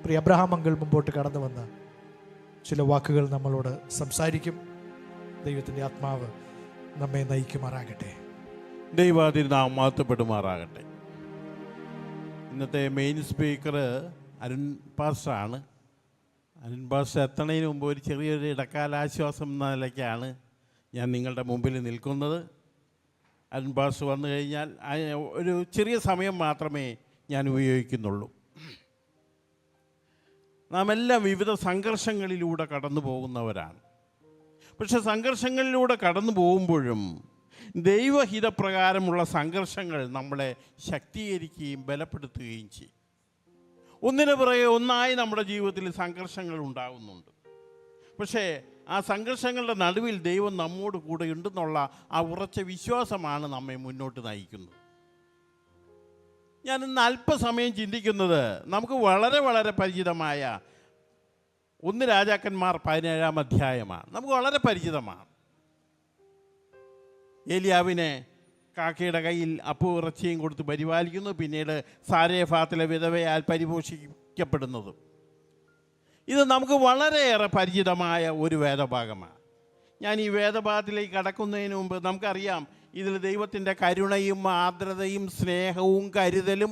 പ്രിയ Abraham uncle മുമ്പോട്ട് കടന്നു വന്ന ചില വാക്കുകൾ നമ്മളോട് സംസാരിക്കും. ദൈവത്തിൻ്റെ ആത്മാവ് നമ്മെ നയിക്കുമാറാകട്ടെ. ദൈവാതിരുനാം മഹത്വപ്പെടുമാറാകട്ടെ. ഇന്നത്തെ മെയിൻ സ്പീക്കർ അരുൺ പാസ്റ്ററാണ്. അരുൺ പാസ്റ്റർ എത്തുന്നതിന് മുമ്പ് ഒരു ചെറിയൊരു ഇടക്കാലാശ്വാസം എന്ന നിലയ്ക്കാണ് ഞാൻ നിങ്ങളുടെ മുമ്പിൽ നിൽക്കുന്നത്. അരുൺ പാസ്റ്റർ വന്നു കഴിഞ്ഞാൽ ഒരു ചെറിയ സമയം മാത്രമേ ഞാൻ ഉപയോഗിക്കുന്നുള്ളൂ. നാം എല്ലാം വിവിധ സംഘർഷങ്ങളിലൂടെ കടന്നു പോകുന്നവരാണ്. പക്ഷെ സംഘർഷങ്ങളിലൂടെ കടന്നു പോകുമ്പോഴും ദൈവഹിതപ്രകാരമുള്ള സംഘർഷങ്ങൾ നമ്മളെ ശക്തീകരിക്കുകയും ബലപ്പെടുത്തുകയും ചെയ്യും. ഒന്നിനു പുറകെ ഒന്നായി നമ്മുടെ ജീവിതത്തിൽ സംഘർഷങ്ങൾ ഉണ്ടാകുന്നുണ്ട്. പക്ഷേ ആ സംഘർഷങ്ങളുടെ നടുവിൽ ദൈവം നമ്മോട് കൂടെ ഉണ്ടെന്നുള്ള ആ ഉറച്ച വിശ്വാസമാണ് നമ്മെ മുന്നോട്ട് നയിക്കുന്നത്. ഞാൻ ഇന്ന് അല്പസമയം ചിന്തിക്കുന്നത് നമുക്ക് വളരെ വളരെ പരിചിതമായ 1 രാജാക്കന്മാർ 17-ാം അധ്യായമാണ്. നമുക്ക് വളരെ പരിചിതമാണ്. ഏലിയാവിനെ കാക്കയുടെ കയ്യിൽ അപ്പവും ഇറച്ചിയും കൊടുത്ത് പരിപാലിക്കുന്നു. പിന്നീട് സാരേഫാത്തിലെ വിധവയാൽ പരിപോഷിക്കപ്പെടുന്നത്. ഇത് നമുക്ക് വളരെയേറെ പരിചിതമായ ഒരു വേദഭാഗമാണ്. ഞാൻ ഈ വേദഭാഗത്തിലേക്ക് കടക്കുന്നതിന് മുമ്പ് നമുക്കറിയാം, ഇതിൽ ദൈവത്തിൻ്റെ കരുണയും ആർദ്രതയും സ്നേഹവും കരുതലും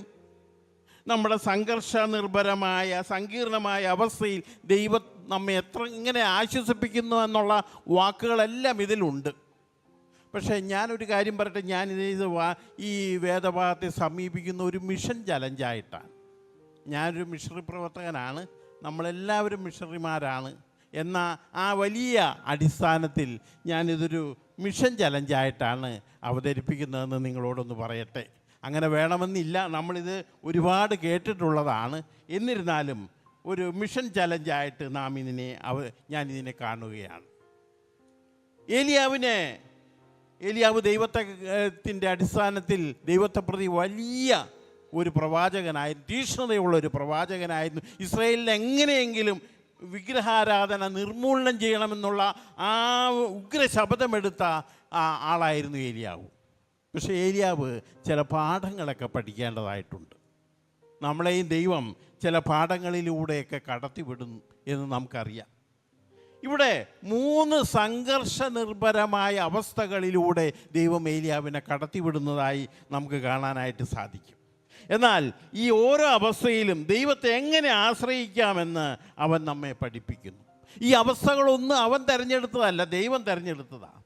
നമ്മുടെ സംഘർഷ നിർഭരമായ സങ്കീർണമായ അവസ്ഥയിൽ ദൈവം നമ്മെ ഇങ്ങനെ ആശ്വസിപ്പിക്കുന്നു എന്നുള്ള വാക്കുകളെല്ലാം ഇതിലുണ്ട്. പക്ഷേ ഞാനൊരു കാര്യം പറയട്ടെ, ഈ വേദഭാഗത്തെ സമീപിക്കുന്ന ഒരു മിഷൻ ചലഞ്ചായിട്ടാണ്. ഞാനൊരു മിഷണറി പ്രവർത്തകനാണ്, നമ്മളെല്ലാവരും മിഷണറിമാരാണ്. എന്നാൽ ആ വലിയ അടിസ്ഥാനത്തിൽ ഞാനിതൊരു മിഷൻ ചലഞ്ചായിട്ടാണ് അവതരിപ്പിക്കുന്നതെന്ന് നിങ്ങളോടൊന്ന് പറയട്ടെ. അങ്ങനെ വേണമെന്നില്ല, നമ്മളിത് ഒരുപാട് കേട്ടിട്ടുള്ളതാണ്. എന്നിരുന്നാലും ഒരു മിഷൻ ചലഞ്ചായിട്ട് ഞാനിതിനെ കാണുകയാണ്. ഏലിയാവ് ദൈവത്തിൻ്റെ അടിസ്ഥാനത്തിൽ ദൈവത്തെ പ്രതി വലിയ ഒരു പ്രവാചകനായിരുന്നു, തീക്ഷ്ണതയുള്ള ഒരു പ്രവാചകനായിരുന്നു. ഇസ്രായേലിൽ എങ്ങനെയെങ്കിലും വിഗ്രഹാരാധന നിർമൂലനം ചെയ്യണമെന്നുള്ള ആ ഉഗ്രശപഥമെടുത്ത ആളായിരുന്നു ഏലിയാവ്. പക്ഷേ ഏലിയാവ് ചില പാഠങ്ങളൊക്കെ പഠിക്കേണ്ടതായിട്ടുണ്ട്. നമ്മളെയും ദൈവം ചില പാഠങ്ങളിലൂടെയൊക്കെ കടത്തിവിടും എന്ന് നമുക്കറിയാം. ഇവിടെ 3 സംഘർഷ നിർഭരമായ അവസ്ഥകളിലൂടെ ദൈവം ഏലിയാവിനെ കടത്തിവിടുന്നതായി നമുക്ക് കാണാനായിട്ട് സാധിക്കും. എന്നാൽ ഈ ഓരോ അവസ്ഥയിലും ദൈവത്തെ എങ്ങനെ ആശ്രയിക്കാമെന്ന് അവൻ നമ്മെ പഠിപ്പിക്കുന്നു. ഈ അവസ്ഥകളൊന്നും അവൻ തിരഞ്ഞെടുത്തതല്ല, ദൈവം തിരഞ്ഞെടുത്തതാണ്.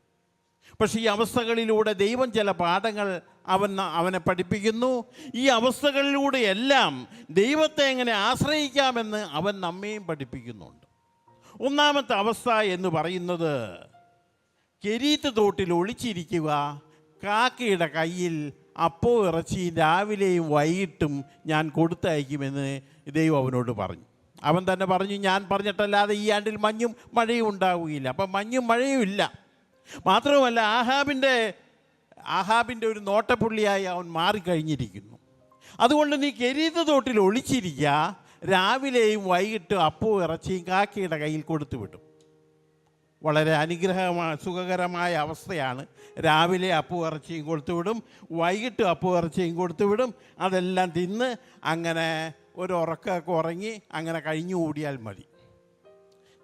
പക്ഷേ ഈ അവസ്ഥകളിലൂടെ ദൈവം ചില പാഠങ്ങൾ അവനെ പഠിപ്പിക്കുന്നു. ഈ അവസ്ഥകളിലൂടെയെല്ലാം ദൈവത്തെ എങ്ങനെ ആശ്രയിക്കാമെന്ന് അവൻ നമ്മെയും പഠിപ്പിക്കുന്നുണ്ട്. ഒന്നാമത്തെ അവസ്ഥ എന്ന് പറയുന്നത് കെരീത്ത് തോട്ടിൽ ഒളിച്ചിരിക്കുക, കാക്കയുടെ കയ്യിൽ അപ്പവും ഇറച്ചിയും രാവിലെയും വൈകിട്ടും ഞാൻ കൊടുത്തയക്കുമെന്ന് ദൈവം അവനോട് പറഞ്ഞു. അവൻ തന്നെ പറഞ്ഞു, ഞാൻ പറഞ്ഞിട്ടല്ലാതെ ഈ ആണ്ടിൽ മഞ്ഞും മഴയും ഉണ്ടാവുകയില്ല. അപ്പം മഞ്ഞും മഴയും ഇല്ല. മാത്രവുമല്ല, ആഹാബിൻ്റെ ഒരു നോട്ടപ്പുള്ളിയായി അവൻ മാറിക്കഴിഞ്ഞിരിക്കുന്നു. അതുകൊണ്ട് നീ കെരീത്ത് തോട്ടിൽ ഒളിച്ചിരിക്കുക, രാവിലെയും വൈകിട്ടും അപ്പവും ഇറച്ചിയും കാക്കയുടെ കയ്യിൽ കൊടുത്തു വിടും. വളരെ സുഖകരമായ അവസ്ഥയാണ്. രാവിലെ അപ്പവും ഇറച്ചിയും കൊടുത്തുവിടും, വൈകിട്ട് അപ്പവും ഇറച്ചിയും കൊടുത്തുവിടും. അതെല്ലാം തിന്ന് അങ്ങനെ ഒരു ഉറക്കമൊക്കെ ഉറങ്ങി അങ്ങനെ കഴിഞ്ഞു കൂടിയാൽ മതി.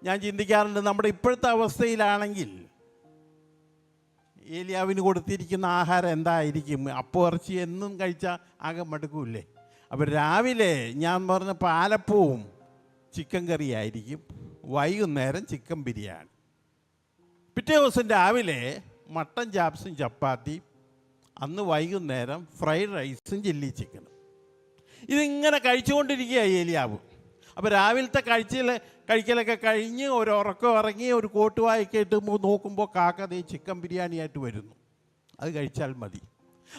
ഞാൻ ചിന്തിക്കാറുണ്ട്, നമ്മുടെ ഇപ്പോഴത്തെ അവസ്ഥയിലാണെങ്കിൽ ഏലിയാവിന് കൊടുത്തിരിക്കുന്ന ആഹാരം എന്തായിരിക്കും? അപ്പവും ഇറച്ചി എന്നും കഴിച്ചാൽ ആകെ മടുക്കൂല്ലേ? അപ്പോൾ രാവിലെ ഞാൻ പറഞ്ഞ പാലപ്പവും ചിക്കൻ കറിയായിരിക്കും, വൈകുന്നേരം ചിക്കൻ ബിരിയാണി, പിറ്റേ ദിവസം രാവിലെ മട്ടൻ ചാപ്സും ചപ്പാത്തി, അന്ന് വൈകുന്നേരം ഫ്രൈഡ് റൈസും ചില്ലി ചിക്കനും. ഇതിങ്ങനെ കഴിച്ചുകൊണ്ടിരിക്കുക ഏലിയാവ്. അപ്പോൾ രാവിലത്തെ കഴിക്കലൊക്കെ കഴിഞ്ഞ് ഒരു ഉറക്കം ഇറങ്ങി ഒരു കോട്ടുവായൊക്കെ ഇട്ട് നോക്കുമ്പോൾ കാക്കതേ ചിക്കൻ ബിരിയാണിയായിട്ട് വരുന്നു. അത് കഴിച്ചാൽ മതി.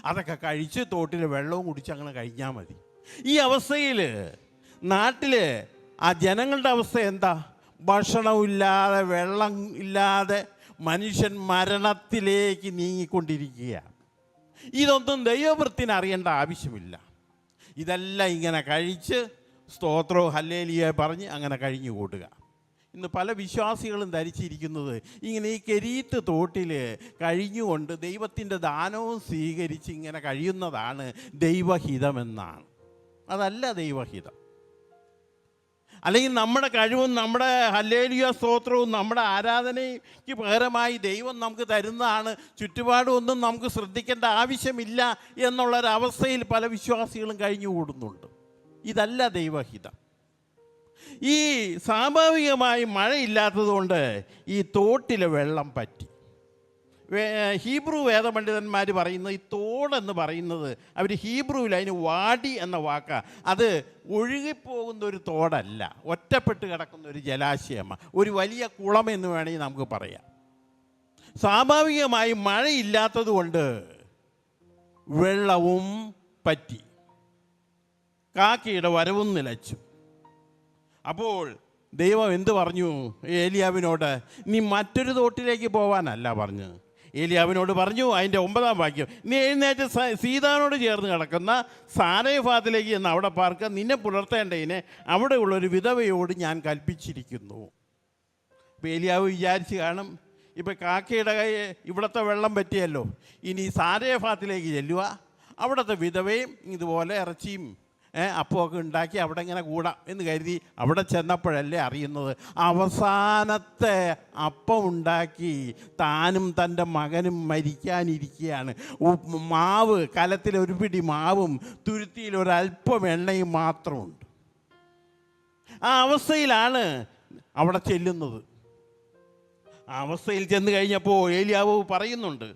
അതൊക്കെ കഴിച്ച് തോട്ടിൽ വെള്ളവും കുടിച്ച് അങ്ങനെ കഴിഞ്ഞാൽ മതി. ഈ അവസ്ഥയിൽ നാട്ടിൽ ആ ജനങ്ങളുടെ അവസ്ഥ എന്താ? ഭക്ഷണമില്ലാതെ, വെള്ളം ഇല്ലാതെ മനുഷ്യൻ മരണത്തിലേക്ക് നീങ്ങിക്കൊണ്ടിരിക്കുകയാണ്. ഇതൊന്നും ദൈവവൃത്തിന് അറിയേണ്ട ആവശ്യമില്ല. ഇതെല്ലാം ഇങ്ങനെ കഴിച്ച് സ്തോത്രവും ഹല്ലേലൂയ പറഞ്ഞ് അങ്ങനെ കഴിഞ്ഞു കൂടുക. ഇന്ന് പല വിശ്വാസികളും ധരിച്ചിരിക്കുന്നത് ഇങ്ങനെ ഈ കെരീത്ത് തോട്ടിൽ കഴിഞ്ഞുകൊണ്ട് ദൈവത്തിൻ്റെ ദാനവും സ്വീകരിച്ച് ഇങ്ങനെ കഴിയുന്നതാണ് ദൈവഹിതമെന്നാണ്. അതല്ല ദൈവഹിതം. അല്ലെങ്കിൽ നമ്മുടെ കഴിവും നമ്മുടെ ഹല്ലേലൂയ സ്തോത്രവും നമ്മുടെ ആരാധനയ്ക്ക് പകരമായി ദൈവം നമുക്ക് തരുന്നതാണ്, ചുറ്റുപാടുമൊന്നും നമുക്ക് ശ്രദ്ധിക്കേണ്ട ആവശ്യമില്ല എന്നുള്ളൊരവസ്ഥയിൽ പല വിശ്വാസികളും കഴിഞ്ഞുകൂടുന്നുണ്ട്. ഇതല്ല ദൈവഹിതം. ഈ സ്വാഭാവികമായി മഴയില്ലാത്തതുകൊണ്ട് ഈ തോട്ടിലെ വെള്ളം പറ്റി. ഹീബ്രു വേദപണ്ഡിതന്മാർ പറയുന്നത് ഈ തോടെന്ന് പറയുന്നത് അവർ ഹീബ്രുവിൽ അതിന് വാടി എന്ന വാക്കാണ്. അത് ഒഴുകിപ്പോകുന്ന ഒരു തോടല്ല, ഒറ്റപ്പെട്ട് കിടക്കുന്ന ഒരു ജലാശയമാണ്, ഒരു വലിയ കുളമെന്ന് വേണമെങ്കിൽ നമുക്ക് പറയാം. സ്വാഭാവികമായി മഴയില്ലാത്തത് കൊണ്ട് വെള്ളവും പറ്റി, കാക്കയുടെ വരവും നിലച്ചു. അപ്പോൾ ദൈവം എന്ത് പറഞ്ഞു ഏലിയാവിനോട്? നീ മറ്റൊരു തോട്ടിലേക്ക് പോവാനല്ല പറഞ്ഞു. ഏലിയാവിനോട് പറഞ്ഞു, അതിൻ്റെ 9-ാം വാക്യം, നീ എഴുന്നേറ്റ് സീദോനോട് ചേർന്ന് കിടക്കുന്ന സാരേഫാത്തിലേക്ക് ചെന്ന് അവിടെ പാർക്കുക, നിന്നെ പുലർത്തേണ്ടതിനെ അവിടെയുള്ളൊരു വിധവയോട് ഞാൻ കൽപ്പിച്ചിരിക്കുന്നു. അപ്പോൾ ഏലിയാവ് വിചാരിച്ച് കാണും, ഇപ്പം കാക്കയുടെ കൈ ഇവിടുത്തെ വെള്ളം പറ്റിയല്ലോ, ഇനി സാരേഫാത്തിലേക്ക് ചെല്ലുക, അവിടുത്തെ വിധവയും ഇതുപോലെ ഇറച്ചിയും അപ്പമൊക്കെ ഉണ്ടാക്കി അവിടെ ഇങ്ങനെ കൂടാം എന്ന് കരുതി അവിടെ ചെന്നപ്പോഴല്ലേ അറിയുന്നത് അവസാനത്തെ അപ്പം ഉണ്ടാക്കി താനും തൻ്റെ മകനും മരിക്കാനിരിക്കുകയാണ്. മാവ്, കലത്തിൽ ഒരു പിടി മാവും തുരുത്തിയിൽ ഒരല്പം എണ്ണയും മാത്രമുണ്ട്. ആ അവസ്ഥയിലാണ് അവിടെ ചെല്ലുന്നത്. ആ അവസ്ഥയിൽ ചെന്ന് കഴിഞ്ഞപ്പോൾ ഏലിയാവ് പറയുന്നുണ്ട്,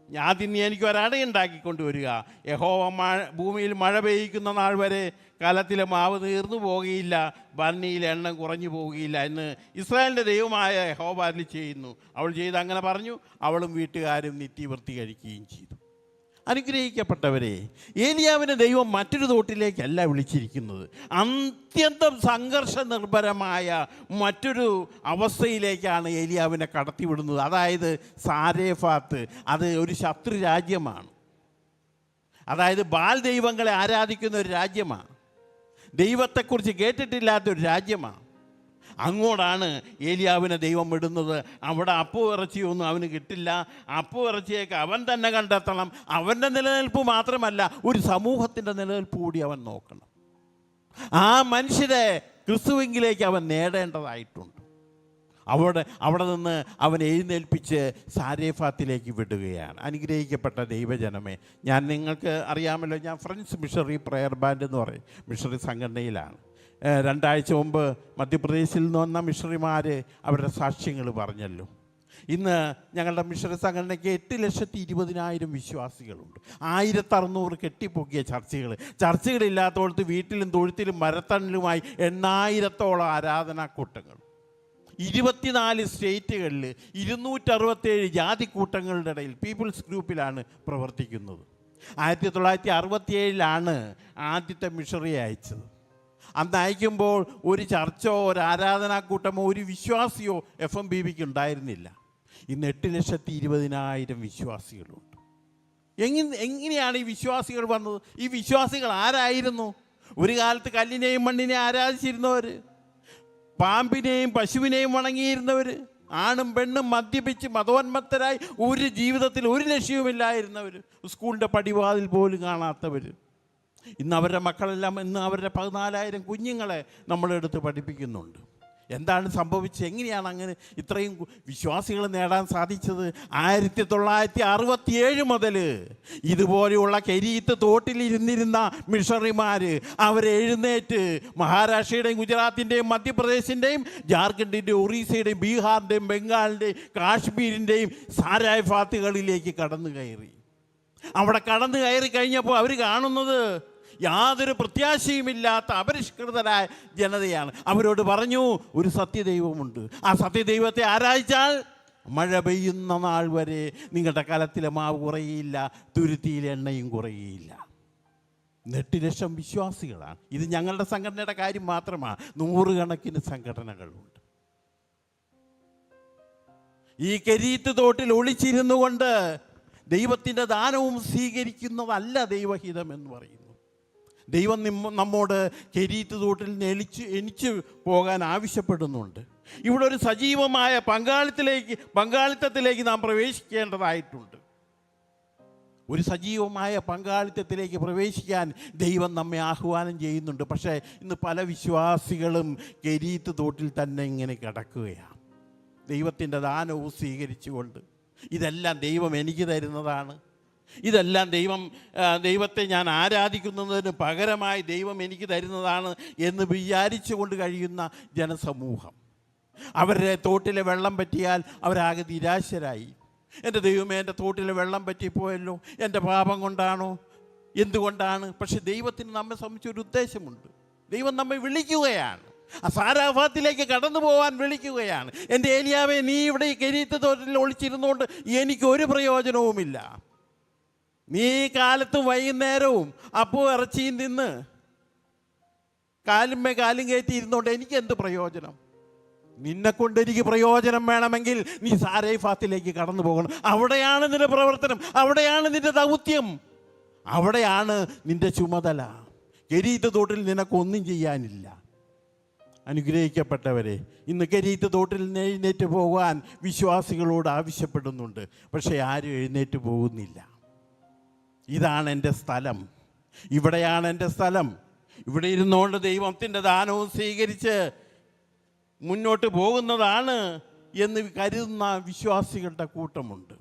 ആദ്യം നീ എനിക്ക് ഒരടയുണ്ടാക്കിക്കൊണ്ട് വരിക, യഹോവ ഭൂമിയിൽ മഴ പെയ്യിക്കുന്ന നാൾ വരെ കലത്തിലെ മാവ് തീർന്നു പോകുകയില്ല, ഭരണിയിൽ എണ്ണം കുറഞ്ഞു പോകുകയില്ല എന്ന് ഇസ്രായേലിൻ്റെ ദൈവമായ യഹോവ അരുളി ചെയ്യുന്നു. അവൾ ചെയ്ത് അങ്ങനെ പറഞ്ഞു. അവളും വീട്ടുകാരും നിത്യവൃത്തി കഴിക്കുകയും ചെയ്തു. അനുഗ്രഹിക്കപ്പെട്ടവരെ, ഏലിയാവിനെ ദൈവം മറ്റൊരു തോട്ടിലേക്കല്ല വിളിച്ചിരിക്കുന്നത്, അത്യന്തം സംഘർഷ നിർഭരമായ മറ്റൊരു അവസ്ഥയിലേക്കാണ് ഏലിയാവിനെ കടത്തിവിടുന്നത്. അതായത് സാരേഫാത്ത്, അത് ഒരു ശത്രു രാജ്യമാണ്. അതായത് ബാൽ ദൈവങ്ങളെ ആരാധിക്കുന്ന ഒരു രാജ്യമാണ്, ദൈവത്തെക്കുറിച്ച് കേട്ടിട്ടില്ലാത്തൊരു രാജ്യമാണ്. അങ്ങോട്ടാണ് ഏലിയാവിനെ ദൈവം വിടുന്നത്. അവിടെ അപ്പവും ഇറച്ചിയൊന്നും അവന് കിട്ടില്ല. അപ്പവും ഇറച്ചിയൊക്കെ അവൻ തന്നെ കണ്ടെത്തണം. അവൻ്റെ നിലനിൽപ്പ് മാത്രമല്ല, ഒരു സമൂഹത്തിൻ്റെ നിലനിൽപ്പ് കൂടി അവൻ നോക്കണം. ആ മനുഷ്യരെ ക്രിസ്തുവിലേക്ക് അവൻ നേടേണ്ടതായിട്ടുണ്ട്. അവിടെ നിന്ന് അവൻ എഴുന്നേൽപ്പിച്ച് സാരേഫാത്തിലേക്ക് വിടുകയാണ്. അനുഗ്രഹിക്കപ്പെട്ട ദൈവജനമേ, ഞാൻ നിങ്ങൾക്ക് അറിയാമല്ലോ, ഞാൻ ഫ്രണ്ട്സ് മിഷണറി പ്രയർ ബാൻഡ് എന്ന് പറയും മിഷണറി സംഘടനയിലാണ്. 2 ആഴ്ച മുമ്പ് മധ്യപ്രദേശിൽ നിന്ന് വന്ന മിഷണറിമാർ അവരുടെ സാക്ഷ്യങ്ങൾ പറഞ്ഞല്ലോ. ഇന്ന് ഞങ്ങളുടെ മിഷണറി സംഘടനയ്ക്ക് 8,20,000 വിശ്വാസികളുണ്ട്. 1600 കെട്ടിപ്പൊക്കിയ ചർച്ചകളില്ലാത്തടത്ത് വീട്ടിലും തൊഴുത്തിലും മരത്തണലുമായി 8,000-ഓളം ആരാധനാക്കൂട്ടങ്ങൾ, 24 സ്റ്റേറ്റുകളിൽ 267 ജാതിക്കൂട്ടങ്ങളുടെ ഇടയിൽ പീപ്പിൾസ് ഗ്രൂപ്പിലാണ് പ്രവർത്തിക്കുന്നത്. 1967 ആദ്യത്തെ മിഷണറി അയച്ചത്. അന്ന് അയക്കുമ്പോൾ ഒരു ചർച്ചോ ഒരു ആരാധനാക്കൂട്ടമോ ഒരു വിശ്വാസിയോ FMBBക്ക് ഉണ്ടായിരുന്നില്ല. ഇന്ന് 8,20,000 വിശ്വാസികളുണ്ട്. എങ്ങനെയാണ് ഈ വിശ്വാസികൾ വന്നത്? ഈ വിശ്വാസികൾ ആരായിരുന്നു? ഒരു കാലത്ത് കല്ലിനെയും മണ്ണിനെയും ആരാധിച്ചിരുന്നവർ, പാമ്പിനെയും പശുവിനെയും വണങ്ങിയിരുന്നവർ, ആണും പെണ്ണും മദ്യപിച്ച് മതോന്മത്തരായി ഒരു ജീവിതത്തിൽ ഒരു ലക്ഷ്യവുമില്ലായിരുന്നവർ, സ്കൂളിൻ്റെ പടിവാതിൽ പോലും കാണാത്തവർ. ഇന്ന് അവരുടെ മക്കളെല്ലാം, ഇന്ന് അവരുടെ 14,000 കുഞ്ഞുങ്ങളെ നമ്മളെടുത്ത് പഠിപ്പിക്കുന്നുണ്ട്. എന്താണ് സംഭവിച്ചത്? എങ്ങനെയാണ് അങ്ങനെ ഇത്രയും വിശ്വാസികൾ നേടാൻ സാധിച്ചത്? 1967 മുതൽ ഇതുപോലെയുള്ള കെരീത്ത് തോട്ടിലിരുന്നിരുന്ന മിഷണറിമാർ അവരെ എഴുന്നേറ്റ് മഹാരാഷ്ട്രയുടെയും ഗുജറാത്തിൻ്റെയും മധ്യപ്രദേശിൻ്റെയും ജാർഖണ്ഡിൻ്റെയും ഒറീസയുടെയും ബീഹാറിൻ്റെയും ബംഗാളിൻ്റെയും കാശ്മീരിൻ്റെയും സാരായ്ഫാത്തുകളിലേക്ക് കടന്നു കയറി. അവിടെ കടന്നു കയറി കഴിഞ്ഞപ്പോൾ അവർ കാണുന്നത് യാതൊരു പ്രത്യാശയുമില്ലാത്ത അപരിഷ്കൃതരായ ജനതയാണ്. അവരോട് പറഞ്ഞു, ഒരു സത്യദൈവമുണ്ട്. ആ സത്യദൈവത്തെ ആരാധിച്ചാൽ മഴ പെയ്യുന്ന നാൾ വരെ നിങ്ങളുടെ കലത്തിലെ മാവ് കുറയുകയില്ല, തുരുത്തിയിലെ എണ്ണയും കുറയുകയില്ല. 8 ലക്ഷം വിശ്വാസികളാണ്. ഇത് ഞങ്ങളുടെ സംഘടനയുടെ കാര്യം മാത്രമാണ്, 100 കണക്കിന് സംഘടനകളുണ്ട്. ഈ കെരീത്ത് തോട്ടിൽ ഒളിച്ചിരുന്നു കൊണ്ട് ദൈവത്തിൻ്റെ ദാനവും സ്വീകരിക്കുന്നതല്ല ദൈവഹിതം എന്ന് പറയുന്നു. ദൈവം നമ്മോട് കെരീത്ത് തോട്ടിൽ എണിച്ചു പോകാൻ ആവശ്യപ്പെടുന്നുണ്ട്. ഇവിടെ ഒരു സജീവമായ പങ്കാളിത്തത്തിലേക്ക് നാം പ്രവേശിക്കേണ്ടതായിട്ടുണ്ട്. ഒരു സജീവമായ പങ്കാളിത്തത്തിലേക്ക് പ്രവേശിക്കാൻ ദൈവം നമ്മെ ആഹ്വാനം ചെയ്യുന്നുണ്ട്. പക്ഷേ ഇന്ന് പല വിശ്വാസികളും കെരീത്ത് തോട്ടിൽ തന്നെ ഇങ്ങനെ കിടക്കുകയാണ്. ദൈവത്തിൻ്റെ ദാനവും സ്വീകരിച്ചുകൊണ്ട് ഇതെല്ലാം ദൈവം എനിക്ക് തരുന്നതാണ്, ഇതെല്ലാം ദൈവത്തെ ഞാൻ ആരാധിക്കുന്നതിന് പകരമായി ദൈവം എനിക്ക് തരുന്നതാണ് എന്ന് വിചാരിച്ചുകൊണ്ട് കഴിയുന്ന ജനസമൂഹം. അവരുടെ തോട്ടിലെ വെള്ളം പറ്റിയാൽ അവരാകെ നിരാശരായി. എൻ്റെ ദൈവമേ, എൻ്റെ തോട്ടിലെ വെള്ളം പറ്റിപ്പോയല്ലോ, എൻ്റെ പാപം കൊണ്ടാണോ, എന്തുകൊണ്ടാണ്? പക്ഷെ ദൈവത്തിന് നമ്മെ സംബന്ധിച്ചൊരു ഉദ്ദേശമുണ്ട്. ദൈവം നമ്മെ വിളിക്കുകയാണ്, ആ സാരാഫാത്തിലേക്ക് കടന്നു പോകാൻ വിളിക്കുകയാണ്. എൻ്റെ ഏലിയാവേ, നീ ഇവിടെ ഈ കെരീത്ത് തോട്ടിൽ ഒളിച്ചിരുന്നുകൊണ്ട് എനിക്കൊരു പ്രയോജനവുമില്ല. നീ കാലത്തും വൈകുന്നേരവും അപ്പോൾ ഇറച്ചിയും തിന്ന് കാലുമേ കാലും കയറ്റി ഇരുന്നുകൊണ്ട് എനിക്ക് എന്ത് പ്രയോജനം? നിന്നെക്കൊണ്ട് എനിക്ക് പ്രയോജനം വേണമെങ്കിൽ നീ സാരഫാത്തിലേക്ക് കടന്നു പോകണം. അവിടെയാണ് നിന്റെ പ്രവർത്തനം, അവിടെയാണ് നിന്റെ ദൗത്യം, അവിടെയാണ് നിന്റെ ചുമതല. കെരീത്ത് തോട്ടിൽ നിനക്കൊന്നും ചെയ്യാനില്ല. അനുഗ്രഹിക്കപ്പെട്ടവരെ, ഇന്ന് കെരീത്ത് തോട്ടിൽ എഴുന്നേറ്റ് പോകാൻ വിശ്വാസികളോട് ആവശ്യപ്പെടുന്നുണ്ട്. പക്ഷേ ആരും എഴുന്നേറ്റ് പോകുന്നില്ല. ഇതാണ് എൻ്റെ സ്ഥലം, ഇവിടെയാണ് എൻ്റെ സ്ഥലം, ഇവിടെ ഇരുന്നുകൊണ്ട് ദൈവത്തിൻ്റെ ദാനവും സ്വീകരിച്ച് മുന്നോട്ട് പോകുന്നതാണ് എന്ന് കരുതുന്ന വിശ്വാസികളുടെ കൂട്ടമുണ്ട്.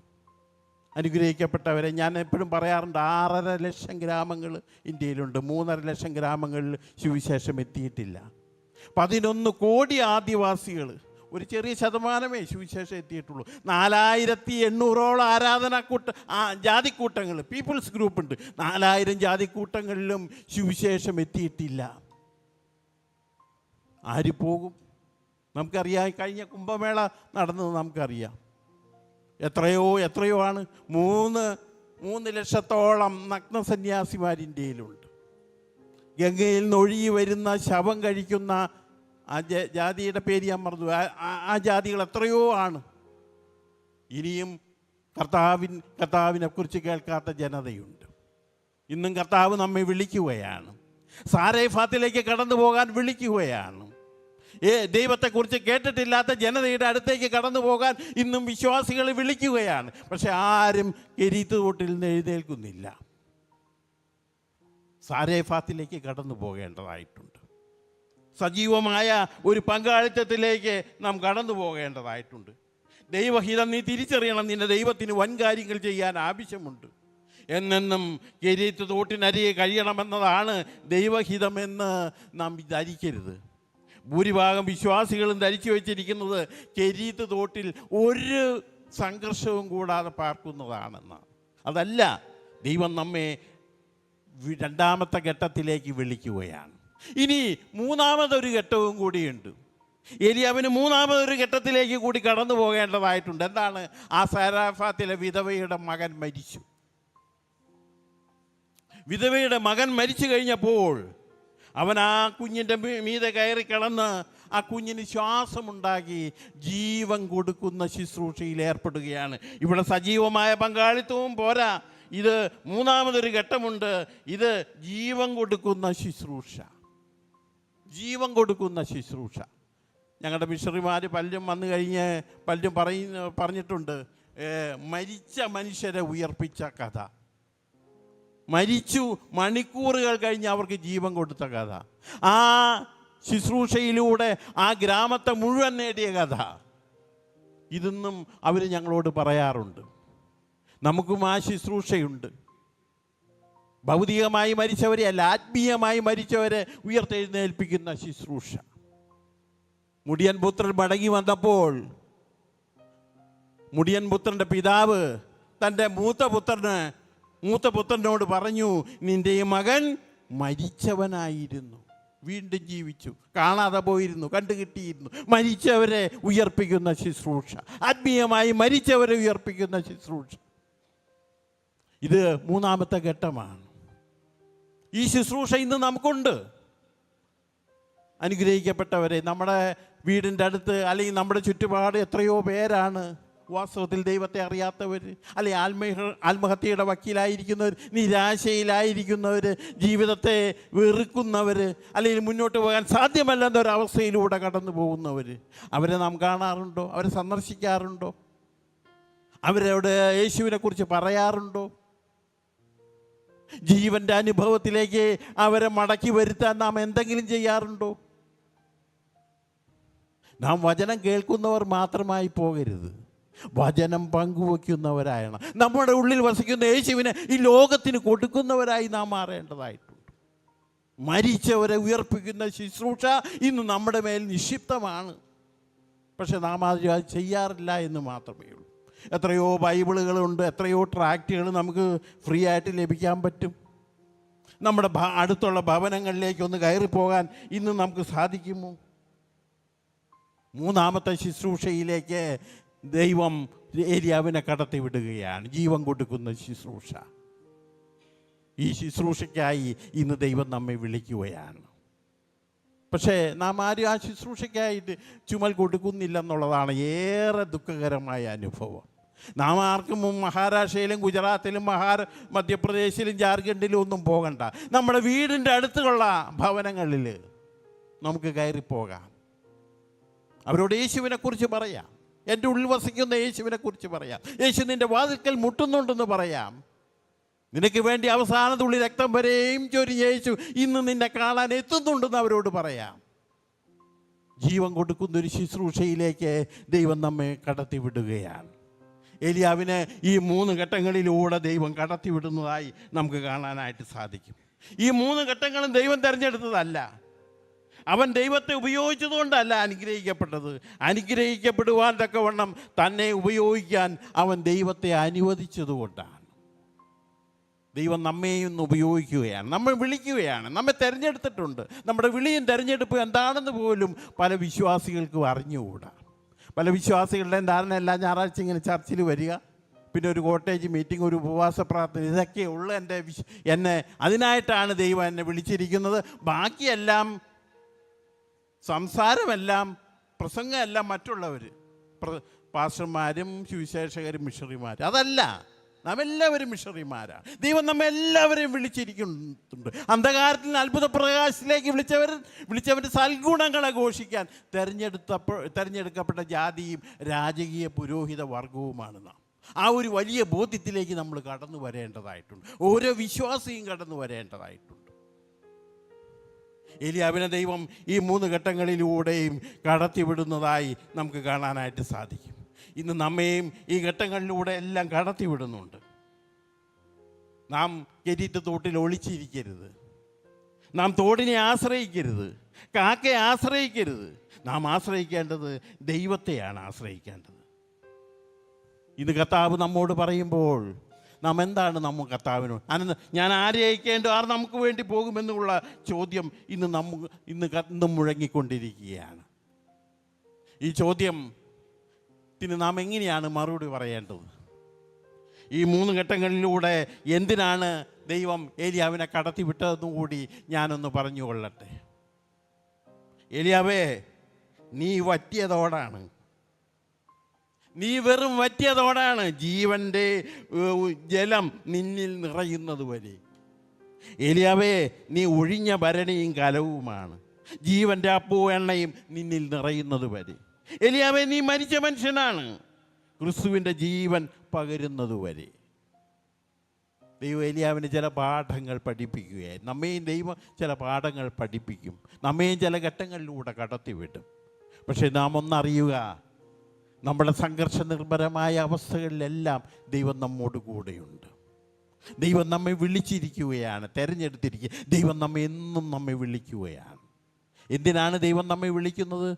അനുഗ്രഹിക്കപ്പെട്ടവരെ, ഞാൻ എപ്പോഴും പറയാറുണ്ട്, 6.5 ലക്ഷം ഗ്രാമങ്ങൾ ഇന്ത്യയിലുണ്ട്. 3.5 ലക്ഷം ഗ്രാമങ്ങളിൽ സുവിശേഷം എത്തിയിട്ടില്ല. 11 കോടി ആദിവാസികൾ, ഒരു ചെറിയ ശതമാനമേ സുവിശേഷം എത്തിയിട്ടുള്ളൂ. 4800ഓളം ജാതിക്കൂട്ടങ്ങൾ, പീപ്പിൾസ് ഗ്രൂപ്പ് ഉണ്ട്. 4000 ജാതിക്കൂട്ടങ്ങളിലും സുവിശേഷം എത്തിയിട്ടില്ല. ആര് പോകും? നമുക്കറിയാം, കഴിഞ്ഞ കുംഭമേള നടന്നത് നമുക്കറിയാം. എത്രയോ ആണ്. 3 ലക്ഷത്തോളം നഗ്ന സന്യാസിമാർ ഇന്ത്യയിലുണ്ട്. ഗംഗയിൽ നിന്ന് ഒഴുകി വരുന്ന ശവം കഴിക്കുന്ന ആ ജാതിയുടെ പേര് ഞാൻ മറന്നു. ആ ജാതികൾ എത്രയോ ആണ്. ഇനിയും കർത്താവിനെ കുറിച്ച് കേൾക്കാത്ത ജനതയുണ്ട്. ഇന്നും കർത്താവ് നമ്മെ വിളിക്കുകയാണ്, സാരഫാത്തിലേക്ക് കടന്നു പോകാൻ വിളിക്കുകയാണ്. ദൈവത്തെക്കുറിച്ച് കേട്ടിട്ടില്ലാത്ത ജനതയുടെ അടുത്തേക്ക് കടന്നു പോകാൻ ഇന്നും വിശ്വാസികൾ വിളിക്കുകയാണ്. പക്ഷെ ആരും കെരീത്ത് തോട്ടിൽ നിന്ന് എഴുന്നേൽക്കുന്നില്ല. സാരഫാത്തിലേക്ക് കടന്നു പോകേണ്ടതായിട്ടുണ്ട്. സജീവമായ ഒരു പങ്കാളിത്തത്തിലേക്ക് നാം കടന്നു പോകേണ്ടതായിട്ടുണ്ട്. ദൈവഹിതം നീ തിരിച്ചറിയണം. നിന്റെ ദൈവത്തിന് വൻ കാര്യങ്ങൾ ചെയ്യാൻ ആവശ്യമുണ്ട്. എന്നെന്നും കെരീത്ത് തോട്ടിനരികെ കഴിയണമെന്നതാണ് ദൈവഹിതമെന്ന് നാം ധരിക്കരുത്. ഭൂരിഭാഗം വിശ്വാസികളും ധരിച്ചു വച്ചിരിക്കുന്നത് കെരീത്ത് തോട്ടിൽ ഒരു സംഘർഷവും കൂടാതെ പാർക്കുന്നതാണെന്നാണ്. അതല്ല, ദൈവം നമ്മെ 2ാമത്തെ ഘട്ടത്തിലേക്ക് വിളിക്കുകയാണ്. ഇനി 3ാമതൊരു ഘട്ടവും കൂടിയുണ്ട്. ഏലിയാവിന് 3ാമതൊരു ഘട്ടത്തിലേക്ക് കൂടി കടന്നു പോകേണ്ടതായിട്ടുണ്ട്. എന്താണ്? ആ സാരഫാത്തിലെ വിധവയുടെ മകൻ മരിച്ചു. വിധവയുടെ മകൻ മരിച്ചു കഴിഞ്ഞപ്പോൾ അവൻ ആ കുഞ്ഞിൻ്റെ മീതെ കയറി കിടന്ന് ആ കുഞ്ഞിന് ശ്വാസമുണ്ടാക്കി ജീവൻ കൊടുക്കുന്ന ശുശ്രൂഷയിൽ ഏർപ്പെടുകയാണ്. ഇവിടെ സജീവമായ പങ്കാളിത്തവും പോരാ, ഇത് 3ാമതൊരു ഘട്ടമുണ്ട്. ഇത് ജീവൻ കൊടുക്കുന്ന ശുശ്രൂഷ. ജീവൻ കൊടുക്കുന്ന ശുശ്രൂഷ. ഞങ്ങളുടെ മിഷണറിമാർ പലരും വന്നു കഴിഞ്ഞ് പലരും പറഞ്ഞിട്ടുണ്ട്, മരിച്ച മനുഷ്യരെ ഉയർപ്പിച്ച കഥ, മരിച്ചു മണിക്കൂറുകൾ കഴിഞ്ഞ് അവർക്ക് ജീവൻ കൊടുത്ത കഥ, ആ ശുശ്രൂഷയിലൂടെ ആ ഗ്രാമത്തെ മുഴുവൻ നേടിയ കഥ. ഇതൊന്നും അവർ ഞങ്ങളോട് പറയാറുണ്ട്. നമുക്കും ആ ശുശ്രൂഷയുണ്ട്. ഭൗതികമായി മരിച്ചവരെ അല്ല, ആത്മീയമായി മരിച്ചവരെ ഉയർത്തെഴുന്നേൽപ്പിക്കുന്ന ശുശ്രൂഷ. മുടിയൻ പുത്രൻ മടങ്ങി വന്നപ്പോൾ മുടിയൻ പുത്രൻ്റെ പിതാവ് തൻ്റെ മൂത്ത പുത്രനോട് പറഞ്ഞു, നിൻ്റെ ഈ മകൻ മരിച്ചവനായിരുന്നു, വീണ്ടും ജീവിച്ചു, കാണാതെ പോയിരുന്നു, കണ്ടുകിട്ടിയിരുന്നു. മരിച്ചവരെ ഉയർപ്പിക്കുന്ന ശുശ്രൂഷ, ആത്മീയമായി മരിച്ചവരെ ഉയർപ്പിക്കുന്ന ശുശ്രൂഷ. ഇത് 3ാമത്തെ ഘട്ടമാണ്. ഈ ശുശ്രൂഷ ഇന്ന് നമുക്കുണ്ട്. അനുഗ്രഹിക്കപ്പെട്ടവരെ, നമ്മുടെ വീടിൻ്റെ അടുത്ത് അല്ലെങ്കിൽ നമ്മുടെ ചുറ്റുപാട് എത്രയോ പേരാണ് വാസ്തവത്തിൽ ദൈവത്തെ അറിയാത്തവർ, അല്ലെങ്കിൽ ആത്മഹത്യയുടെ വക്കീലായിരിക്കുന്നവർ, നിരാശയിലായിരിക്കുന്നവർ, ജീവിതത്തെ വെറുക്കുന്നവർ, അല്ലെങ്കിൽ മുന്നോട്ട് പോകാൻ സാധ്യമല്ലെന്നൊരവസ്ഥയിലൂടെ കടന്നു പോകുന്നവർ. അവരെ നാം കാണാറുണ്ടോ? അവരെ സന്ദർശിക്കാറുണ്ടോ? അവരോട് യേശുവിനെ കുറിച്ച് പറയാറുണ്ടോ? ജീവൻ്റെ അനുഭവത്തിലേക്ക് അവരെ മടക്കി വരുത്താൻ നാം എന്തെങ്കിലും ചെയ്യാറുണ്ടോ? നാം വചനം കേൾക്കുന്നവർ മാത്രമായി പോകരുത്, വചനം പങ്കുവയ്ക്കുന്നവരായാണ്. നമ്മുടെ ഉള്ളിൽ വസിക്കുന്ന യേശുവിനെ ഈ ലോകത്തിന് കൊടുക്കുന്നവരായി നാം മാറേണ്ടതായിട്ടുണ്ട്. മരിച്ചവരെ ഉയർപ്പിക്കുന്ന ശുശ്രൂഷ ഇന്ന് നമ്മുടെ മേൽ നിക്ഷിപ്തമാണ്. പക്ഷെ നാം അത് ചെയ്യാറില്ല എന്ന് മാത്രമേ ഉള്ളൂ. എത്രയോ ബൈബിളുകളുണ്ട്, എത്രയോ ട്രാക്റ്റുകൾ നമുക്ക് ഫ്രീ ആയിട്ട് ലഭിക്കാൻ പറ്റും. നമ്മുടെ അടുത്തുള്ള ഭവനങ്ങളിലേക്കൊന്ന് കയറിപ്പോകാൻ ഇന്ന് നമുക്ക് സാധിക്കുമോ? മൂന്നാമത്തെ ശുശ്രൂഷയിലേക്ക് ദൈവം ഏലിയാവിനെ കടത്തി വിടുകയാണ്, ജീവൻ കൊടുക്കുന്ന ശുശ്രൂഷ. ഈ ശുശ്രൂഷയ്ക്കായി ഇന്ന് ദൈവം നമ്മെ വിളിക്കുകയാണ്. പക്ഷേ നാം ആരും ആ ശുശ്രൂഷയ്ക്കായിട്ട് ചുമൽ കൊടുക്കുന്നില്ലെന്നുള്ളതാണ് ഏറെ ദുഃഖകരമായ അനുഭവം. നാം ആർക്കും മഹാരാഷ്ട്രയിലും ഗുജറാത്തിലും മധ്യപ്രദേശിലും ജാർഖണ്ഡിലും ഒന്നും പോകണ്ട. നമ്മുടെ വീടിൻ്റെ അടുത്തുള്ള ഭവനങ്ങളിൽ നമുക്ക് കയറിപ്പോകാം. അവരോട് യേശുവിനെക്കുറിച്ച് പറയാം, എൻ്റെ ഉള്ളിൽ വസിക്കുന്ന യേശുവിനെക്കുറിച്ച് പറയാം. യേശു നിൻ്റെ വാതിൽക്കൽ മുട്ടുന്നുണ്ടെന്ന് പറയാം. നിനക്ക് വേണ്ടി അവസാന തുള്ളി രക്തം വരെയും ചൊരിഞ്ഞ യേശു ഇന്ന് നിന്നെ കാണാൻ എത്തുന്നുണ്ടെന്ന് അവരോട് പറയാം. ജീവൻ കൊടുക്കുന്നൊരു ശുശ്രൂഷയിലേക്ക് ദൈവം നമ്മെ കടത്തിവിടുകയാണ്. ഏലിയാവിനെ ഈ 3 ഘട്ടങ്ങളിലൂടെ ദൈവം കടത്തിവിടുന്നതായി നമുക്ക് കാണാനായിട്ട് സാധിക്കും. ഈ 3 ഘട്ടങ്ങളും ദൈവം തിരഞ്ഞെടുത്തതല്ല, അവൻ ദൈവത്തെ ഉപയോഗിച്ചതുകൊണ്ടല്ല അനുഗ്രഹിക്കപ്പെട്ടത്. അനുഗ്രഹിക്കപ്പെടുവാൻ തക്കവണ്ണം തന്നെ ഉപയോഗിക്കാൻ അവൻ ദൈവത്തെ അനുവദിച്ചതുകൊണ്ടാണ്. ദൈവം നമ്മെയും ഉപയോഗിക്കുകയാണ്, നമ്മെ വിളിക്കുകയാണ്, നമ്മെ തിരഞ്ഞെടുത്തിട്ടുണ്ട്. നമ്മുടെ വിളിയും തിരഞ്ഞെടുപ്പും എന്താണെന്ന് പോലും പല വിശ്വാസികൾക്കും അറിഞ്ഞുകൂടാ. പല വിശ്വാസികളുടെയും ധാരണ എല്ലാ ഞായറാഴ്ച ഇങ്ങനെ ചർച്ചിൽ വരിക, പിന്നെ ഒരു കോട്ടേജ് മീറ്റിംഗ്, ഒരു ഉപവാസ പ്രാർത്ഥന, ഇതൊക്കെയുള്ള എന്നെ അതിനായിട്ടാണ് ദൈവം എന്നെ വിളിച്ചിരിക്കുന്നത്. ബാക്കിയെല്ലാം സംസാരമെല്ലാം പ്രസംഗമെല്ലാം മറ്റുള്ളവർ, പാസ്റ്റർമാരും സുവിശേഷകരും മിഷണറിമാരും. അതല്ല, നാം എല്ലാവരും മിഷണറിമാരാണ്. ദൈവം നമ്മെ എല്ലാവരെയും വിളിച്ചിരിക്കുന്നുണ്ട്. അന്ധകാരത്തിൽ നിന്ന് അത്ഭുത പ്രകാശത്തിലേക്ക് വിളിച്ചവൻ്റെ സൽഗുണങ്ങളെ ഘോഷിക്കാൻ തിരഞ്ഞെടുക്കപ്പെട്ട ജാതിയും രാജകീയ പുരോഹിത വർഗവുമാണ് നാം. ആ ഒരു വലിയ ബോധ്യത്തിലേക്ക് നമ്മൾ കടന്നു വരേണ്ടതായിട്ടുണ്ട്. ഓരോ വിശ്വാസിയും കടന്നു വരേണ്ടതായിട്ടുണ്ട്. ഏലിയാവിനെ ദൈവം ഈ 3 ഘട്ടങ്ങളിലൂടെയും കടത്തിവിടുന്നതായി നമുക്ക് കാണാനായിട്ട് സാധിക്കും. ഇന്ന് നമ്മയും ഈ ഘട്ടങ്ങളിലൂടെ എല്ലാം കടത്തിവിടുന്നുണ്ട്. നാം കെരീത്ത് തോട്ടിൽ ഒളിച്ചിരിക്കരുത്, നാം തോടിനെ ആശ്രയിക്കരുത്, കാക്കയെ ആശ്രയിക്കരുത്. നാം ആശ്രയിക്കേണ്ടത് ദൈവത്തെയാണ് ആശ്രയിക്കേണ്ടത്. ഇന്ന് കർത്താവ് നമ്മോട് പറയുമ്പോൾ നാം എന്താണ് കർത്താവിനോട് ഞാൻ ആരെ അയക്കേണ്ടു, ആർ നമുക്ക് വേണ്ടി പോകുമെന്നുള്ള ചോദ്യം ഇന്ന് മുഴങ്ങിക്കൊണ്ടിരിക്കുകയാണ്. ഈ ചോദ്യത്തിന് നാം എങ്ങനെയാണ് മറുപടി പറയേണ്ടത്? ഈ 3 ഘട്ടങ്ങളിലൂടെ എന്തിനാണ് ദൈവം ഏലിയാവിനെ കടത്തിവിട്ടതെന്നും കൂടി ഞാനൊന്ന് പറഞ്ഞുകൊള്ളട്ടെ. ഏലിയാവേ, നീ വറ്റിയതോടാണ്, നീ വെറും വറ്റിയതോടാണ്. ജീവൻ്റെ ജലം നിന്നിൽ നിറയുന്നത് വരെ. ഏലിയാവേ, നീ ഒഴിഞ്ഞ ഭരണിയും കലവുമാണ്. ജീവൻ്റെ അപ്പവും എണ്ണയും നിന്നിൽ നിറയുന്നത് വരെ. ഏലിയാവേ, നീ മരിച്ച മനുഷ്യനാണ്. ക്രിസ്തുവിൻ്റെ ജീവൻ പകരുന്നത് വരെ. ദൈവം ഏലിയാവിന് ചില പാഠങ്ങൾ പഠിപ്പിക്കുകയായി. നമ്മയും ദൈവം ചില പാഠങ്ങൾ പഠിപ്പിക്കും, നമ്മയും ചില ഘട്ടങ്ങളിലൂടെ കടത്തിവിടും. പക്ഷേ നാം ഒന്നറിയുക, നമ്മുടെ സംഘർഷ നിർഭരമായ അവസ്ഥകളിലെല്ലാം ദൈവം നമ്മോട് കൂടെയുണ്ട്. ദൈവം നമ്മെ വിളിച്ചിരിക്കുകയാണ്, തിരഞ്ഞെടുത്തിരിക്കുക. ദൈവം നമ്മെ വിളിക്കുകയാണ്. എന്തിനാണ് ദൈവം നമ്മെ വിളിക്കുന്നത്?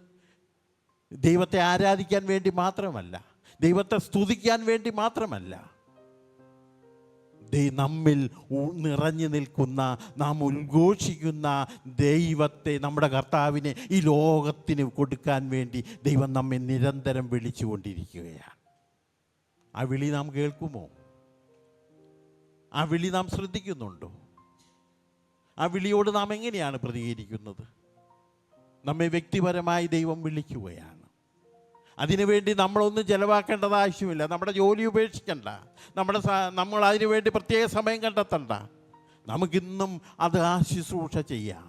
ദൈവത്തെ ആരാധിക്കാൻ വേണ്ടി മാത്രമല്ല, ദൈവത്തെ സ്തുതിക്കാൻ വേണ്ടി മാത്രമല്ല. നമ്മിൽ നിറഞ്ഞു നിൽക്കുന്ന, നാം ഉദ്ഘോഷിക്കുന്ന ദൈവത്തെ, നമ്മുടെ കർത്താവിനെ ഈ ലോകത്തിന് കൊടുക്കാൻ വേണ്ടി ദൈവം നമ്മെ നിരന്തരം വിളിച്ചുകൊണ്ടിരിക്കുകയാണ്. ആ വിളി നാം കേൾക്കുമോ? ആ വിളി നാം ശ്രദ്ധിക്കുന്നുണ്ടോ? ആ വിളിയോട് നാം എങ്ങനെയാണ് പ്രതികരിക്കുന്നത്? നമ്മെ വ്യക്തിപരമായി ദൈവം വിളിക്കുകയാണ്. അതിനുവേണ്ടി നമ്മളൊന്നും ചിലവാക്കേണ്ടത് ആവശ്യമില്ല. നമ്മുടെ ജോലി ഉപേക്ഷിക്കണ്ട, നമ്മൾ അതിനുവേണ്ടി പ്രത്യേക സമയം കണ്ടെത്തണ്ട. നമുക്കിന്നും അത് ആ ശുശ്രൂഷ ചെയ്യാം.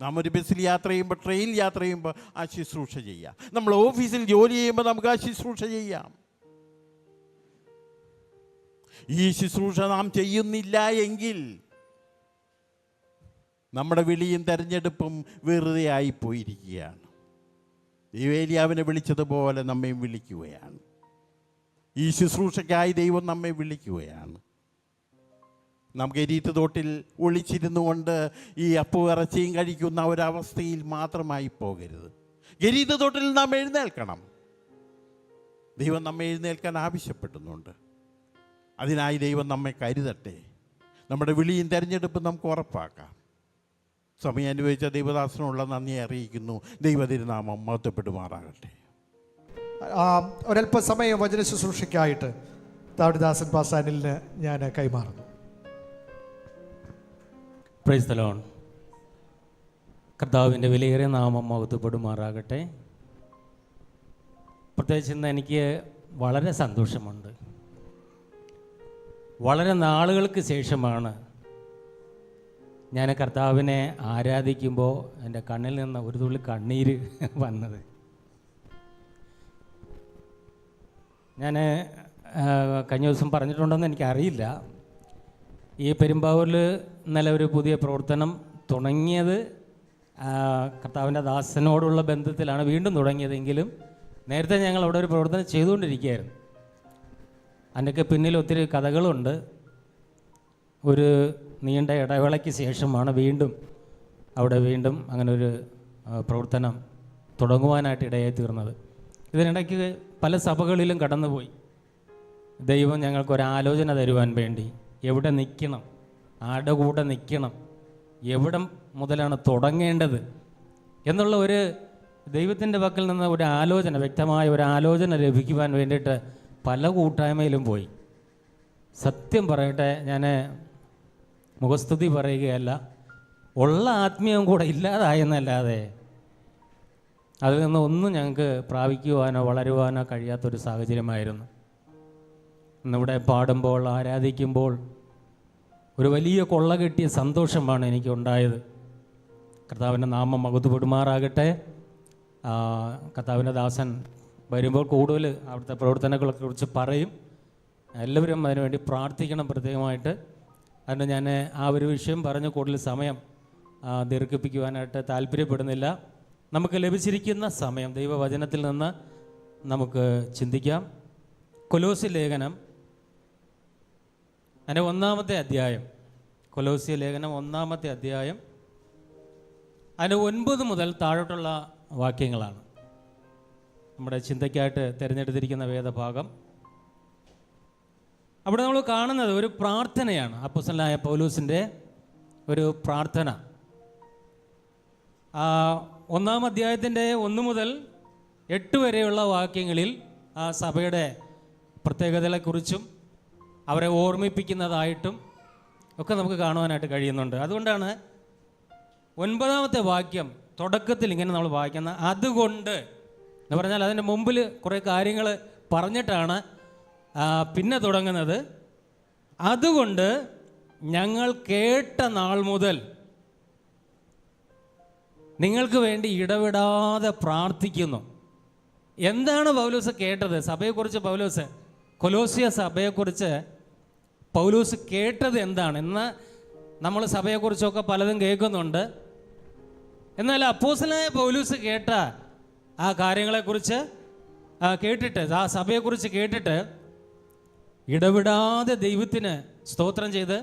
നാം ഒരു ബസ്സിൽ യാത്ര ചെയ്യുമ്പോൾ, ട്രെയിനിൽ യാത്ര ചെയ്യുമ്പോൾ ആ ശുശ്രൂഷ ചെയ്യാം. നമ്മൾ ഓഫീസിൽ ജോലി ചെയ്യുമ്പോൾ നമുക്ക് ആ ശുശ്രൂഷ ചെയ്യാം. ഈ ശുശ്രൂഷ നാം ചെയ്യുന്നില്ല എങ്കിൽ നമ്മുടെ വിളിയും തെരഞ്ഞെടുപ്പും വെറുതെ ആയിപ്പോയിരിക്കുകയാണ്. ഏലിയാവിനെ വിളിച്ചതുപോലെ നമ്മയും വിളിക്കുകയാണ്. ഈ ശുശ്രൂഷയ്ക്കായി ദൈവം നമ്മെ വിളിക്കുകയാണ്. നാം ഗരീത്ത് തോട്ടിൽ ഒളിച്ചിരുന്നു കൊണ്ട് ഈ അപ്പവും ഇറച്ചിയും കഴിക്കുന്ന ഒരവസ്ഥയിൽ മാത്രമായി പോകരുത്. ഗരീത്ത് തോട്ടിൽ നാം എഴുന്നേൽക്കണം. ദൈവം നമ്മെ എഴുന്നേൽക്കാൻ ആവശ്യപ്പെടുന്നുണ്ട്. അതിനായി ദൈവം നമ്മെ കരുതട്ടെ. നമ്മുടെ വിളിയും തെരഞ്ഞെടുപ്പും നമുക്ക് ഉറപ്പാക്കാം. സമയം അനുഭവിച്ച ദൈവദാസനുള്ള നന്ദി അറിയിക്കുന്നു. ദൈവതിരുനാമം മഹത്വപ്പെടുമാറാകട്ടെ. ഒരല്പസമയം വചന ശുശ്രൂഷയ്ക്കായിട്ട് ദാവിദാസൻ പാസാനിലിന് ഞാൻ കൈമാറുന്നു. Praise the Lord. കർത്താവിൻ്റെ വിലയേറിയ നാമം മഹത്വപ്പെടുമാറാകട്ടെ. പ്രത്യേകിച്ച് ഇന്ന് എനിക്ക് വളരെ സന്തോഷമുണ്ട്. വളരെ നാളുകൾക്ക് ശേഷമാണ് ഞാൻ കർത്താവിനെ ആരാധിക്കുമ്പോൾ എൻ്റെ കണ്ണിൽ നിന്ന് ഒരു തുള്ളി കണ്ണീര് വന്നത്. ഞാൻ കഴിഞ്ഞ ദിവസം പറഞ്ഞിട്ടുണ്ടെന്ന് എനിക്കറിയില്ല. ഈ പെരുമ്പാവൂരിൽ ഇന്നലെ ഒരു പുതിയ പ്രവർത്തനം തുടങ്ങിയത് കർത്താവിൻ്റെ ദാസനോടുള്ള ബന്ധത്തിലാണ് വീണ്ടും തുടങ്ങിയതെങ്കിലും നേരത്തെ ഞങ്ങൾ അവിടെ ഒരു പ്രവർത്തനം ചെയ്തുകൊണ്ടിരിക്കുകയായിരുന്നു. അതിൻ്റെയൊക്കെ പിന്നിൽ ഒത്തിരി കഥകളുണ്ട്. ഒരു നീണ്ട ഇടവേളയ്ക്ക് ശേഷമാണ് വീണ്ടും അങ്ങനെ ഒരു പ്രവർത്തനം തുടങ്ങുവാനായിട്ട് ഇടയായി തീർന്നത്. ഇതിനിടയ്ക്ക് പല സഭകളിലും കടന്നുപോയി. ദൈവം ഞങ്ങൾക്കൊരാലോചന തരുവാൻ വേണ്ടി എവിടെ നിൽക്കണം, ആരുടെ കൂടെ നിൽക്കണം, എവിടെ മുതലാണ് തുടങ്ങേണ്ടത് എന്നുള്ള ഒരു ദൈവത്തിൻ്റെ പക്കൽ നിന്ന് ഒരു ആലോചന, വ്യക്തമായ ഒരു ആലോചന ലഭിക്കുവാൻ വേണ്ടിയിട്ട് പല കൂട്ടായ്മയിലും പോയി. സത്യം പറയട്ടെ, ഞാൻ മുഖസ്തുതി പറയുകയല്ല, ഉള്ള ആത്മീയം കൂടെ ഇല്ലാതായെന്നല്ലാതെ അതിൽ നിന്ന് ഒന്നും ഞങ്ങൾക്ക് പ്രാപിക്കുവാനോ വളരുവാനോ കഴിയാത്തൊരു സാഹചര്യമായിരുന്നു. ഇന്നിവിടെ പാടുമ്പോൾ ആരാധിക്കുമ്പോൾ ഒരു വലിയ കൊള്ള കിട്ടിയ സന്തോഷമാണ് എനിക്കുണ്ടായത്. കർത്താവിൻ്റെ നാമം മഹത്വപ്പെടുമാറാകട്ടെ. കർത്താവിൻ്റെ ദാസൻ വരുമ്പോൾ കൂടുതൽ അവിടുത്തെ പ്രവർത്തനങ്ങളെക്കുറിച്ച് പറയും. എല്ലാവരും അതിനുവേണ്ടി പ്രാർത്ഥിക്കണം പ്രത്യേകമായിട്ട്. അതുകൊണ്ട് ഞാൻ ആ ഒരു വിഷയം പറഞ്ഞ് കൂടുതൽ സമയം ദീർഘിപ്പിക്കുവാനായിട്ട് താല്പര്യപ്പെടുന്നില്ല. നമുക്ക് ലഭിച്ചിരിക്കുന്ന സമയം ദൈവവചനത്തിൽ നിന്ന് നമുക്ക് ചിന്തിക്കാം. കൊലോസ്യ ലേഖനം അതിൻ്റെ 1-ാമത്തെ അധ്യായം, കൊലോസ്യ ലേഖനം 1-ാമത്തെ അധ്യായം അതിൻ്റെ 9 മുതൽ താഴോട്ടുള്ള വാക്യങ്ങളാണ് നമ്മുടെ ചിന്തയ്ക്കായിട്ട് തിരഞ്ഞെടുത്തിരിക്കുന്ന വേദഭാഗം. അവിടെ നമ്മൾ കാണുന്നത് ഒരു പ്രാർത്ഥനയാണ്. അപ്പോസ്തലനായ പൗലോസിൻ്റെ ഒരു പ്രാർത്ഥന. 1-ാം അധ്യായത്തിൻ്റെ 1 മുതൽ 8 വരെയുള്ള വാക്യങ്ങളിൽ ആ സഭയുടെ പ്രത്യേകതകളെക്കുറിച്ചും അവരെ ഓർമ്മിപ്പിക്കുന്നതായിട്ടും ഒക്കെ നമുക്ക് കാണുവാനായിട്ട് കഴിയുന്നുണ്ട്. അതുകൊണ്ടാണ് 9-ാമത്തെ വാക്യം തുടക്കത്തിൽ ഇങ്ങനെ നമ്മൾ വായിക്കുന്ന അതുകൊണ്ട് എന്ന് പറഞ്ഞാൽ അതിൻ്റെ മുമ്പിൽ കുറേ കാര്യങ്ങൾ പറഞ്ഞിട്ടാണ് പിന്നെ തുടങ്ങുന്നത്. അതുകൊണ്ട് ഞങ്ങൾ കേട്ട നാൾ മുതൽ നിങ്ങൾക്ക് വേണ്ടി ഇടവിടാതെ പ്രാർത്ഥിക്കുന്നു. എന്താണ് പൗലോസ് കേട്ടത്? സഭയെക്കുറിച്ച് പൗലോസ്, കൊലോസ്യ സഭയെക്കുറിച്ച് പൗലോസ് കേട്ടത് എന്താണ്? ഇന്ന് നമ്മൾ സഭയെക്കുറിച്ചൊക്കെ പലതും കേൾക്കുന്നുണ്ട്. എന്നാൽ അപ്പോസ്തലനായ പൗലോസ് കേട്ട ആ കാര്യങ്ങളെക്കുറിച്ച് കേട്ടിട്ട്, ആ സഭയെക്കുറിച്ച് കേട്ടിട്ട് ഇടവിടാതെ ദൈവത്തിന് സ്തോത്രം ചെയ്ത്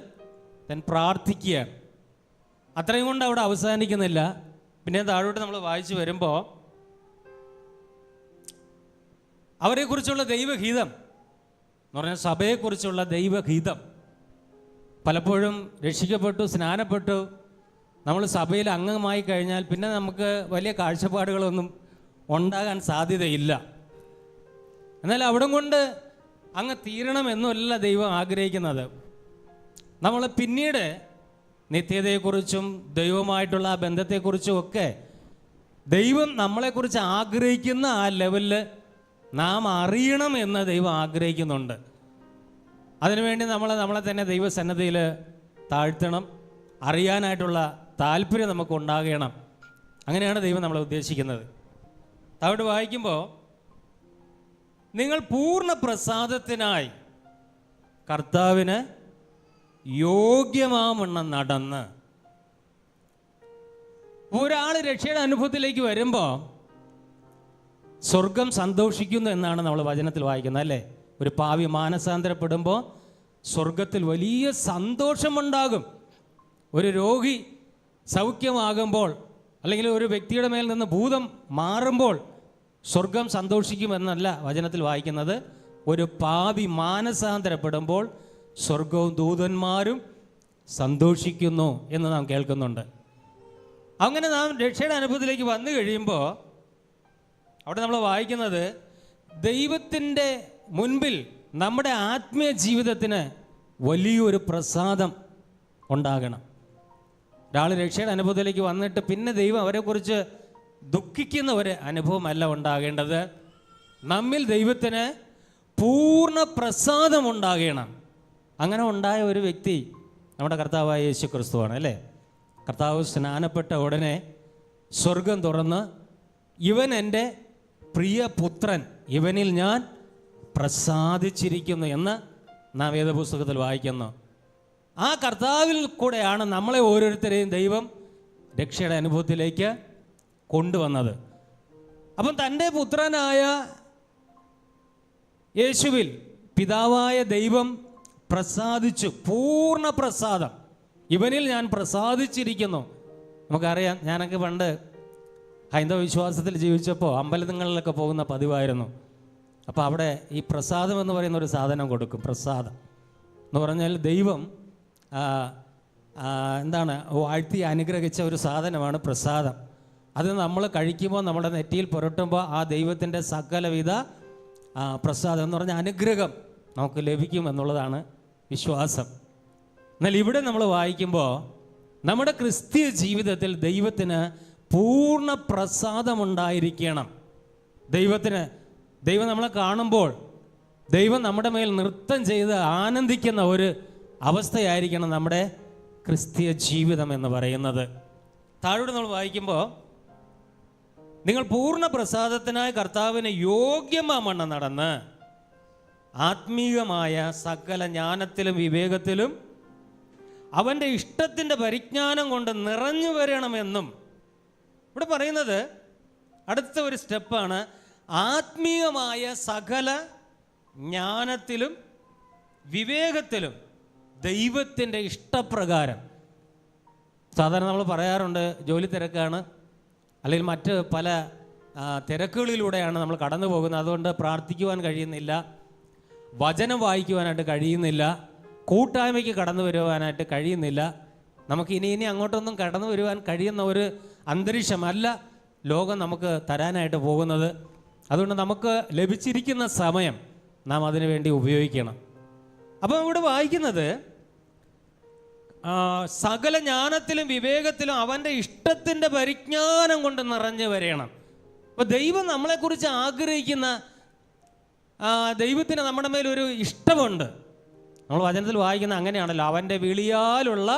താൻ പ്രാർത്ഥിക്കുകയാണ്. അത്രയും കൊണ്ട് അവിടെ അവസാനിക്കുന്നില്ല. പിന്നെ താഴോട്ട് നമ്മൾ വായിച്ചു വരുമ്പോൾ അവരെക്കുറിച്ചുള്ള ദൈവഗീതം എന്ന് പറഞ്ഞാൽ സഭയെക്കുറിച്ചുള്ള ദൈവഗീതം. പലപ്പോഴും രക്ഷിക്കപ്പെട്ടു, സ്നാനപ്പെട്ടു, നമ്മൾ സഭയിൽ അംഗമായി കഴിഞ്ഞാൽ പിന്നെ നമുക്ക് വലിയ കാഴ്ചപ്പാടുകളൊന്നും ഉണ്ടാകാൻ സാധ്യതയില്ല. എന്നാൽ അവിടെ കൊണ്ട് അങ്ങ് തീരണമെന്നല്ല ദൈവം ആഗ്രഹിക്കുന്നത്. നമ്മൾ പിന്നീട് നിത്യതയെക്കുറിച്ചും ദൈവമായിട്ടുള്ള ആ ബന്ധത്തെക്കുറിച്ചും ഒക്കെ ദൈവം നമ്മളെക്കുറിച്ച് ആഗ്രഹിക്കുന്ന ആ ലെവലിൽ നാം അറിയണം എന്ന് ദൈവം ആഗ്രഹിക്കുന്നുണ്ട്. അതിനുവേണ്ടി നമ്മളെ തന്നെ ദൈവസന്നിധിയിൽ താഴ്ത്തണം. അറിയാനായിട്ടുള്ള താല്പര്യം നമുക്ക് ഉണ്ടാകണം. അങ്ങനെയാണ് ദൈവം നമ്മളെ ഉദ്ദേശിക്കുന്നത്. അവിടെ വായിക്കുമ്പോൾ നിങ്ങൾ പൂർണ്ണ പ്രസാദത്തിനായി കർത്താവിന് യോഗ്യമാവണ്ണം നടന്ന്. ഒരാൾ രക്ഷയുടെ അനുഭവത്തിലേക്ക് വരുമ്പോൾ സ്വർഗം സന്തോഷിക്കുന്നു എന്നാണ് നമ്മൾ വചനത്തിൽ വായിക്കുന്നത്, അല്ലേ? ഒരു പാവി മാനസാന്തരപ്പെടുമ്പോൾ സ്വർഗത്തിൽ വലിയ സന്തോഷമുണ്ടാകും. ഒരു രോഗി സൗഖ്യമാകുമ്പോൾ, അല്ലെങ്കിൽ ഒരു വ്യക്തിയുടെ മേൽ നിന്ന് ഭൂതം മാറുമ്പോൾ സ്വർഗം സന്തോഷിക്കുമെന്നല്ല വചനത്തിൽ വായിക്കുന്നത്. ഒരു പാപി മാനസാന്തരപ്പെടുമ്പോൾ സ്വർഗവും ദൂതന്മാരും സന്തോഷിക്കുന്നു എന്ന് നാം കേൾക്കുന്നുണ്ട്. അങ്ങനെ നാം രക്ഷയുടെ അനുഭവത്തിലേക്ക് വന്നു കഴിയുമ്പോൾ അവിടെ നമ്മൾ വായിക്കുന്നത്, ദൈവത്തിൻ്റെ മുൻപിൽ നമ്മുടെ ആത്മീയ ജീവിതത്തിന് വലിയൊരു പ്രസാദം ഉണ്ടാകണം. ഒരാൾ രക്ഷയുടെ അനുഭവത്തിലേക്ക് വന്നിട്ട് പിന്നെ ദൈവം അവരെക്കുറിച്ച് ദുഃഖിക്കുന്ന ഒരു അനുഭവമല്ല ഉണ്ടാകേണ്ടത്. നമ്മിൽ ദൈവത്തിന് പൂർണ്ണ പ്രസാദം ഉണ്ടാകണം. അങ്ങനെ ഉണ്ടായ ഒരു വ്യക്തി നമ്മുടെ കർത്താവായ യേശു ക്രിസ്തുവാണ്, അല്ലേ? കർത്താവ് സ്നാനപ്പെട്ട ഉടനെ സ്വർഗം തുറന്ന്, ഇവൻ എൻ്റെ പ്രിയ പുത്രൻ, ഇവനിൽ ഞാൻ പ്രസാദിച്ചിരിക്കുന്നു എന്ന് നാം വേദപുസ്തകത്തിൽ വായിക്കുന്നു. ആ കർത്താവിൽ കൂടെയാണ് നമ്മളെ ഓരോരുത്തരെയും ദൈവം രക്ഷയുടെ അനുഭവത്തിലേക്ക് കൊണ്ടുവന്നത്. അപ്പം തൻ്റെ പുത്രനായ യേശുവിൽ പിതാവായ ദൈവം പ്രസാദിച്ചു, പൂർണ്ണ പ്രസാദം. ഇവനിൽ ഞാൻ പ്രസാദിച്ചിരിക്കുന്നു. നമുക്കറിയാം, ഞാനൊക്കെ പണ്ട് ഹൈന്ദവ വിശ്വാസത്തിൽ ജീവിച്ചപ്പോൾ അമ്പലങ്ങളിലൊക്കെ പോകുന്ന പതിവായിരുന്നു. അപ്പോൾ അവിടെ ഈ പ്രസാദം എന്ന് പറയുന്ന ഒരു സാധനം കൊടുക്കും. പ്രസാദം എന്ന് പറഞ്ഞാൽ ദൈവം എന്താണ് വാഴ്ത്തി അനുഗ്രഹിച്ച ഒരു സാധനമാണ് പ്രസാദം. അത് നമ്മൾ കഴിക്കുമ്പോൾ, നമ്മുടെ നെറ്റിയിൽ പുരട്ടുമ്പോൾ ആ ദൈവത്തിൻ്റെ സകലവിധ പ്രസാദം എന്ന് പറഞ്ഞാൽ അനുഗ്രഹം നമുക്ക് ലഭിക്കും എന്നുള്ളതാണ് വിശ്വാസം. എന്നാൽ ഇവിടെ നമ്മൾ വായിക്കുമ്പോൾ നമ്മുടെ ക്രിസ്തീയ ജീവിതത്തിൽ ദൈവത്തിന് പൂർണ്ണ പ്രസാദമുണ്ടായിരിക്കണം. ദൈവം നമ്മളെ കാണുമ്പോൾ ദൈവം നമ്മുടെ മേൽ നൃത്തം ചെയ്ത് ആനന്ദിക്കുന്ന ഒരു അവസ്ഥയായിരിക്കണം നമ്മുടെ ക്രിസ്തീയ ജീവിതം എന്ന് പറയുന്നത്. താഴോട്ട് നമ്മൾ വായിക്കുമ്പോൾ, നിങ്ങൾ പൂർണ്ണ പ്രസാദത്തിനായി കർത്താവിന് യോഗ്യമാവണ്ണം നടന്ന് ആത്മീയമായ സകല ജ്ഞാനത്തിലും വിവേകത്തിലും അവൻ്റെ ഇഷ്ടത്തിൻ്റെ പരിജ്ഞാനം കൊണ്ട് നിറഞ്ഞു വരണമെന്നും. ഇവിടെ പറയുന്നത് അടുത്ത ഒരു സ്റ്റെപ്പാണ്, ആത്മീയമായ സകല ജ്ഞാനത്തിലും വിവേകത്തിലും ദൈവത്തിൻ്റെ ഇഷ്ടപ്രകാരം. സാധാരണ നമ്മൾ പറയാറുണ്ട്, ജോലി തിരക്കാണ്, അല്ലെങ്കിൽ മറ്റ് പല തിരക്കുകളിലൂടെയാണ് നമ്മൾ കടന്നു പോകുന്നത്, അതുകൊണ്ട് പ്രാർത്ഥിക്കുവാൻ കഴിയുന്നില്ല, വചനം വായിക്കുവാനായിട്ട് കഴിയുന്നില്ല, കൂട്ടായ്മയ്ക്ക് കടന്നു വരുവാനായിട്ട് കഴിയുന്നില്ല. നമുക്ക് ഇനി അങ്ങോട്ടൊന്നും കടന്നു വരുവാൻ കഴിയുന്ന ഒരു അന്തരീക്ഷമല്ല ലോകം നമുക്ക് തരാനായിട്ട് പോകുന്നത്. അതുകൊണ്ട് നമുക്ക് ലഭിച്ചിരിക്കുന്ന സമയം നാം അതിനു വേണ്ടി ഉപയോഗിക്കണം. അപ്പം ഇവിടെ വായിക്കുന്നത്, സകല ജ്ഞാനത്തിലും വിവേകത്തിലും അവൻ്റെ ഇഷ്ടത്തിൻ്റെ പരിജ്ഞാനം കൊണ്ട് നിറഞ്ഞു വരണം. അപ്പോൾ ദൈവം നമ്മളെക്കുറിച്ച് ആഗ്രഹിക്കുന്ന, ദൈവത്തിന് നമ്മുടെ മേലൊരു ഇഷ്ടമുണ്ട്. നമ്മൾ വചനത്തിൽ വായിക്കുന്ന അങ്ങനെയാണല്ലോ, അവൻ്റെ വിളിയാലുള്ള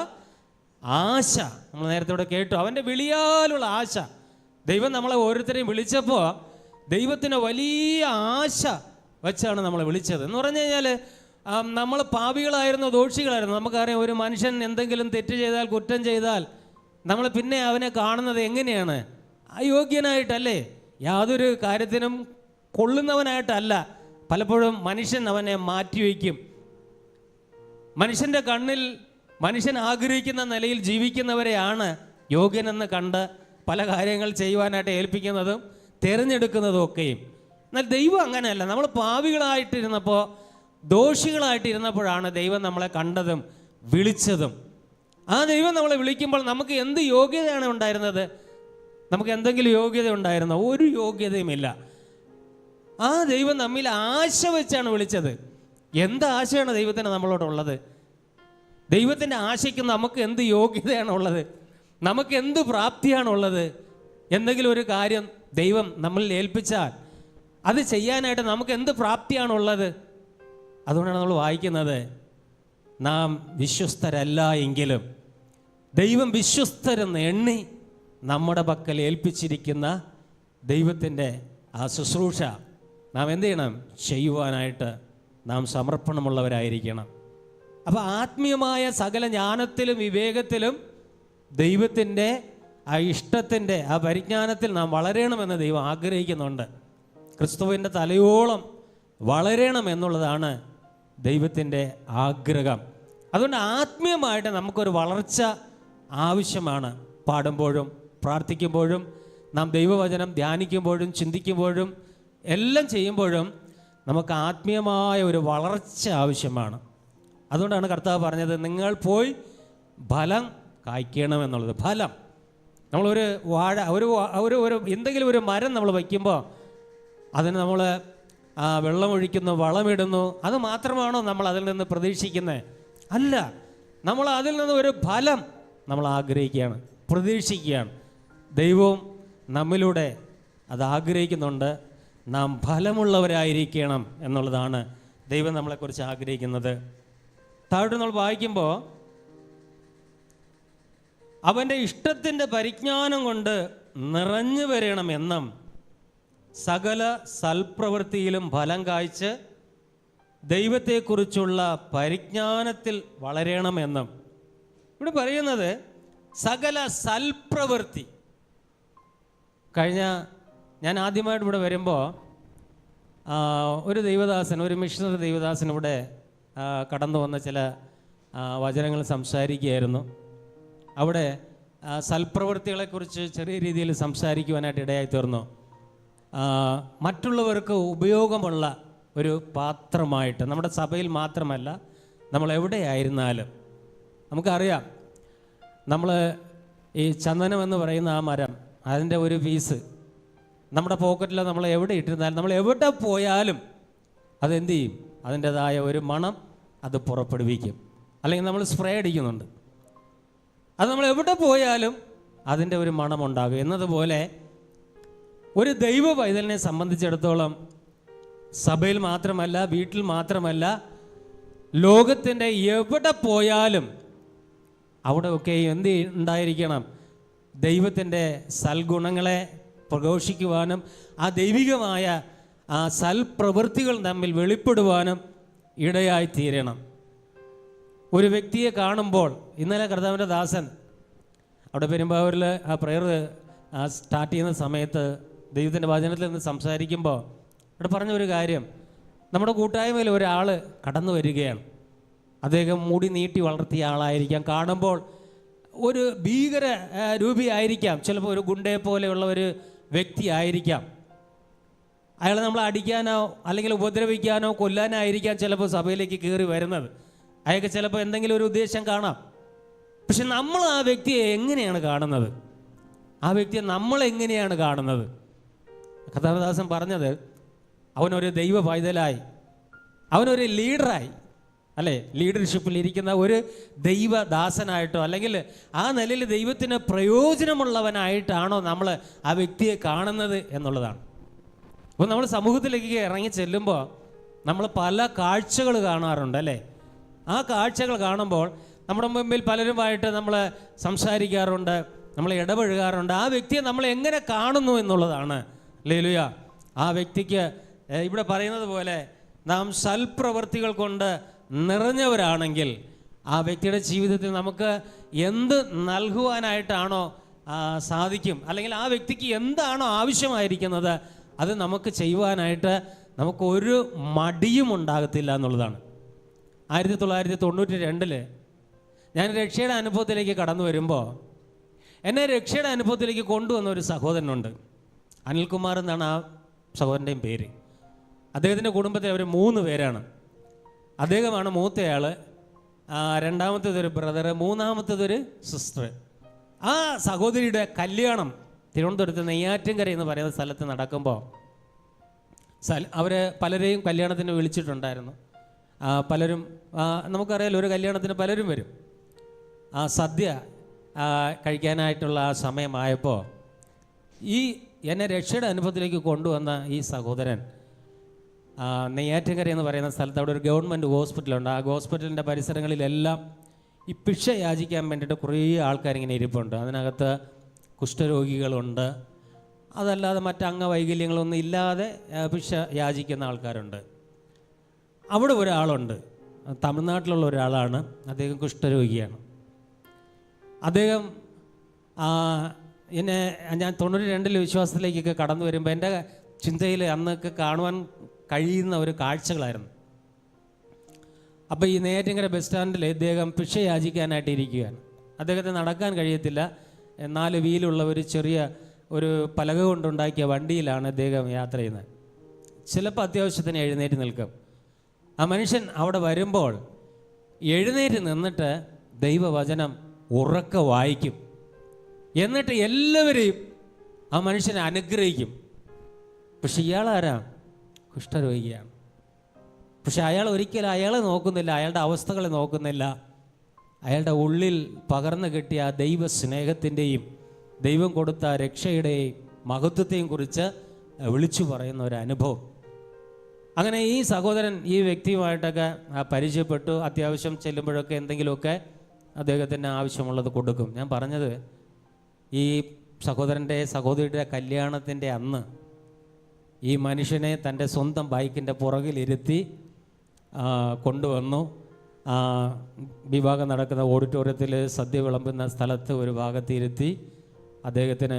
ആശ. നമ്മൾ നേരത്തെ ഇവിടെ കേട്ടു, അവൻ്റെ വിളിയാലുള്ള ആശ. ദൈവം നമ്മളെ ഓരോരുത്തരെയും വിളിച്ചപ്പോൾ ദൈവത്തിന് വലിയ ആശ വെച്ചാണ് നമ്മളെ വിളിച്ചത്. എന്ന് പറഞ്ഞു കഴിഞ്ഞാൽ, നമ്മൾ പാപികളായിരുന്നു, ദോഷികളായിരുന്നു. നമുക്കറിയാം, ഒരു മനുഷ്യൻ എന്തെങ്കിലും തെറ്റ് ചെയ്താൽ, കുറ്റം ചെയ്താൽ, നമ്മൾ പിന്നെ അവനെ കാണുന്നത് എങ്ങനെയാണ്? അയോഗ്യനായിട്ടല്ലേ? യാതൊരു കാര്യത്തിനും കൊള്ളുന്നവനായിട്ടല്ല. പലപ്പോഴും മനുഷ്യൻ അവനെ മാറ്റിവെക്കും. മനുഷ്യൻ്റെ കണ്ണിൽ മനുഷ്യൻ ആഗ്രഹിക്കുന്ന നിലയിൽ ജീവിക്കുന്നവരെയാണ് യോഗ്യനെന്ന് കണ്ട് പല കാര്യങ്ങൾ ചെയ്യുവാനായിട്ട് ഏൽപ്പിക്കുന്നതും തിരഞ്ഞെടുക്കുന്നതും ഒക്കെയും. എന്നാൽ ദൈവം അങ്ങനെയല്ല. നമ്മൾ പാപികളായിട്ടിരുന്നപ്പോൾ, ദോഷികളായിട്ടിരുന്നപ്പോഴാണ് ദൈവം നമ്മളെ കണ്ടതും വിളിച്ചതും. ആ ദൈവം നമ്മളെ വിളിക്കുമ്പോൾ നമുക്ക് എന്ത് യോഗ്യതയാണ് ഉണ്ടായിരുന്നത്? നമുക്ക് എന്തെങ്കിലും യോഗ്യത ഉണ്ടായിരുന്നോ? ഒരു യോഗ്യതയുമില്ല. ആ ദൈവം നമ്മിൽ ആശ വെച്ചാണ് വിളിച്ചത്. എന്ത് ആശയാണ് ദൈവത്തിന് നമ്മളോടുള്ളത്? ദൈവത്തിൻ്റെ ആശയ്ക്ക് നമുക്ക് എന്ത് യോഗ്യതയാണുള്ളത്? നമുക്ക് എന്ത് പ്രാപ്തിയാണുള്ളത്? എന്തെങ്കിലും ഒരു കാര്യം ദൈവം നമ്മളിൽ ഏൽപ്പിച്ചാൽ അത് ചെയ്യാനായിട്ട് നമുക്ക് എന്ത് പ്രാപ്തിയാണുള്ളത്? അതുകൊണ്ടാണ് നമ്മൾ വായിക്കുന്നത്, നാം വിശ്വസ്തരല്ല എങ്കിലും ദൈവം വിശ്വസ്തരെന്ന് എണ്ണി നമ്മുടെ പക്കൽ ഏൽപ്പിച്ചിരിക്കുന്ന ദൈവത്തിൻ്റെ ആ ശുശ്രൂഷ നാം എന്ത് ചെയ്യണം? ചെയ്യുവാനായിട്ട് നാം സമർപ്പണമുള്ളവരായിരിക്കണം. അപ്പോൾ ആത്മീയമായ സകല ജ്ഞാനത്തിലും വിവേകത്തിലും ദൈവത്തിൻ്റെ ആ ഇഷ്ടത്തിൻ്റെ ആ പരിജ്ഞാനത്തിൽ നാം വളരണമെന്ന് ദൈവം ആഗ്രഹിക്കുന്നുണ്ട്. ക്രിസ്തുവിൻ്റെ തലയോളം വളരണം എന്നുള്ളതാണ് ദൈവത്തിൻ്റെ ആഗ്രഹം. അതുകൊണ്ട് ആത്മീയമായിട്ട് നമുക്കൊരു വളർച്ച ആവശ്യമാണ്. പാടുമ്പോഴും പ്രാർത്ഥിക്കുമ്പോഴും നാം ദൈവവചനം ധ്യാനിക്കുമ്പോഴും ചിന്തിക്കുമ്പോഴും എല്ലാം ചെയ്യുമ്പോഴും നമുക്ക് ആത്മീയമായ ഒരു വളർച്ച ആവശ്യമാണ്. അതുകൊണ്ടാണ് കർത്താവ് പറഞ്ഞത്, നിങ്ങൾ പോയി ഫലം കായ്ക്കണമെന്നുള്ളത്. ഫലം, നമ്മളൊരു വാഴ ഒരു എന്തെങ്കിലും ഒരു മരം നമ്മൾ വയ്ക്കുമ്പോൾ അതിന് നമ്മൾ വെള്ളമൊഴിക്കുന്നു, വളമിടുന്നു, അത് മാത്രമാണോ നമ്മൾ അതിൽ നിന്ന് പ്രതീക്ഷിക്കുന്നത്? അല്ല, നമ്മൾ അതിൽ നിന്ന് ഒരു ഫലം നമ്മൾ ആഗ്രഹിക്കുകയാണ്, പ്രതീക്ഷിക്കുകയാണ്. ദൈവവും നമ്മിലൂടെ അത് ആഗ്രഹിക്കുന്നുണ്ട്. നാം ഫലമുള്ളവരായിരിക്കണം എന്നുള്ളതാണ് ദൈവം നമ്മളെക്കുറിച്ച് ആഗ്രഹിക്കുന്നത്. താഴോട്ട് നമ്മൾ വായിക്കുമ്പോൾ, അവൻ്റെ ഇഷ്ടത്തിൻ്റെ പരിജ്ഞാനം കൊണ്ട് നിറഞ്ഞു വരണമെന്നും സകല സൽപ്രവൃത്തിയിലും ഫലം കായ്ച്ച് ദൈവത്തെക്കുറിച്ചുള്ള പരിജ്ഞാനത്തിൽ വളരണമെന്നും. ഇവിടെ പറയുന്നത് സകല സൽപ്രവൃത്തി. ഞാൻ ആദ്യമായിട്ട് ഇവിടെ വരുമ്പോൾ ഒരു ദൈവദാസൻ, ഒരു മിഷണറി ദൈവദാസൻ ഇവിടെ കടന്നു വന്ന ചില വചനങ്ങൾ സംസാരിക്കുകയായിരുന്നു. അവിടെ സൽപ്രവൃത്തികളെക്കുറിച്ച് ചെറിയ രീതിയിൽ സംസാരിക്കുവാനായിട്ട് ഇടയായി തീർന്നു. മറ്റുള്ളവർക്ക് ഉപയോഗമുള്ള ഒരു പാത്രമായിട്ട്, നമ്മുടെ സഭയിൽ മാത്രമല്ല, നമ്മൾ എവിടെയായിരുന്നാലും നമുക്കറിയാം, നമ്മൾ ഈ ചന്ദനം എന്ന് പറയുന്ന ആ മരം, അതിൻ്റെ ഒരു പീസ് നമ്മുടെ പോക്കറ്റിൽ നമ്മൾ എവിടെ ഇട്ടിരുന്നാലും, നമ്മൾ എവിടെ പോയാലും അതെന്ത് ചെയ്യും? അതിൻ്റെതായ ഒരു മണം അത് പുറപ്പെടുവിക്കും. അല്ലെങ്കിൽ നമ്മൾ സ്പ്രേ അടിക്കുന്നുണ്ട്, അത് നമ്മൾ എവിടെ പോയാലും അതിൻ്റെ ഒരു മണമുണ്ടാകും. എന്നതുപോലെ ഒരു ദൈവ പൈതലിനെ സംബന്ധിച്ചിടത്തോളം സഭയിൽ മാത്രമല്ല, വീട്ടിൽ മാത്രമല്ല, ലോകത്തിൻ്റെ എവിടെ പോയാലും അവിടെയൊക്കെ എന്ത് ഉണ്ടായിരിക്കണം? ദൈവത്തിൻ്റെ സൽഗുണങ്ങളെ പ്രഘോഷിക്കുവാനും ആ ദൈവികമായ ആ സൽപ്രവൃത്തികൾ തമ്മിൽ വെളിപ്പെടുവാനും ഇടയായി തീരണം. ഒരു വ്യക്തിയെ കാണുമ്പോൾ, ഇന്നലെ കർത്താവിൻ്റെ ദാസൻ അവിടെ പെരുമ്പാവൂരിൽ ആ പ്രെയർ സ്റ്റാർട്ട് ചെയ്യുന്ന സമയത്ത് ദൈവത്തിൻ്റെ വചനത്തിൽ നിന്ന് സംസാരിക്കുമ്പോൾ അവിടെ പറഞ്ഞൊരു കാര്യം, നമ്മുടെ കൂട്ടായ്മയിൽ ഒരാൾ കടന്നു വരികയാണ്. അദ്ദേഹം മുടി നീട്ടി വളർത്തിയ ആളായിരിക്കാം, കാണുമ്പോൾ ഒരു ഭീകര രൂപിയായിരിക്കാം, ചിലപ്പോൾ ഒരു ഗുണ്ടയെ പോലെയുള്ള ഒരു വ്യക്തി ആയിരിക്കാം. അയാളെ നമ്മൾ അടിക്കാനോ അല്ലെങ്കിൽ ഉപദ്രവിക്കാനോ കൊല്ലാനോ ആയിരിക്കാം ചിലപ്പോൾ സഭയിലേക്ക് കയറി വരുന്നത്. അയാൾക്ക് ചിലപ്പോൾ എന്തെങ്കിലും ഒരു ഉദ്ദേശം കാണാം. പക്ഷെ നമ്മൾ ആ വ്യക്തിയെ എങ്ങനെയാണ് കാണുന്നത്? ആ വ്യക്തിയെ നമ്മളെങ്ങനെയാണ് കാണുന്നത്? കഥാദാസൻ പറഞ്ഞത്, അവനൊരു ദൈവ പൈതലായി, അവനൊരു ലീഡറായി, അല്ലേ, ലീഡർഷിപ്പിൽ ഇരിക്കുന്ന ഒരു ദൈവദാസനായിട്ടോ അല്ലെങ്കിൽ ആ നിലയിൽ ദൈവത്തിന് പ്രയോജനമുള്ളവനായിട്ടാണോ നമ്മൾ ആ വ്യക്തിയെ കാണുന്നത് എന്നുള്ളതാണ്. അപ്പോൾ നമ്മൾ സമൂഹത്തിലേക്ക് ഇറങ്ങി ചെല്ലുമ്പോൾ നമ്മൾ പല കാഴ്ചകൾ കാണാറുണ്ട്, അല്ലേ? ആ കാഴ്ചകൾ കാണുമ്പോൾ നമ്മുടെ മുമ്പിൽ പലരുമായിട്ട് നമ്മൾ സംസാരിക്കാറുണ്ട്, നമ്മൾ ഇടപഴകാറുണ്ട്. ആ വ്യക്തിയെ നമ്മൾ എങ്ങനെ കാണുന്നു എന്നുള്ളതാണ്. ഹല്ലേലൂയ. ആ വ്യക്തിക്ക് ഇവിടെ പറയുന്നത് പോലെ നാം സൽപ്രവൃത്തികൾ കൊണ്ട് നിറഞ്ഞവരാണെങ്കിൽ ആ വ്യക്തിയുടെ ജീവിതത്തിൽ നമുക്ക് എന്ത് നൽകുവാനായിട്ടാണോ സാധിക്കും, അല്ലെങ്കിൽ ആ വ്യക്തിക്ക് എന്താണോ ആവശ്യമായിരിക്കുന്നത് അത് നമുക്ക് ചെയ്യുവാനായിട്ട് നമുക്കൊരു മടിയും ഉണ്ടാകത്തില്ല എന്നുള്ളതാണ്. 1992 ഞാൻ രക്ഷയുടെ അനുഭവത്തിലേക്ക് കടന്നു വരുമ്പോൾ എന്നെ രക്ഷയുടെ അനുഭവത്തിലേക്ക് കൊണ്ടുവന്ന ഒരു സഹോദരനുണ്ട്. അനിൽകുമാർ എന്നാണ് ആ സഹോദരൻ്റെയും പേര്. അദ്ദേഹത്തിൻ്റെ കുടുംബത്തിൽ അവർ 3 പേരാണ്. അദ്ദേഹമാണ് മൂത്തയാൾ, രണ്ടാമത്തേതൊരു ബ്രദർ, മൂന്നാമത്തേതൊരു സിസ്റ്റർ. ആ സഹോദരിയുടെ കല്യാണം തിരുവനന്തപുരത്ത് നെയ്യാറ്റിൻകര എന്ന് പറയുന്ന സ്ഥലത്ത് നടക്കുമ്പോൾ അവർ പലരെയും കല്യാണത്തിന് വിളിച്ചിട്ടുണ്ടായിരുന്നു. പലരും നമുക്കറിയാലോ, ഒരു കല്യാണത്തിന് പലരും വരും. സദ്യ കഴിക്കാനായിട്ടുള്ള ആ സമയമായപ്പോൾ എന്നെ രക്ഷയുടെ അനുഭവത്തിലേക്ക് കൊണ്ടുവന്ന ഈ സഹോദരൻ നെയ്യാറ്റിൻകര എന്ന് പറയുന്ന സ്ഥലത്ത് അവിടെ ഒരു ഗവൺമെൻറ് ഹോസ്പിറ്റലുണ്ട്. ആ ഹോസ്പിറ്റലിൻ്റെ പരിസരങ്ങളിലെല്ലാം ഈ ഭിക്ഷ യാചിക്കാൻ വേണ്ടിയിട്ട് കുറേ ആൾക്കാരിങ്ങനെ ഇരിപ്പുണ്ട്. അതിനകത്ത് കുഷ്ഠരോഗികളുണ്ട്, അതല്ലാതെ മറ്റ് അംഗവൈകല്യങ്ങളൊന്നും ഇല്ലാതെ ഭിക്ഷ യാചിക്കുന്ന ആൾക്കാരുണ്ട്. അവിടെ ഒരാളുണ്ട്, തമിഴ്നാട്ടിലുള്ള ഒരാളാണ്. അദ്ദേഹം കുഷ്ഠരോഗിയാണ്. അദ്ദേഹം എന്നെ ഞാൻ 92 വിശ്വാസത്തിലേക്കൊക്കെ കടന്നു വരുമ്പോൾ എൻ്റെ ചിന്തയിൽ അന്നൊക്കെ കാണുവാൻ കഴിയുന്ന ഒരു കാഴ്ചകളായിരുന്നു. അപ്പോൾ ഈ നെയ്യാറ്റിൻകര ബസ് സ്റ്റാൻഡിൽ ഇദ്ദേഹം ഭിക്ഷ യാചിക്കാനായിട്ട് ഇരിക്കുകയാണ്. അദ്ദേഹത്തിന് നടക്കാൻ കഴിയത്തില്ല. 4 വീലുള്ള ഒരു ചെറിയ ഒരു പലക കൊണ്ടുണ്ടാക്കിയ വണ്ടിയിലാണ് അദ്ദേഹം യാത്ര ചെയ്യുന്നത്. ചിലപ്പോൾ അത്യാവശ്യത്തിന് എഴുന്നേറ്റ് നിൽക്കും. ആ മനുഷ്യൻ അവിടെ വരുമ്പോൾ എഴുന്നേറ്റ് നിന്നിട്ട് ദൈവവചനം ഉറക്കെ വായിക്കും. എന്നിട്ട് എല്ലാവരെയും ആ മനുഷ്യനെ അനുഗ്രഹിക്കും. പക്ഷെ ഇയാളാരാ? കുഷ്ഠരോഗിയാണ്. പക്ഷെ അയാൾ ഒരിക്കലും അയാളെ നോക്കുന്നില്ല, അയാളുടെ അവസ്ഥകളെ നോക്കുന്നില്ല. അയാളുടെ ഉള്ളിൽ പകർന്നു കിട്ടിയ ആ ദൈവ സ്നേഹത്തിൻ്റെയും ദൈവം കൊടുത്ത രക്ഷയുടെയും മഹത്വത്തെയും കുറിച്ച് വിളിച്ചു പറയുന്ന ഒരു അനുഭവം. അങ്ങനെ ഈ സഹോദരൻ ഈ വ്യക്തിയുമായിട്ടൊക്കെ പരിചയപ്പെട്ടു. അത്യാവശ്യം ചെല്ലുമ്പോഴൊക്കെ എന്തെങ്കിലുമൊക്കെ അദ്ദേഹത്തിന് ആവശ്യമുള്ളത് കൊടുക്കും. ഞാൻ പറഞ്ഞത്, ഈ സഹോദരൻ്റെ സഹോദരിയുടെ കല്യാണത്തിൻ്റെ അന്ന് ഈ മനുഷ്യനെ തൻ്റെ സ്വന്തം ബൈക്കിൻ്റെ പുറകിലിരുത്തി കൊണ്ടുവന്നു. വിവാഹം നടക്കുന്ന ഓഡിറ്റോറിയത്തിൽ സദ്യ വിളമ്പുന്ന സ്ഥലത്ത് ഒരു ഭാഗത്തിരുത്തി അദ്ദേഹത്തിന്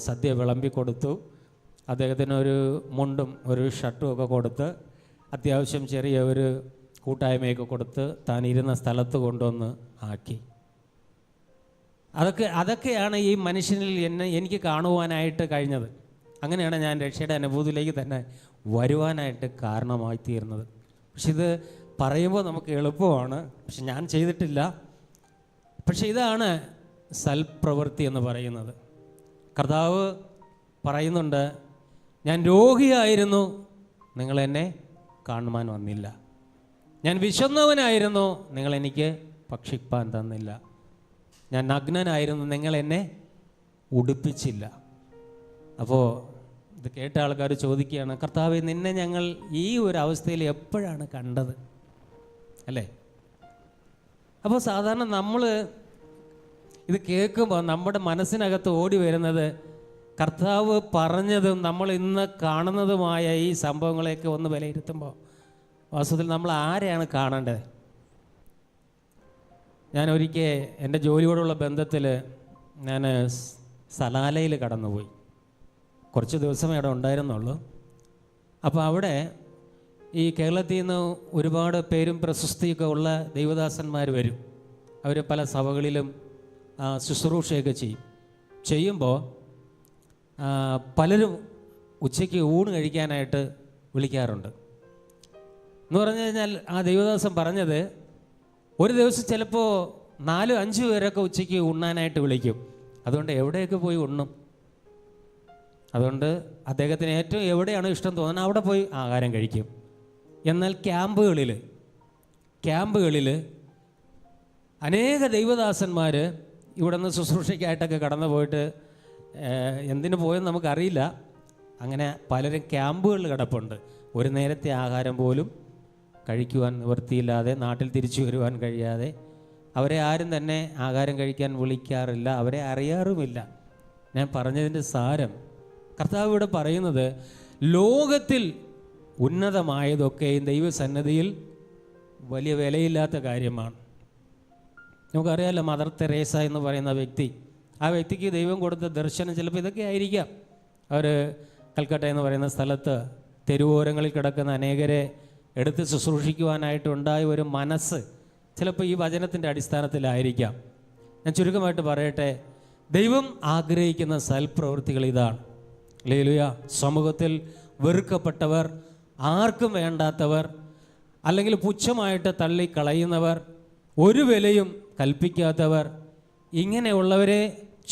സദ്യ വിളമ്പി കൊടുത്തു. അദ്ദേഹത്തിന് ഒരു മുണ്ടും ഒരു ഷർട്ടും ഒക്കെ കൊടുത്ത് അത്യാവശ്യം ചെറിയ ഒരു കൂട്ടായ്മയൊക്കെ കൊടുത്ത് താൻ ഇരുന്ന സ്ഥലത്ത് കൊണ്ടുവന്ന് ആക്കി. അതൊക്കെയാണ് ഈ മനുഷ്യനിൽ എനിക്ക് കാണുവാനായിട്ട് കഴിഞ്ഞത്. അങ്ങനെയാണ് ഞാൻ രക്ഷയുടെ അനുഭൂതിയിലേക്ക് തന്നെ വരുവാനായിട്ട് കാരണമായി തീർന്നത്. പക്ഷെ ഇത് പറയുമ്പോൾ നമുക്ക് എളുപ്പമാണ്, പക്ഷെ ഞാൻ ചെയ്തിട്ടില്ല. പക്ഷെ ഇതാണ് സൽപ്രവൃത്തി എന്ന് പറയുന്നത്. കർത്താവ് പറയുന്നുണ്ട്, ഞാൻ രോഗിയായിരുന്നു, നിങ്ങൾ എന്നെ കാണുവാൻ വന്നില്ല. ഞാൻ വിശന്നവനായിരുന്നു, നിങ്ങൾ എനിക്ക് ഭക്ഷിപ്പാൻ തന്നില്ല. ഞാൻ നഗ്നനായിരുന്നു, നിങ്ങൾ എന്നെ ഉടുപ്പിച്ചില്ല. അപ്പോൾ ഇത് കേട്ട ആൾക്കാർ ചോദിക്കുകയാണ്, കർത്താവേ, നിന്നെ ഞങ്ങൾ ഈ ഒരു അവസ്ഥയിൽ എപ്പോഴാണ് കണ്ടത്? അല്ലേ? അപ്പോൾ സാധാരണ നമ്മൾ ഇത് കേൾക്കുമ്പോൾ നമ്മുടെ മനസ്സിനകത്ത് ഓടി വരുന്നത് കർത്താവ് പറഞ്ഞതും നമ്മൾ ഇന്ന് കാണുന്നതുമായ ഈ സംഭവങ്ങളെയൊക്കെ ഒന്ന് വിലയിരുത്തുമ്പോൾ വാസ്തവത്തിൽ നമ്മൾ ആരെയാണ് കാണേണ്ടത്? ഞാൻ ഒരിക്കൽ എൻ്റെ ജോലിയോടുള്ള ബന്ധത്തിൽ ഞാൻ സലാലയിൽ കടന്നുപോയി. കുറച്ച് ദിവസമേ അവിടെ ഉണ്ടായിരുന്നുള്ളൂ. അപ്പോൾ അവിടെ ഈ കേരളത്തിൽ നിന്ന് ഒരുപാട് പേരും പ്രശസ്തിയൊക്കെ ഉള്ള ദൈവദാസന്മാർ വരും. അവർ പല സഭകളിലും ശുശ്രൂഷയൊക്കെ ചെയ്യുമ്പോൾ പലരും ഉച്ചയ്ക്ക് ഊണ് കഴിക്കാനായിട്ട് വിളിക്കാറുണ്ട്. എന്ന് പറഞ്ഞു കഴിഞ്ഞാൽ ആ ദൈവദാസൻ പറഞ്ഞത്, ഒരു ദിവസം ചിലപ്പോൾ 4-5 പേരൊക്കെ ഉച്ചയ്ക്ക് ഉണ്ണാനായിട്ട് വിളിക്കും. അതുകൊണ്ട് എവിടെയൊക്കെ പോയി ഉണ്ണും. അതുകൊണ്ട് അദ്ദേഹത്തിന് ഏറ്റവും എവിടെയാണ് ഇഷ്ടം തോന്നുന്നത് അവിടെ പോയി ആഹാരം കഴിക്കും. എന്നാൽ ക്യാമ്പുകളിൽ അനേക ദൈവദാസന്മാർ ഇവിടെ നിന്ന് ശുശ്രൂഷയ്ക്കായിട്ടൊക്കെ കടന്നു പോയിട്ട് എന്തിനു പോയെന്ന് നമുക്കറിയില്ല. അങ്ങനെ പലരും ക്യാമ്പുകളിൽ കിടപ്പുണ്ട്. ഒരു നേരത്തെ ആഹാരം പോലും കഴിക്കുവാൻ നിവൃത്തിയില്ലാതെ, നാട്ടിൽ തിരിച്ചു വരുവാൻ കഴിയാതെ. അവരെ ആരും തന്നെ ആഹാരം കഴിക്കാൻ വിളിക്കാറില്ല, അവരെ അറിയാറുമില്ല. ഞാൻ പറഞ്ഞതിൻ്റെ സാരം, കർത്താവ് ഇവിടെ പറയുന്നത്, ലോകത്തിൽ ഉന്നതമായതൊക്കെയും ദൈവസന്നിധിയിൽ വലിയ വിലയില്ലാത്ത കാര്യമാണ്. നമുക്കറിയാമല്ലോ, മദർ തെരേസ എന്ന് പറയുന്ന വ്യക്തി, ആ വ്യക്തിക്ക് ദൈവം കൊടുത്ത ദർശനം ചിലപ്പോൾ ഇതൊക്കെ ആയിരിക്കാം. അവർ കൽക്കട്ട എന്ന് പറയുന്ന സ്ഥലത്ത് തെരുവോരങ്ങളിൽ കിടക്കുന്ന അനേകരെ എടുത്ത് ശുശ്രൂഷിക്കുവാനായിട്ടുണ്ടായ ഒരു മനസ്സ് ചിലപ്പോൾ ഈ വചനത്തിൻ്റെ അടിസ്ഥാനത്തിലായിരിക്കാം. ഞാൻ ചുരുക്കമായിട്ട് പറയട്ടെ, ദൈവം ആഗ്രഹിക്കുന്ന സൽപ്രവൃത്തികൾ ഇതാണ്. ഹല്ലേലൂയ. സമൂഹത്തിൽ വെറുക്കപ്പെട്ടവർ, ആർക്കും വേണ്ടാത്തവർ, അല്ലെങ്കിൽ പുച്ഛമായിട്ട് തള്ളിക്കളയുന്നവർ, ഒരു വിലയും കൽപ്പിക്കാത്തവർ, ഇങ്ങനെയുള്ളവരെ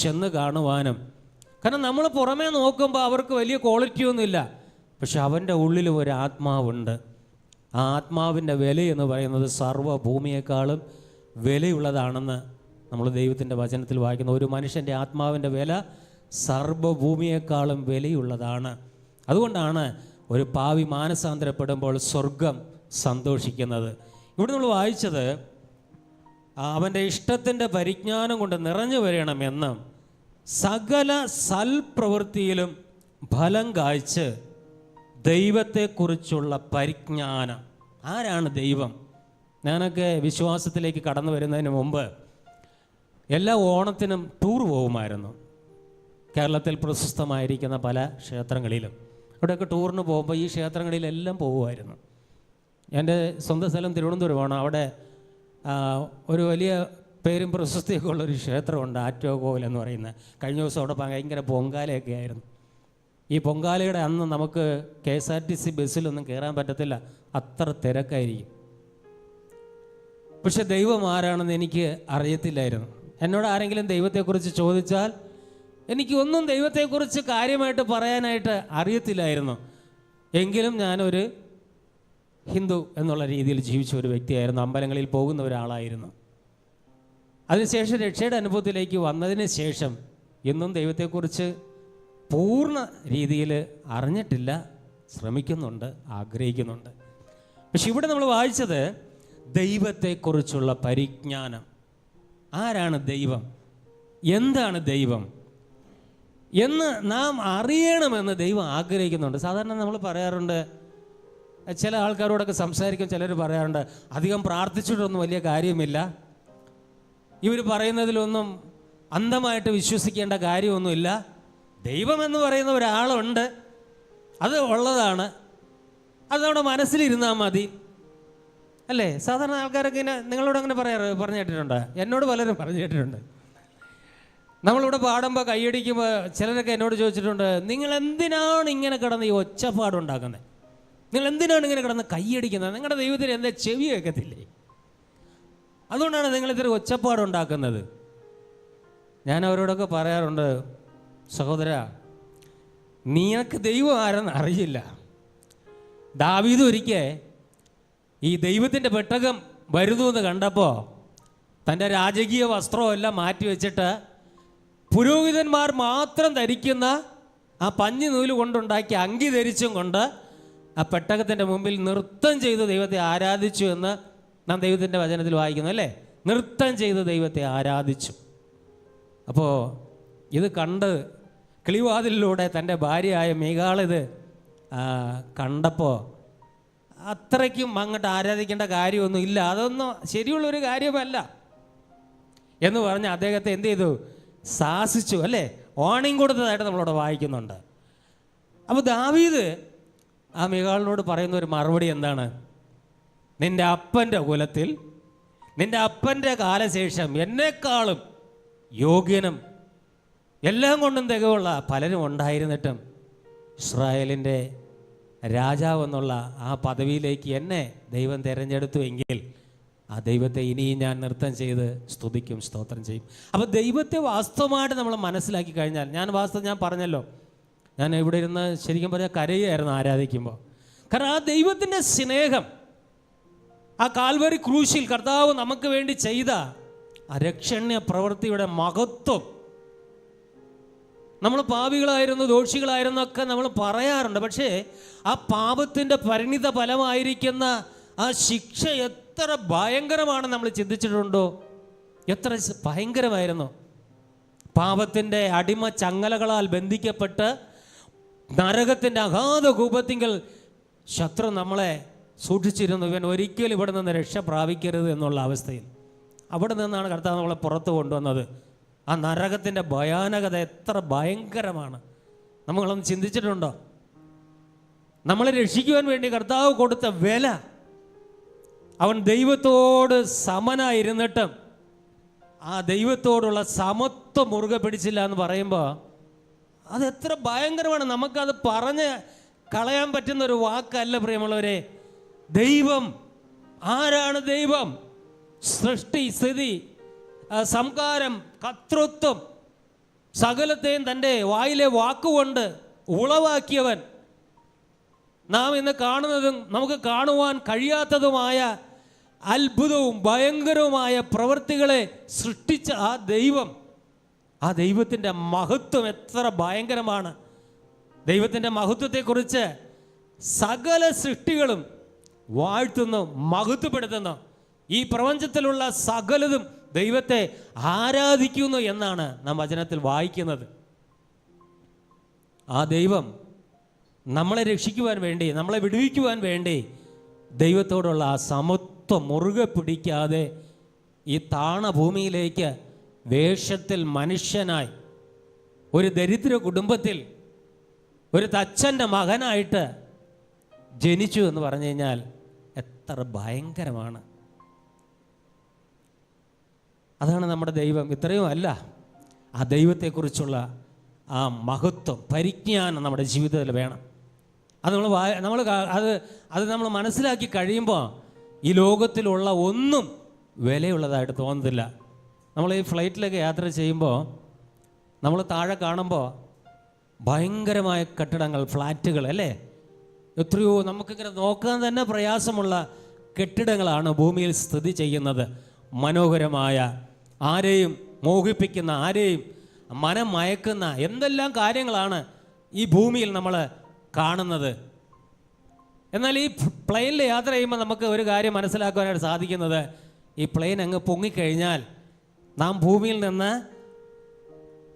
ചെന്ന് കാണുവാനും. കാരണം നമ്മൾ പുറമേ നോക്കുമ്പോൾ അവർക്ക് വലിയ ക്വാളിറ്റിയൊന്നുമില്ല, പക്ഷെ അവൻ്റെ ഉള്ളിൽ ഒരു ആത്മാവുണ്ട്. ആ ആത്മാവിൻ്റെ വില എന്ന് പറയുന്നത് സർവ്വഭൂമിയേക്കാളും വിലയുള്ളതാണെന്ന് നമ്മൾ ദൈവത്തിൻ്റെ വചനത്തിൽ വായിക്കുന്ന. ഒരു മനുഷ്യൻ്റെ ആത്മാവിൻ്റെ വില സർവ്വഭൂമിയേക്കാളും വിലയുള്ളതാണ്. അതുകൊണ്ടാണ് ഒരു പാവി മാനസാന്തരപ്പെടുമ്പോൾ സ്വർഗം സന്തോഷിക്കുന്നത്. ഇവിടെ നമ്മൾ വായിച്ചത്, അവൻ്റെ ഇഷ്ടത്തിൻ്റെ പരിജ്ഞാനം കൊണ്ട് നിറഞ്ഞു വരണമെന്നും സകല സൽപ്രവൃത്തിയിലും ഫലം കായ്ച്ച് ദൈവത്തെക്കുറിച്ചുള്ള പരിജ്ഞാനം. ആരാണ് ദൈവം? ഞാനൊക്കെ വിശ്വാസത്തിലേക്ക് കടന്നു വരുന്നതിന് മുമ്പ് എല്ലാ ഓണത്തിനും ടൂർ പോകുമായിരുന്നു. കേരളത്തിൽ പ്രശസ്തമായിരിക്കുന്ന പല ക്ഷേത്രങ്ങളിലും അവിടെയൊക്കെ ടൂറിന് പോകുമ്പോൾ ഈ ക്ഷേത്രങ്ങളിലെല്ലാം പോകുമായിരുന്നു. എൻ്റെ സ്വന്തം സ്ഥലം തിരുവനന്തപുരമാണ്. അവിടെ ഒരു വലിയ പേരും പ്രശസ്തിയൊക്കെ ഉള്ളൊരു ക്ഷേത്രമുണ്ട്, ആറ്റുകോവിൽ എന്ന് പറയുന്നത്. കഴിഞ്ഞ ദിവസം അവിടെ ഭയങ്കര പൊങ്കാലയൊക്കെ ആയിരുന്നു. ഈ പൊങ്കാലയുടെ അന്ന് നമുക്ക് KSRTC ബസ്സിലൊന്നും കയറാൻ പറ്റത്തില്ല, അത്ര തിരക്കായിരിക്കും. പക്ഷെ ദൈവം ആരാണെന്ന് എനിക്ക് അറിയത്തില്ലായിരുന്നു. എന്നോട് ആരെങ്കിലും ദൈവത്തെക്കുറിച്ച് ചോദിച്ചാൽ എനിക്കൊന്നും ദൈവത്തെക്കുറിച്ച് കാര്യമായിട്ട് പറയാനായിട്ട് അറിയത്തില്ലായിരുന്നു. എങ്കിലും ഞാനൊരു ഹിന്ദു എന്നുള്ള രീതിയിൽ ജീവിച്ച ഒരു വ്യക്തിയായിരുന്നു, അമ്പലങ്ങളിൽ പോകുന്ന ഒരാളായിരുന്നു. അതിനുശേഷം രക്ഷയുടെ അനുഭവത്തിലേക്ക് വന്നതിന് ശേഷം എന്നും ദൈവത്തെക്കുറിച്ച് പൂർണ്ണ രീതിയിൽ അറിഞ്ഞിട്ടില്ല, ശ്രമിക്കുന്നുണ്ട്, ആഗ്രഹിക്കുന്നുണ്ട്. പക്ഷെ ഇവിടെ നമ്മൾ വായിച്ചത് ദൈവത്തെക്കുറിച്ചുള്ള പരിജ്ഞാനം. ആരാണ് ദൈവം, എന്താണ് ദൈവം എന്ന് നാം അറിയണമെന്ന് ദൈവം ആഗ്രഹിക്കുന്നുണ്ട്. സാധാരണ നമ്മൾ പറയാറുണ്ട്, ചില ആൾക്കാരോടൊക്കെ സംസാരിക്കും, ചിലർ പറയാറുണ്ട് അധികം പ്രാർത്ഥിച്ചിട്ടൊന്നും വലിയ കാര്യമില്ല, ഇവർ പറയുന്നതിലൊന്നും അന്ധമായിട്ട് വിശ്വസിക്കേണ്ട കാര്യമൊന്നുമില്ല, ദൈവമെന്ന് പറയുന്ന ഒരാളുണ്ട്, അത് ഉള്ളതാണ്, അത് നമ്മുടെ മനസ്സിലിരുന്നാൽ മതി, അല്ലേ? സാധാരണ ആൾക്കാരൊക്കെ ഇങ്ങനെ നിങ്ങളോട് അങ്ങനെ പറഞ്ഞു കേട്ടിട്ടുണ്ട്, എന്നോട് പലരും പറഞ്ഞു കേട്ടിട്ടുണ്ട്. നമ്മളിവിടെ പാടുമ്പോൾ കൈയടിക്കുമ്പോൾ ചിലരൊക്കെ എന്നോട് ചോദിച്ചിട്ടുണ്ട്, നിങ്ങൾ എന്തിനാണ് ഇങ്ങനെ കിടന്ന് ഈ ഒച്ചപ്പാടുണ്ടാക്കുന്നത്, നിങ്ങൾ എന്തിനാണ് ഇങ്ങനെ കിടന്ന് കൈയടിക്കുന്നത്, നിങ്ങളുടെ ദൈവത്തിന് എന്താ ചെവി കേൾക്കത്തില്ലേ, അതുകൊണ്ടാണ് നിങ്ങൾ ഇത്ര ഒച്ചപ്പാടുണ്ടാക്കുന്നത്. ഞാൻ അവരോടൊക്കെ പറയാറുണ്ട്, സഹോദര, നിനക്ക് ദൈവം ആരെന്ന് അറിയില്ല. ദാവീദ് ഒരിക്കൽ ഈ ദൈവത്തിൻ്റെ പെട്ടകം വരുന്നു എന്ന് കണ്ടപ്പോൾ തൻ്റെ രാജകീയ വസ്ത്രമെല്ലാം മാറ്റി വെച്ചിട്ട് പുരോഹിതന്മാർ മാത്രം ധരിക്കുന്ന ആ പഞ്ഞി നൂല് കൊണ്ടുണ്ടാക്കിയ അങ്കി ധരിച്ചും കൊണ്ട് ആ പെട്ടകത്തിൻ്റെ മുമ്പിൽ നൃത്തം ചെയ്ത് ദൈവത്തെ ആരാധിച്ചു എന്ന് നാം ദൈവത്തിൻ്റെ വചനത്തിൽ വായിക്കുന്നു, അല്ലേ? നൃത്തം ചെയ്ത് ദൈവത്തെ ആരാധിച്ചു. അപ്പോൾ ഇത് കണ്ട് കിളിവാതിലിലൂടെ തൻ്റെ ഭാര്യയായ മീകാളിത് കണ്ടപ്പോൾ അത്രയ്ക്കും അങ്ങോട്ട് ആരാധിക്കേണ്ട കാര്യമൊന്നും ഇല്ല, അതൊന്നും ശരിയുള്ളൊരു കാര്യമല്ല എന്ന് പറഞ്ഞ് അദ്ദേഹത്തെ എന്ത് ചെയ്തു, ശാസിച്ചു, അല്ലേ? വാണിംഗ് കൊടുത്തതായിട്ട് നമ്മളവിടെ വായിക്കുന്നുണ്ട്. അപ്പോൾ ദാവീദ് ആ മീകാളിനോട് പറയുന്ന ഒരു മറുപടി എന്താണ്? നിൻ്റെ അപ്പൻ്റെ കുലത്തിൽ നിൻ്റെ അപ്പൻ്റെ കാലശേഷം എന്നെക്കാളും യോഗ്യനും എല്ലാം കൊണ്ടും തികവുള്ള പലരും ഉണ്ടായിരുന്നിട്ടും ഇസ്രായേലിൻ്റെ രാജാവെന്നുള്ള ആ പദവിയിലേക്ക് എന്നെ ദൈവം തിരഞ്ഞെടുത്തു എങ്കിൽ ആ ദൈവത്തെ ഇനിയും ഞാൻ നൃത്തം ചെയ്ത് സ്തുതിക്കും, സ്തോത്രം ചെയ്യും. അപ്പോൾ ദൈവത്തെ വാസ്തവമായിട്ട് നമ്മൾ മനസ്സിലാക്കി കഴിഞ്ഞാൽ, ഞാൻ പറഞ്ഞല്ലോ, ഞാൻ ഇവിടെ ഇരുന്ന് ശരിക്കും പറഞ്ഞാൽ കരയുകയായിരുന്നു ആരാധിക്കുമ്പോൾ. കാരണം ആ ദൈവത്തിൻ്റെ സ്നേഹം, ആ കാൽവരി ക്രൂശിൽ കർത്താവ് നമുക്ക് വേണ്ടി ചെയ്ത ആ രക്ഷണ്യ പ്രവൃത്തിയുടെ മഹത്വം, നമ്മൾ പാപികളായിരുന്നു, ദോഷികളായിരുന്നു ഒക്കെ നമ്മൾ പറയാറുണ്ട്. പക്ഷേ ആ പാപത്തിൻ്റെ പരിണിത ഫലമായിരിക്കുന്ന ആ ശിക്ഷ എത്ര ഭയങ്കരമാണ് നമ്മൾ ചിന്തിച്ചിട്ടുണ്ടോ? എത്ര ഭയങ്കരമായിരുന്നു. പാപത്തിൻ്റെ അടിമ ചങ്ങലകളാൽ ബന്ധിക്കപ്പെട്ട് നരകത്തിൻ്റെ അഗാധ കൂപത്തിങ്കൽ ശത്രു നമ്മളെ സൂക്ഷിച്ചിരുന്നു. ഇവൻ ഒരിക്കലും ഇവിടെ നിന്ന് രക്ഷ പ്രാപിക്കരുത് എന്നുള്ള അവസ്ഥയിൽ. അവിടെ നിന്നാണ് കർത്താവ് നമ്മളെ പുറത്ത് കൊണ്ടുവന്നത്. ആ നരകത്തിൻ്റെ ഭയാനകത എത്ര ഭയങ്കരമാണ്, നമ്മളൊന്ന് ചിന്തിച്ചിട്ടുണ്ടോ? നമ്മളെ രക്ഷിക്കുവാൻ വേണ്ടി കർത്താവ് കൊടുത്ത വില, അവൻ ദൈവത്തോട് സമനായിരുന്നിട്ടും ആ ദൈവത്തോടുള്ള സമത്വം മുറുകെ പിടിച്ചില്ല എന്ന് പറയുമ്പോൾ അതെത്ര ഭയങ്കരമാണ്. നമുക്കത് പറഞ്ഞ് കളയാൻ പറ്റുന്ന ഒരു വാക്കല്ല പ്രിയമുള്ളവരെ. ദൈവം ആരാണ്? ദൈവം സൃഷ്ടി, സ്ഥിതി, സംഹാരം, കർത്തൃത്വം സകലത്തെയും തൻ്റെ വായിലെ വാക്കുകൊണ്ട് ഉളവാക്കിയവൻ, നാം ഇന്ന് കാണുന്നതും നമുക്ക് കാണുവാൻ കഴിയാത്തതുമായ അത്ഭുതവും ഭയങ്കരവുമായ പ്രവൃത്തികളെ സൃഷ്ടിച്ച ആ ദൈവം, ആ ദൈവത്തിൻ്റെ മഹത്വം എത്ര ഭയങ്കരമാണ്. ദൈവത്തിൻ്റെ മഹത്വത്തെക്കുറിച്ച് സകല സൃഷ്ടികളും വാഴ്ത്തുന്നു, മഹത്വപ്പെടുത്തുന്നു. ഈ പ്രപഞ്ചത്തിലുള്ള സകലതും ദൈവത്തെ ആരാധിക്കുന്നു എന്നാണ് നാം വചനത്തിൽ വായിക്കുന്നത്. ആ ദൈവം നമ്മളെ രക്ഷിക്കുവാൻ വേണ്ടി, നമ്മളെ വിടുവിക്കുവാൻ വേണ്ടി ദൈവത്തോടുള്ള ആ സമത്വ മഹത്വം മുറുകെ പിടിക്കാതെ ഈ താണ ഭൂമിയിലേക്ക് വേഷത്തിൽ മനുഷ്യനായി ഒരു ദരിദ്ര കുടുംബത്തിൽ ഒരു തച്ചൻ്റെ മകനായിട്ട് ജനിച്ചു എന്ന് പറഞ്ഞു കഴിഞ്ഞാൽ എത്ര ഭയങ്കരമാണ്. അതാണ് നമ്മുടെ ദൈവം. ഇത്രയും അല്ല, ആ ദൈവത്തെക്കുറിച്ചുള്ള ആ മഹത്വം, പരിജ്ഞാനം നമ്മുടെ ജീവിതത്തിൽ വേണം. അത് നമ്മൾ മനസ്സിലാക്കി കഴിയുമ്പോൾ ഈ ലോകത്തിലുള്ള ഒന്നും വിലയുള്ളതായിട്ട് തോന്നത്തില്ല. നമ്മൾ ഈ ഫ്ലൈറ്റിലൊക്കെ യാത്ര ചെയ്യുമ്പോൾ നമ്മൾ താഴെ കാണുമ്പോൾ ഭയങ്കരമായ കെട്ടിടങ്ങൾ, ഫ്ലാറ്റുകൾ അല്ലേ, എത്രയോ നമുക്കിങ്ങനെ നോക്കാൻ തന്നെ പ്രയാസമുള്ള കെട്ടിടങ്ങളാണ് ഭൂമിയിൽ സ്ഥിതി ചെയ്യുന്നത്. മനോഹരമായ, ആരെയും മോഹിപ്പിക്കുന്ന, ആരെയും മനം മയക്കുന്ന എന്തെല്ലാം കാര്യങ്ങളാണ് ഈ ഭൂമിയിൽ നമ്മൾ കാണുന്നത്. എന്നാൽ ഈ പ്ലെയിനിൽ യാത്ര ചെയ്യുമ്പോൾ നമുക്ക് ഒരു കാര്യം മനസ്സിലാക്കുവാനായിട്ട് സാധിക്കുന്നത്, ഈ പ്ലെയിൻ അങ്ങ് പൊങ്ങിക്കഴിഞ്ഞാൽ നാം ഭൂമിയിൽ നിന്ന്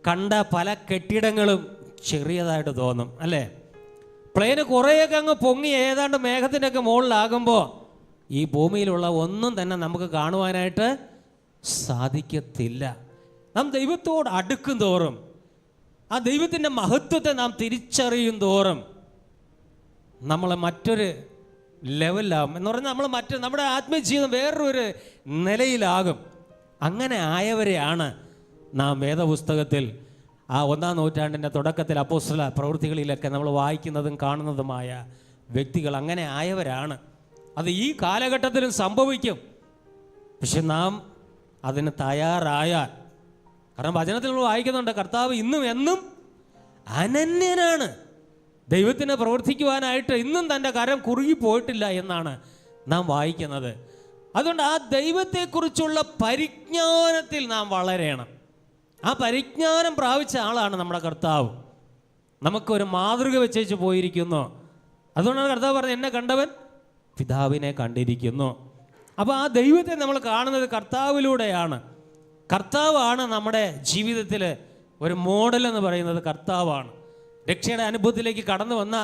കണ്ട പല കെട്ടിടങ്ങളും ചെറിയതായിട്ട് തോന്നും അല്ലേ. പ്ലെയിന് കുറേയൊക്കെ അങ്ങ് പൊങ്ങി ഏതാണ്ട് മേഘത്തിൻ്റെ ഒക്കെ മുകളിലാകുമ്പോൾ ഈ ഭൂമിയിലുള്ള ഒന്നും തന്നെ നമുക്ക് കാണുവാനായിട്ട് സാധിക്കത്തില്ല. നാം ദൈവത്തോട് അടുക്കും തോറും, ആ ദൈവത്തിൻ്റെ മഹത്വത്തെ നാം തിരിച്ചറിയും തോറും നമ്മൾ മറ്റൊരു ലെവലിലാകും. എന്ന് പറഞ്ഞാൽ നമ്മുടെ ആത്മജീവിതം വേറൊരു നിലയിലാകും. അങ്ങനെ ആയവരെയാണ് നാം വേദപുസ്തകത്തിൽ ആ 1-ാം നൂറ്റാണ്ടിൻ്റെ തുടക്കത്തിൽ അപ്പോസ്തല പ്രവൃത്തികളിലൊക്കെ നമ്മൾ വായിക്കുന്നതും കാണുന്നതുമായ വ്യക്തികൾ. അങ്ങനെ ആയവരാണ്. അത് ഈ കാലഘട്ടത്തിലും സംഭവിക്കും. പക്ഷെ നാം അതിന് തയ്യാറായാൽ, കാരണം വചനത്തിൽ നമ്മൾ വായിക്കുന്നുണ്ട്, കർത്താവ് ഇന്നും എന്നും അനന്യനാണ്. ദൈവത്തിന് പ്രവർത്തിക്കുവാനായിട്ട് ഇന്നും തൻ്റെ കരം കുറുകിപ്പോയിട്ടില്ല എന്നാണ് നാം വായിക്കുന്നത്. അതുകൊണ്ട് ആ ദൈവത്തെക്കുറിച്ചുള്ള പരിജ്ഞാനത്തിൽ നാം വളരണം. ആ പരിജ്ഞാനം പ്രാപിച്ച ആളാണ് നമ്മുടെ കർത്താവ്. നമുക്കൊരു മാതൃക വെച്ചേച്ച് പോയിരിക്കുന്നു. അതുകൊണ്ടാണ് കർത്താവ് പറഞ്ഞത്, എന്നെ കണ്ടവൻ പിതാവിനെ കണ്ടിരിക്കുന്നു. അപ്പോൾ ആ ദൈവത്തെ നമ്മൾ കാണുന്നത് കർത്താവിലൂടെയാണ്. കർത്താവാണ് നമ്മുടെ ജീവിതത്തിൽ ഒരു മോഡൽ എന്ന് പറയുന്നത്. കർത്താവാണ് രക്ഷയുടെ അനുഭവത്തിലേക്ക് കടന്നു വന്ന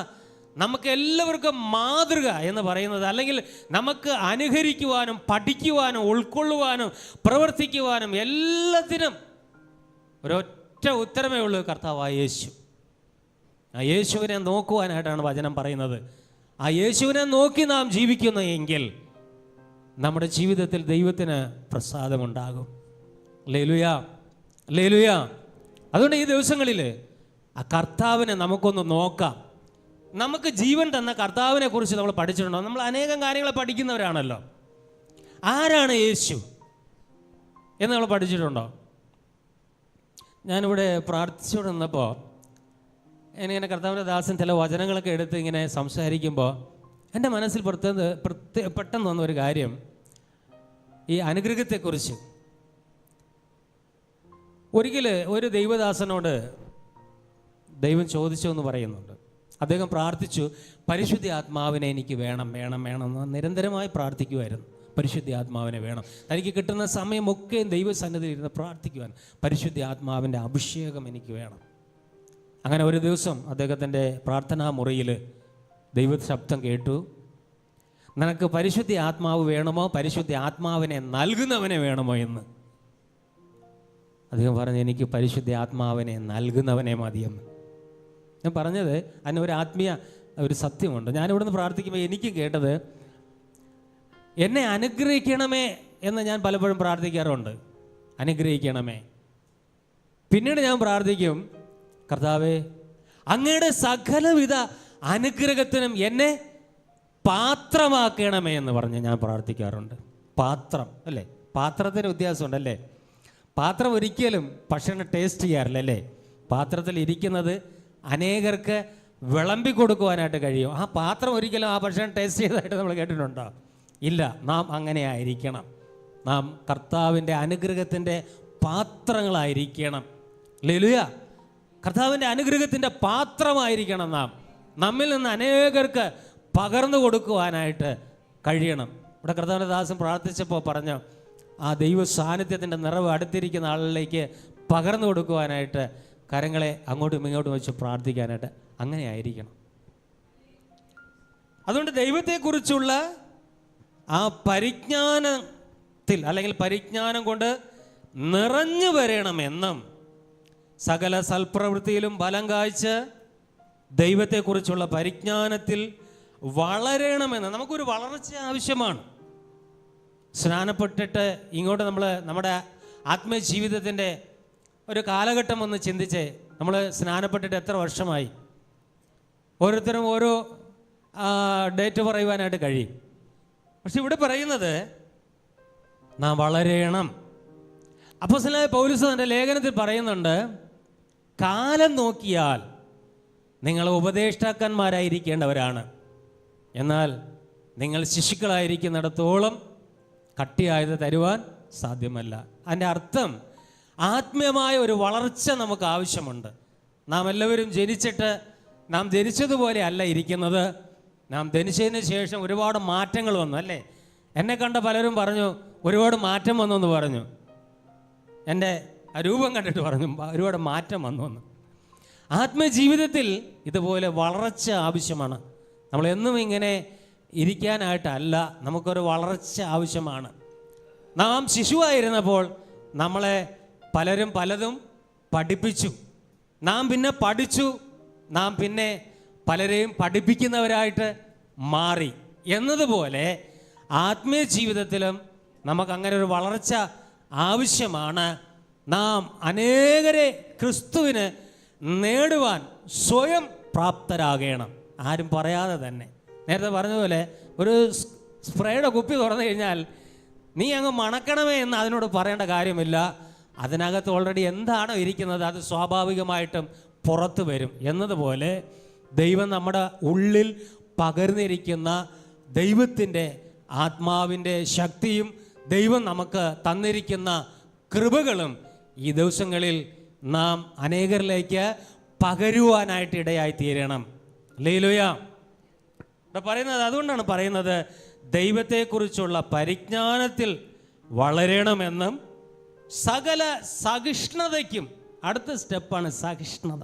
നമുക്ക് എല്ലാവർക്കും മാതൃക എന്ന് പറയുന്നത്, അല്ലെങ്കിൽ നമുക്ക് അനുകരിക്കുവാനും പഠിക്കുവാനും ഉൾക്കൊള്ളുവാനും പ്രവർത്തിക്കുവാനും എല്ലാത്തിനും ഒരൊറ്റ ഉത്തരമേ ഉള്ളൂ, കർത്താവായ യേശു. ആ യേശുവിനെ നോക്കുവാനായിട്ടാണ് വചനം പറയുന്നത്. ആ യേശുവിനെ നോക്കി നാം ജീവിക്കുന്നു എങ്കിൽ നമ്മുടെ ജീവിതത്തിൽ ദൈവത്തിന് പ്രസാദമുണ്ടാകും. Hallelujah, hallelujah. അതുകൊണ്ട് ഈ ദിവസങ്ങളിൽ ആ കർത്താവിനെ നമുക്കൊന്ന് നോക്കാം. നമുക്ക് ജീവൻ തന്ന കർത്താവിനെ കുറിച്ച് നമ്മൾ പഠിച്ചിട്ടുണ്ടോ? നമ്മൾ അനേകം കാര്യങ്ങൾ പഠിക്കുന്നവരാണല്ലോ. ആരാണ് യേശു എന്ന് നമ്മൾ പഠിച്ചിട്ടുണ്ടോ? ഞാനിവിടെ പ്രാർത്ഥിച്ചുകൊണ്ട് നിന്നപ്പോൾ എനിക്കിങ്ങനെ കർത്താവിൻ്റെ ദാസൻ ചില വചനങ്ങളൊക്കെ എടുത്ത് ഇങ്ങനെ സംസാരിക്കുമ്പോൾ എൻ്റെ മനസ്സിൽ പെട്ടെന്ന് വന്ന ഒരു കാര്യം, ഈ അനുഗ്രഹത്തെക്കുറിച്ച്. ഒരിക്കൽ ഒരു ദൈവദാസനോട് ദൈവം ചോദിച്ചു എന്ന് പറയുന്നുണ്ട്. അദ്ദേഹം പ്രാർത്ഥിച്ചു, പരിശുദ്ധ ആത്മാവിനെ എനിക്ക് വേണം വേണം വേണം എന്ന് നിരന്തരമായി പ്രാർത്ഥിക്കുമായിരുന്നു. പരിശുദ്ധ ആത്മാവിനെ വേണം. തനിക്ക് കിട്ടുന്ന സമയമൊക്കെ ദൈവസന്നിധിയിൽ ഇരുന്ന് പ്രാർത്ഥിക്കുവാൻ, പരിശുദ്ധ ആത്മാവിൻ്റെ അഭിഷേകം എനിക്ക് വേണം. അങ്ങനെ ഒരു ദിവസം അദ്ദേഹത്തിൻ്റെ പ്രാർത്ഥനാ മുറിയിൽ ദൈവ ശബ്ദം കേട്ടു, നിനക്ക് പരിശുദ്ധ ആത്മാവ് വേണമോ പരിശുദ്ധ ആത്മാവിനെ നൽകുന്നവനെ വേണമോ എന്ന്. അദ്ദേഹം പറഞ്ഞു, എനിക്ക് പരിശുദ്ധ ആത്മാവിനെ നൽകുന്നവനെ മതിയെന്ന്. ഞാൻ പറഞ്ഞത് അതിന് ഒരു ആത്മീയ ഒരു സത്യമുണ്ട്. ഞാനിവിടെ നിന്ന് പ്രാർത്ഥിക്കുമ്പോൾ എനിക്ക് കേട്ടത്, എന്നെ അനുഗ്രഹിക്കണമേ എന്ന് ഞാൻ പലപ്പോഴും പ്രാർത്ഥിക്കാറുണ്ട്. അനുഗ്രഹിക്കണമേ. പിന്നീട് ഞാൻ പ്രാർത്ഥിക്കും, കർത്താവേ അങ്ങയുടെ സകലവിധ അനുഗ്രഹത്തിനും എന്നെ പാത്രമാക്കണമേ എന്ന് പറഞ്ഞ് ഞാൻ പ്രാർത്ഥിക്കാറുണ്ട്. പാത്രം അല്ലേ, പാത്രത്തിന് വ്യത്യാസമുണ്ടല്ലേ. പാത്രം ഒരിക്കലും ഭക്ഷണം ടേസ്റ്റ് ചെയ്യാറില്ല അല്ലേ. പാത്രത്തിൽ ഇരിക്കുന്നത് അനേകർക്ക് വിളമ്പി കൊടുക്കുവാനായിട്ട് കഴിയും. ആ പാത്രം ഒരിക്കലും ആ ഭക്ഷണം ടേസ്റ്റ് ചെയ്തതായിട്ട് നമ്മൾ കേട്ടിട്ടുണ്ടോ? ഇല്ല. നാം അങ്ങനെ ആയിരിക്കണം. നാം കർത്താവിൻ്റെ അനുഗ്രഹത്തിൻ്റെ പാത്രങ്ങളായിരിക്കണം. ഹല്ലേലൂയ. കർത്താവിൻ്റെ അനുഗ്രഹത്തിൻ്റെ പാത്രമായിരിക്കണം നാം. നമ്മിൽ നിന്ന് അനേകർക്ക് പകർന്നു കൊടുക്കുവാനായിട്ട് കഴിയണം. ഇവിടെ കർത്താവിൻ്റെ ദാസൻ പ്രാർത്ഥിച്ചപ്പോൾ പറഞ്ഞു, ആ ദൈവ സാന്നിധ്യത്തിൻ്റെ നിറവ് അടുത്തിരിക്കുന്ന ആളിലേക്ക് പകർന്നു കൊടുക്കുവാനായിട്ട് കരങ്ങളെ അങ്ങോട്ടും ഇങ്ങോട്ടും വെച്ച് പ്രാർത്ഥിക്കാനായിട്ട് അങ്ങനെ ആയിരിക്കണം. അതുകൊണ്ട് ദൈവത്തെക്കുറിച്ചുള്ള ആ പരിജ്ഞാനത്തിൽ അല്ലെങ്കിൽ പരിജ്ഞാനം കൊണ്ട് നിറഞ്ഞു വരണമെന്നും സകല സൽപ്രവൃത്തിയിലും ബലം കായ്ച്ച് ദൈവത്തെക്കുറിച്ചുള്ള പരിജ്ഞാനത്തിൽ വളരണമെന്ന്. നമുക്കൊരു വളർച്ച ആവശ്യമാണ്. സ്നാനപ്പെട്ടിട്ട് ഇങ്ങോട്ട് നമ്മുടെ ആത്മീയ ജീവിതത്തിൻ്റെ ഒരു കാലഘട്ടം ഒന്ന് ചിന്തിച്ചേ. നമ്മൾ സ്നാനപ്പെട്ടിട്ട് എത്ര വർഷമായി? ഓരോരുത്തരും ഓരോ ഡേറ്റ് പറയുവാനായിട്ട് കഴിയും. പക്ഷെ ഇവിടെ പറയുന്നത് നാം വളരണം. അപ്പോസ്തലനായ പൗലോസ് തൻ്റെ ലേഖനത്തിൽ പറയുന്നുണ്ട്, കാലം നോക്കിയാൽ നിങ്ങൾ ഉപദേഷ്ടാക്കന്മാരായിരിക്കേണ്ടവരാണ്, എന്നാൽ നിങ്ങൾ ശിശുക്കളായിരിക്കുന്നിടത്തോളം കട്ടിയായത് തരുവാൻ സാധ്യമല്ല. അതിൻ്റെ അർത്ഥം ആത്മീയമായ ഒരു വളർച്ച നമുക്ക് ആവശ്യമുണ്ട്. നാം എല്ലാവരും നാം ജനിച്ചതുപോലെ അല്ല ഇരിക്കുന്നത്. നാം ജനിച്ചതിന് ശേഷം ഒരുപാട് മാറ്റങ്ങൾ വന്നു, അല്ലേ? എന്നെ കണ്ട പലരും പറഞ്ഞു ഒരുപാട് മാറ്റം വന്നു എന്ന് പറഞ്ഞു. എൻ്റെ ആ രൂപം കണ്ടിട്ട് പറഞ്ഞു ഒരുപാട് മാറ്റം വന്നു എന്ന്. ആത്മീയ ജീവിതത്തിൽ ഇതുപോലെ വളർച്ച ആവശ്യമാണ്. നമ്മളെന്നും ഇങ്ങനെ ഇരിക്കാനായിട്ടല്ല, നമുക്കൊരു വളർച്ച ആവശ്യമാണ്. നാം ശിശുവായിരുന്നപ്പോൾ നമ്മളെ പലരും പലതും പഠിപ്പിച്ചു, നാം പിന്നെ പഠിച്ചു, നാം പിന്നെ പലരെയും പഠിപ്പിക്കുന്നവരായിട്ട് മാറി എന്നതുപോലെ ആത്മീയ ജീവിതത്തിലും നമുക്കങ്ങനെ ഒരു വളർച്ച ആവശ്യമാണ്. നാം അനേകരെ ക്രിസ്തുവിന് നേടുവാൻ സ്വയം പ്രാപ്തരാകണം, ആരും പറയാതെ തന്നെ. നേരത്തെ പറഞ്ഞതുപോലെ ഒരു സ്പ്രേയുടെ കുപ്പി തുറന്നു കഴിഞ്ഞാൽ നീ അങ്ങ് മണക്കണമേ എന്ന് അതിനോട് പറയേണ്ട കാര്യമില്ല. അതിനകത്ത് ഓൾറെഡി എന്താണോ ഇരിക്കുന്നത് അത് സ്വാഭാവികമായിട്ടും പുറത്തു വരും എന്നതുപോലെ ദൈവം നമ്മുടെ ഉള്ളിൽ പകർന്നിരിക്കുന്ന ദൈവത്തിൻ്റെ ആത്മാവിൻ്റെ ശക്തിയും ദൈവം നമുക്ക് തന്നിരിക്കുന്ന കൃപകളും ഈ ദിവസങ്ങളിൽ നാം അനേകരിലേക്ക് പകരുവാനായിട്ട് ഇടയായി തീരണം. ഹല്ലേലൂയ. ഇവിടെ പറയുന്നത് അതുകൊണ്ടാണ് പറയുന്നത് ദൈവത്തെക്കുറിച്ചുള്ള പരിജ്ഞാനത്തിൽ വളരണമെന്നും സകല സഹിഷ്ണുതയ്ക്കും. അടുത്ത സ്റ്റെപ്പാണ് സഹിഷ്ണുത,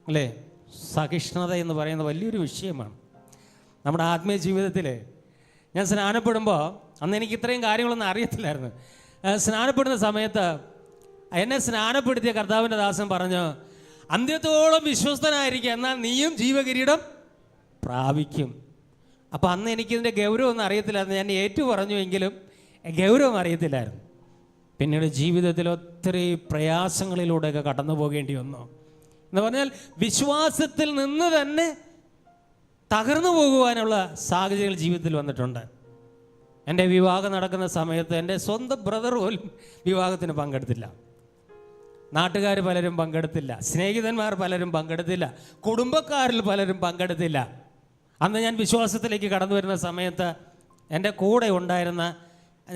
അല്ലേ? സഹിഷ്ണുത എന്ന് പറയുന്നത് വലിയൊരു വിഷയമാണ് നമ്മുടെ ആത്മീയ ജീവിതത്തിൽ. ഞാൻ സ്നാനപ്പെടുമ്പോൾ അന്ന് എനിക്ക് ഇത്രയും കാര്യങ്ങളൊന്നും അറിയത്തില്ലായിരുന്നു. സ്നാനപ്പെടുന്ന സമയത്ത് എന്നെ സ്നാനപ്പെടുത്തിയ കർത്താവിൻ്റെ ദാസൻ പറഞ്ഞു, അന്ത്യത്തോളം വിശ്വസ്തനായിരിക്കുക, എന്നാൽ നീയും ജീവകിരീടം പ്രാപിക്കും. അപ്പോൾ അന്ന് എനിക്കിതിൻ്റെ ഗൗരവമൊന്നും അറിയത്തില്ലായിരുന്നു. ഞാൻ ഏറ്റു പറഞ്ഞുവെങ്കിലും ഗൗരവം അറിയത്തില്ലായിരുന്നു. പിന്നീട് ജീവിതത്തിൽ ഒത്തിരി പ്രയാസങ്ങളിലൂടെയൊക്കെ കടന്നു പോകേണ്ടി വന്നു. എന്ന് പറഞ്ഞാൽ വിശ്വാസത്തിൽ നിന്ന് തന്നെ തകർന്നു പോകുവാനുള്ള സാഹചര്യങ്ങൾ ജീവിതത്തിൽ വന്നിട്ടുണ്ട്. എൻ്റെ വിവാഹം നടക്കുന്ന സമയത്ത് എൻ്റെ സ്വന്തം ബ്രദർ പോലും വിവാഹത്തിന് പങ്കെടുത്തില്ല, നാട്ടുകാർ പലരും പങ്കെടുത്തില്ല, സ്നേഹിതന്മാർ പലരും പങ്കെടുത്തില്ല, കുടുംബക്കാരിൽ പലരും പങ്കെടുത്തില്ല. അന്ന് ഞാൻ വിശ്വാസത്തിലേക്ക് കടന്നു വരുന്ന സമയത്ത് എൻ്റെ കൂടെ ഉണ്ടായിരുന്ന,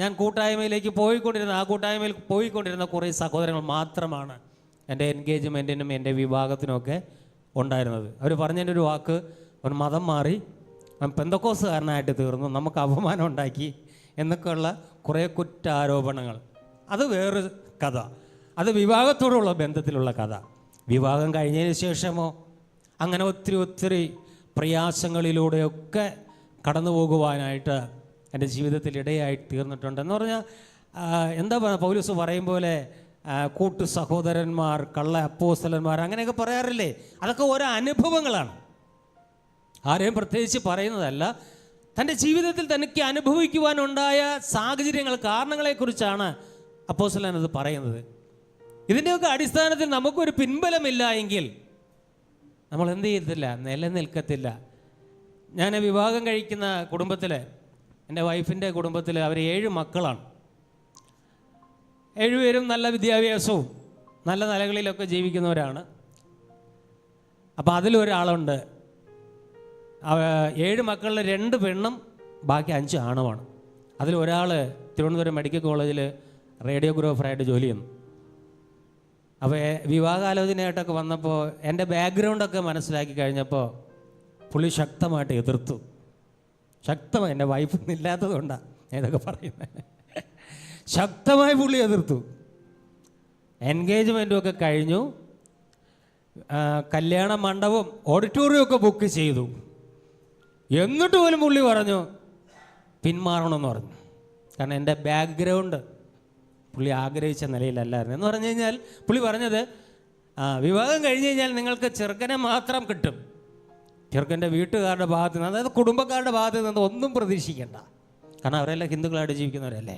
ഞാൻ കൂട്ടായ്മയിലേക്ക് പോയിക്കൊണ്ടിരുന്ന കുറേ സഹോദരങ്ങൾ മാത്രമാണ് എൻ്റെ എൻഗേജ്മെൻറ്റിനും എൻ്റെ വിവാഹത്തിനുമൊക്കെ ഉണ്ടായിരുന്നത്. അവർ പറഞ്ഞതിൻ്റെ ഒരു വാക്ക്, ഒരു മതം മാറി പെന്തക്കോസുകാരനായിട്ട് തീർന്നു, നമുക്ക് അപമാനം ഉണ്ടാക്കി എന്നൊക്കെയുള്ള കുറേ കുറ്റാരോപണങ്ങൾ. അത് വേറൊരു കഥ, അത് വിവാഹത്തോടുള്ള ബന്ധത്തിലുള്ള കഥ. വിവാഹം കഴിഞ്ഞതിന് ശേഷമോ അങ്ങനെ ഒത്തിരി പ്രയാസങ്ങളിലൂടെയൊക്കെ കടന്നു പോകുവാനായിട്ട് എൻ്റെ ജീവിതത്തിൽ ഇടയായി തീർന്നിട്ടുണ്ട്. എന്ന് പറഞ്ഞാൽ എന്താ പറയുക, പൗലോസ് പറയും പോലെ കൂട്ടു സഹോദരന്മാർ, കള്ള അപ്പോസ്തലന്മാർ, അങ്ങനെയൊക്കെ പറയാറില്ലേ? അതൊക്കെ ഓരോ അനുഭവങ്ങളാണ്, ആരെയും പ്രത്യേകിച്ച് പറയുന്നതല്ല. തൻ്റെ ജീവിതത്തിൽ തനിക്ക് അനുഭവിക്കുവാനുണ്ടായ സാഹചര്യങ്ങൾ, കാരണങ്ങളെക്കുറിച്ചാണ് അപ്പോസ്തലൻ അത് പറയുന്നത്. ഇതിൻ്റെയൊക്കെ അടിസ്ഥാനത്തിൽ നമുക്കൊരു പിൻബലമില്ല എങ്കിൽ നമ്മൾ എന്ത് ചെയ്യത്തില്ല, നിലനിൽക്കത്തില്ല. ഞാൻ വിവാഹം കഴിക്കുന്ന കുടുംബത്തിൽ, എൻ്റെ വൈഫിൻ്റെ കുടുംബത്തിൽ അവർ 7 മക്കളാണ്. 7 പേരും നല്ല വിദ്യാഭ്യാസവും നല്ല നിലകളിലൊക്കെ ജീവിക്കുന്നവരാണ്. അപ്പോൾ അതിലൊരാളുണ്ട്, 7 മക്കളിൽ 2 പെണ്ണും ബാക്കി 5 ആണുമാണ്. അതിലൊരാൾ തിരുവനന്തപുരം മെഡിക്കൽ കോളേജിൽ റേഡിയോഗ്രാഫറായിട്ട് ജോലി ചെയ്യുന്നു. അപ്പോൾ വിവാഹാലോചനയായിട്ടൊക്കെ വന്നപ്പോൾ എൻ്റെ ബാക്ക്ഗ്രൗണ്ടൊക്കെ മനസ്സിലാക്കി കഴിഞ്ഞപ്പോൾ പുള്ളി ശക്തമായിട്ട് എതിർത്തു. ശക്തമായി, എൻ്റെ വൈഫൊന്നും ഇല്ലാത്തതുകൊണ്ടാണ് ഞാൻ ഇതൊക്കെ പറയുന്നത്. ശക്തമായി പുള്ളി എതിർത്തു. എൻഗേജ്മെൻറ്റും ഒക്കെ കഴിഞ്ഞു, കല്യാണ മണ്ഡപം ഓഡിറ്റോറിയം ഒക്കെ ബുക്ക് ചെയ്തു. എന്നിട്ട് പോലും പുള്ളി പറഞ്ഞു പിന്മാറണമെന്ന് പറഞ്ഞു. കാരണം എൻ്റെ ബാക്ക്ഗ്രൗണ്ട് പുള്ളി ആഗ്രഹിച്ച നിലയിലല്ലായിരുന്നു. എന്ന് പറഞ്ഞു കഴിഞ്ഞാൽ പുള്ളി പറഞ്ഞത് വിവാഹം കഴിഞ്ഞ് കഴിഞ്ഞാൽ നിങ്ങൾക്ക് ചെറുക്കനെ മാത്രം കിട്ടും, ചെറുക്കൻ്റെ വീട്ടുകാരുടെ ഭാഗത്ത് നിന്ന്, അതായത് കുടുംബക്കാരുടെ ഭാഗത്ത് നിന്ന് ഒന്നും പ്രതീക്ഷിക്കേണ്ട, കാരണം അവരെല്ലാം ഹിന്ദുക്കളായിട്ട് ജീവിക്കുന്നവരല്ലേ.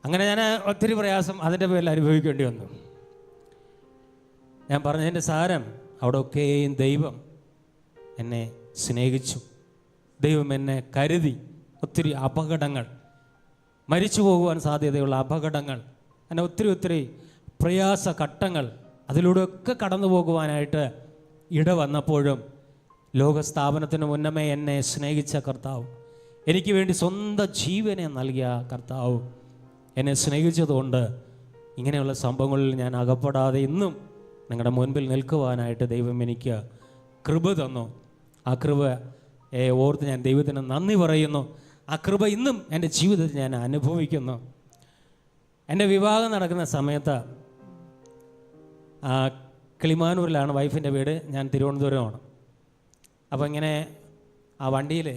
അങ്ങനെ ഞാൻ ഒത്തിരി പ്രയാസം അതിൻ്റെ പേരിൽ അനുഭവിക്കേണ്ടി വന്നു. ഞാൻ പറഞ്ഞതിൻ്റെ സാരം, അവിടെ ഒക്കെയും ദൈവം എന്നെ സ്നേഹിച്ചു, ദൈവം എന്നെ കരുതി. ഒത്തിരി അപകടങ്ങൾ, മരിച്ചു പോകുവാൻ സാധ്യതയുള്ള അപകടങ്ങൾ, അങ്ങനെ ഒത്തിരി പ്രയാസ ഘട്ടങ്ങൾ, അതിലൂടെയൊക്കെ കടന്നു പോകുവാനായിട്ട് ഇട വന്നപ്പോഴും ലോകസ്ഥാപനത്തിന് മുന്നമേ എന്നെ സ്നേഹിച്ച കർത്താവ്, എനിക്ക് വേണ്ടി സ്വന്തം ജീവനെ നൽകിയ കർത്താവ് എന്നെ സ്നേഹിച്ചതുകൊണ്ട് ഇങ്ങനെയുള്ള സംഭവങ്ങളിൽ ഞാൻ അകപ്പെടാതെ ഇന്നും നിങ്ങളുടെ മുൻപിൽ നിൽക്കുവാനായിട്ട് ദൈവം എനിക്ക് കൃപ തന്നു. ആ കൃപയെ ഓർത്ത് ഞാൻ ദൈവത്തിന് നന്ദി പറയുന്നു. ആ കൃപ ഇന്നും എൻ്റെ ജീവിതത്തിൽ ഞാൻ അനുഭവിക്കുന്നു. എൻ്റെ വിവാഹം നടക്കുന്ന സമയത്ത് കിളിമാനൂരിലാണ് വൈഫിൻ്റെ വീട്, ഞാൻ തിരുവനന്തപുരമാണ്. അപ്പോൾ ഇങ്ങനെ ആ വണ്ടിയിൽ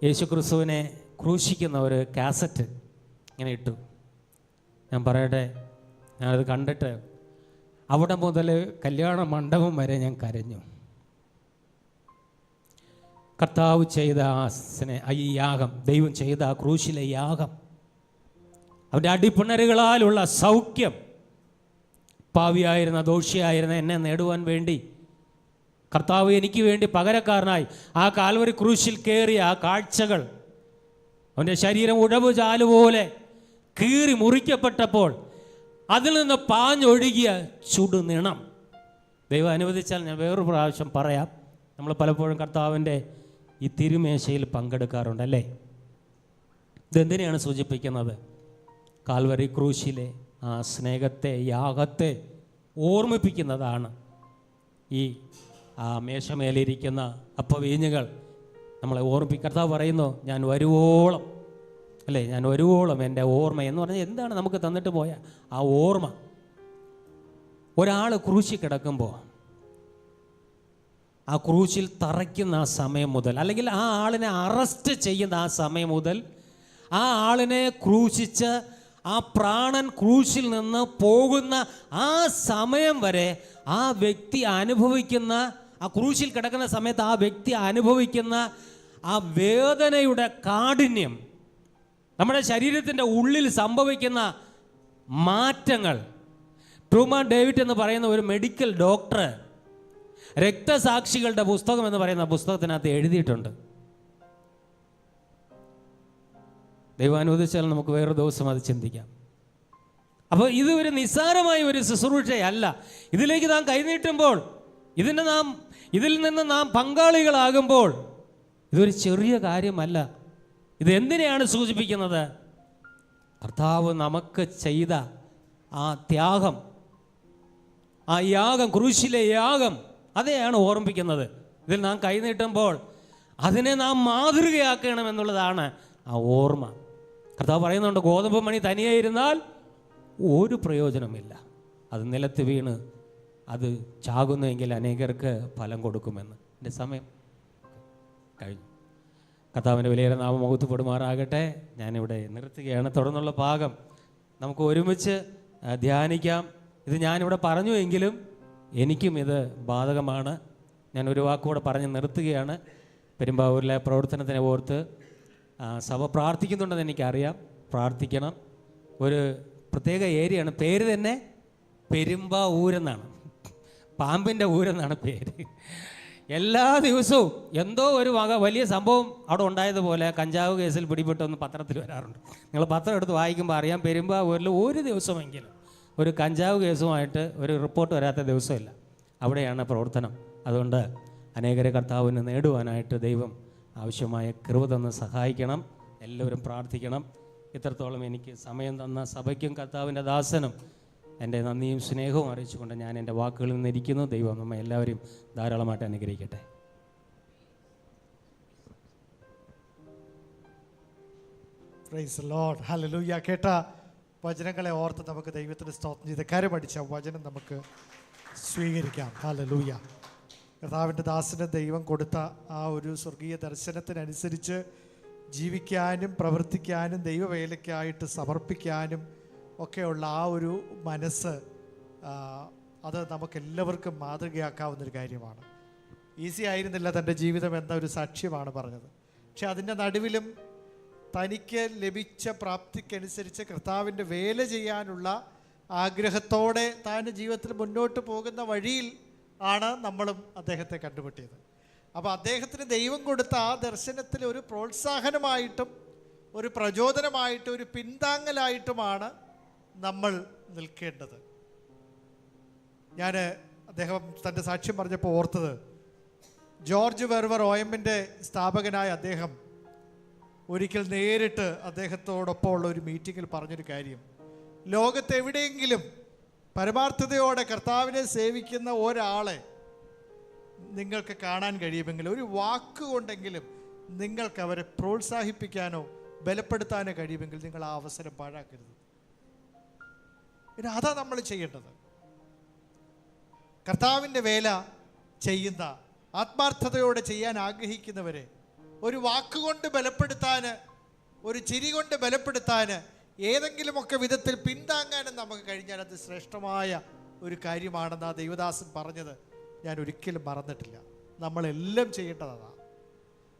യേശു ക്രിസ്തുവിനെ ക്രൂശിക്കുന്ന ഒരു കാസറ്റ് ഇങ്ങനെ ഇട്ടു. ഞാൻ പറയട്ടെ, ഞാനത് കണ്ടിട്ട് അവിടെ മുതൽ കല്യാണ മണ്ഡപം വരെ ഞാൻ കരഞ്ഞു. കർത്താവ് ചെയ്ത ഈ യാഗം, ദൈവം ചെയ്ത ആ ക്രൂശിലെ യാഗം, അവൻ്റെ അടിപ്പിണരുകളാലുള്ള സൗഖ്യം, പാവിയായിരുന്ന ദോഷിയായിരുന്ന എന്നെ നേടുവാൻ വേണ്ടി കർത്താവ് എനിക്ക് വേണ്ടി പകരക്കാരനായി ആ കാൽവരി ക്രൂശിൽ കയറിയ ആ കാഴ്ചകൾ, അവൻ്റെ ശരീരം ഉഴവ് ചാലുപോലെ കീറി മുറിക്കപ്പെട്ടപ്പോൾ അതിൽ നിന്ന് പാഞ്ഞൊഴുകിയ ചുടുനിണം. ദൈവം അനുവദിച്ചാൽ ഞാൻ വേറൊരു പ്രാവശ്യം പറയാം. നമ്മൾ പലപ്പോഴും കർത്താവിൻ്റെ ഈ തിരുമേശയിൽ പങ്കെടുക്കാറുണ്ടല്ലേ. ഇതെന്തിനെയാണ് സൂചിപ്പിക്കുന്നത്? കാൽവരി ക്രൂശിലെ ആ സ്നേഹത്തെ, യാഗത്തെ ഓർമ്മിപ്പിക്കുന്നതാണ് ഈ മേശമേലിരിക്കുന്ന അപ്പവീഞ്ഞുകൾ നമ്മളെ ഓർമ്മിപ്പിക്കും. കർത്താവ് പറയുന്നു, ഞാൻ വരുവോളം, അല്ലേ, ഞാൻ വരുവോളം എൻ്റെ ഓർമ്മ എന്ന് പറഞ്ഞാൽ എന്താണ്? നമുക്ക് തന്നിട്ട് പോയ ആ ഓർമ്മ. ഒരാൾ ക്രൂശിൽ കിടക്കുമ്പോൾ ആ ക്രൂശിൽ തറയ്ക്കുന്ന ആ സമയം മുതൽ, അല്ലെങ്കിൽ ആ ആളിനെ അറസ്റ്റ് ചെയ്യുന്ന ആ സമയം മുതൽ, ആ ആളിനെ ക്രൂശിച്ച് ആ പ്രാണൻ ക്രൂശിൽ നിന്ന് പോകുന്ന ആ സമയം വരെ ആ വ്യക്തി അനുഭവിക്കുന്ന, ആ ക്രൂശിൽ കിടക്കുന്ന സമയത്ത് ആ വ്യക്തി അനുഭവിക്കുന്ന ആ വേദനയുടെ കാഠിന്യം, നമ്മുടെ ശരീരത്തിൻ്റെ ഉള്ളിൽ സംഭവിക്കുന്ന മാറ്റങ്ങൾ. ട്രൂമാൻ ഡേവിഡ് എന്ന് പറയുന്ന ഒരു മെഡിക്കൽ ഡോക്ടർ രക്തസാക്ഷികളുടെ പുസ്തകം എന്ന് പറയുന്ന പുസ്തകത്തിനകത്ത് എഴുതിയിട്ടുണ്ട്. ദൈവാനുവദിച്ചാൽ നമുക്ക് വേറൊരു ദിവസം അത് ചിന്തിക്കാം. അപ്പോൾ ഇത് ഒരു നിസ്സാരമായ ഒരു ശുശ്രൂഷയല്ല. ഇതിലേക്ക് നാം കൈനീട്ടുമ്പോൾ, ഇതിൽ നിന്ന് നാം പങ്കാളികളാകുമ്പോൾ ഇതൊരു ചെറിയ കാര്യമല്ല. ഇത് എന്തിനെയാണ് സൂചിപ്പിക്കുന്നത്? കർത്താവ് നമുക്ക് ചെയ്ത ആ ത്യാഗം, ആ യാഗം, ക്രൂശിലെ യാഗം, അതെയാണ് ഓർമ്മിപ്പിക്കുന്നത്. ഇതിൽ നാം കൈനീട്ടുമ്പോൾ അതിനെ നാം മാതൃകയാക്കണം എന്നുള്ളതാണ് ആ ഓർമ്മ. കർത്താവ് പറയുന്നുണ്ട്, ഗോതമ്പ് മണി തനിയെ ഇരുന്നാൽ ഒരു പ്രയോജനമില്ല, അത് നിലത്ത് വീണ് അത് ചാകുന്നുവെങ്കിൽ അനേകർക്ക് ഫലം കൊടുക്കുമെന്ന്. എൻ്റെ സമയം കഴിഞ്ഞു. കർത്താവിൻ്റെ വിലയേറെ നാമം മഹത്വപ്പെടുമാറാകട്ടെ. ഞാനിവിടെ നിർത്തുകയാണ്. തുടർന്നുള്ള ഭാഗം നമുക്ക് ഒരുമിച്ച് ധ്യാനിക്കാം. ഇത് ഞാനിവിടെ പറഞ്ഞു എങ്കിലും എനിക്കും ഇത് ബാധകമാണ്. ഞാൻ ഒരു വാക്കുകൂടെ പറഞ്ഞ് നിർത്തുകയാണ്. പെരുമ്പാവൂരിലെ പ്രവർത്തനത്തിനെ ഓർത്ത് സഭ പ്രാർത്ഥിക്കുന്നുണ്ടെന്ന് എനിക്കറിയാം. പ്രാർത്ഥിക്കണം. ഒരു പ്രത്യേക ഏരിയയാണ്, പേര് തന്നെ പെരുമ്പാവൂരെന്നാണ്, പാമ്പിൻ്റെ ഊരെന്നാണ് പേര്. എല്ലാ ദിവസവും എന്തോ ഒരു വലിയ സംഭവം അവിടെ ഉണ്ടായതുപോലെ കഞ്ചാവ് കേസിൽ പിടിപെട്ടൊന്ന് പത്രത്തിൽ വരാറുണ്ട്. നിങ്ങൾ പത്രം എടുത്ത് വായിക്കുമ്പോൾ അറിയാം, പെരുമ്പാവൂരിൽ ഒരു ദിവസമെങ്കിലും ഒരു കഞ്ചാവ് കേസുമായിട്ട് ഒരു റിപ്പോർട്ട് വരാത്ത ദിവസമില്ല. അവിടെയാണ് പ്രവർത്തനം. അതുകൊണ്ട് അനേകരെ കർത്താവിന് നേടുവാനായിട്ട് ദൈവം ആവശ്യമായ കൃപ തന്ന് സഹായിക്കണം. എല്ലാവരും പ്രാർത്ഥിക്കണം. ഇത്രത്തോളം എനിക്ക് സമയം തന്ന സഭയ്ക്കും കർത്താവിൻ്റെ ദാസനും എൻ്റെ നന്ദിയും സ്നേഹവും അറിയിച്ചുകൊണ്ട് ഞാൻ എൻ്റെ വാക്കുകളിൽ നിന്നിരിക്കുന്നു. ദൈവം നമ്മെ എല്ലാവരും ധാരാളമായിട്ട് അനുഗ്രഹിക്കട്ടെ. Praise the Lord. ഹല്ലേലൂയ. കേട്ട വചനങ്ങളെ ഓർത്ത് നമുക്ക് ദൈവത്തിന് സ്തോത്രം ചെയ്ത് കരമടിച്ച വചനം നമുക്ക് സ്വീകരിക്കാം. ഹല്ലേലൂയ. കർത്താവിൻ്റെ ദാസന് ദൈവം കൊടുത്ത ആ ഒരു സ്വർഗീയ ദർശനത്തിനനുസരിച്ച് ജീവിക്കാനും പ്രവർത്തിക്കാനും ദൈവവേലയ്ക്കായിട്ട് സമർപ്പിക്കാനും ഒക്കെയുള്ള ആ ഒരു മനസ്സ്, അത് നമുക്കെല്ലാവർക്കും മാതൃകയാക്കാവുന്നൊരു കാര്യമാണ്. ഈസി ആയിരുന്നില്ല തൻ്റെ ജീവിതം എന്ന ഒരു സാക്ഷ്യമാണ് പറഞ്ഞത്. പക്ഷെ അതിൻ്റെ നടുവിലും തനിക്ക് ലഭിച്ച പ്രാപ്തിക്കനുസരിച്ച് കർത്താവിൻ്റെ വേല ചെയ്യാനുള്ള ആഗ്രഹത്തോടെ താൻ ജീവിതത്തിൽ മുന്നോട്ട് പോകുന്ന വഴിയിൽ ആണ് നമ്മളും അദ്ദേഹത്തെ കണ്ടുമുട്ടിയത്. അപ്പോൾ അദ്ദേഹത്തിന് ദൈവം കൊടുത്ത ആ ദർശനത്തിൽ ഒരു പ്രോത്സാഹനമായിട്ടും ഒരു പ്രചോദനമായിട്ടും ഒരു പിന്താങ്ങലായിട്ടുമാണ് നമ്മൾ നിൽക്കേണ്ടത്. ഞാൻ അദ്ദേഹം തൻ്റെ സാക്ഷ്യം പറഞ്ഞപ്പോൾ ഓർത്തത്, ജോർജ് വെർവർ OM-ന്റെ സ്ഥാപകനായ അദ്ദേഹം ഒരിക്കൽ നേരിട്ട് അദ്ദേഹത്തോടൊപ്പം ഉള്ള ഒരു മീറ്റിങ്ങിൽ പറഞ്ഞൊരു കാര്യം, ലോകത്തെവിടെയെങ്കിലും പരമാർത്ഥതയോടെ കർത്താവിനെ സേവിക്കുന്ന ഒരാളെ നിങ്ങൾക്ക് കാണാൻ കഴിയുമെങ്കിൽ, ഒരു വാക്കുകൊണ്ടെങ്കിലും നിങ്ങൾക്ക് അവരെ പ്രോത്സാഹിപ്പിക്കാനോ ബലപ്പെടുത്താനോ കഴിയുമെങ്കിൽ നിങ്ങൾ ആ അവസരം പാഴാക്കരുത്. പിന്നെ അതാ നമ്മൾ ചെയ്യേണ്ടത്. കർത്താവിൻ്റെ വേല ചെയ്യുന്ന, ആത്മാർത്ഥതയോടെ ചെയ്യാൻ ആഗ്രഹിക്കുന്നവരെ ഒരു വാക്കുകൊണ്ട് ബലപ്പെടുത്താൻ, ഒരു ചിരി കൊണ്ട് ബലപ്പെടുത്താൻ, ഏതെങ്കിലുമൊക്കെ വിധത്തിൽ പിന്താങ്ങാനും നമുക്ക് കഴിഞ്ഞാൽ അത് ശ്രേഷ്ഠമായ ഒരു കാര്യമാണെന്ന് ആ ദൈവദാസൻ പറഞ്ഞത് ഞാൻ ഒരിക്കലും മറന്നിട്ടില്ല. നമ്മളെല്ലാം ചെയ്യേണ്ടതാണ്.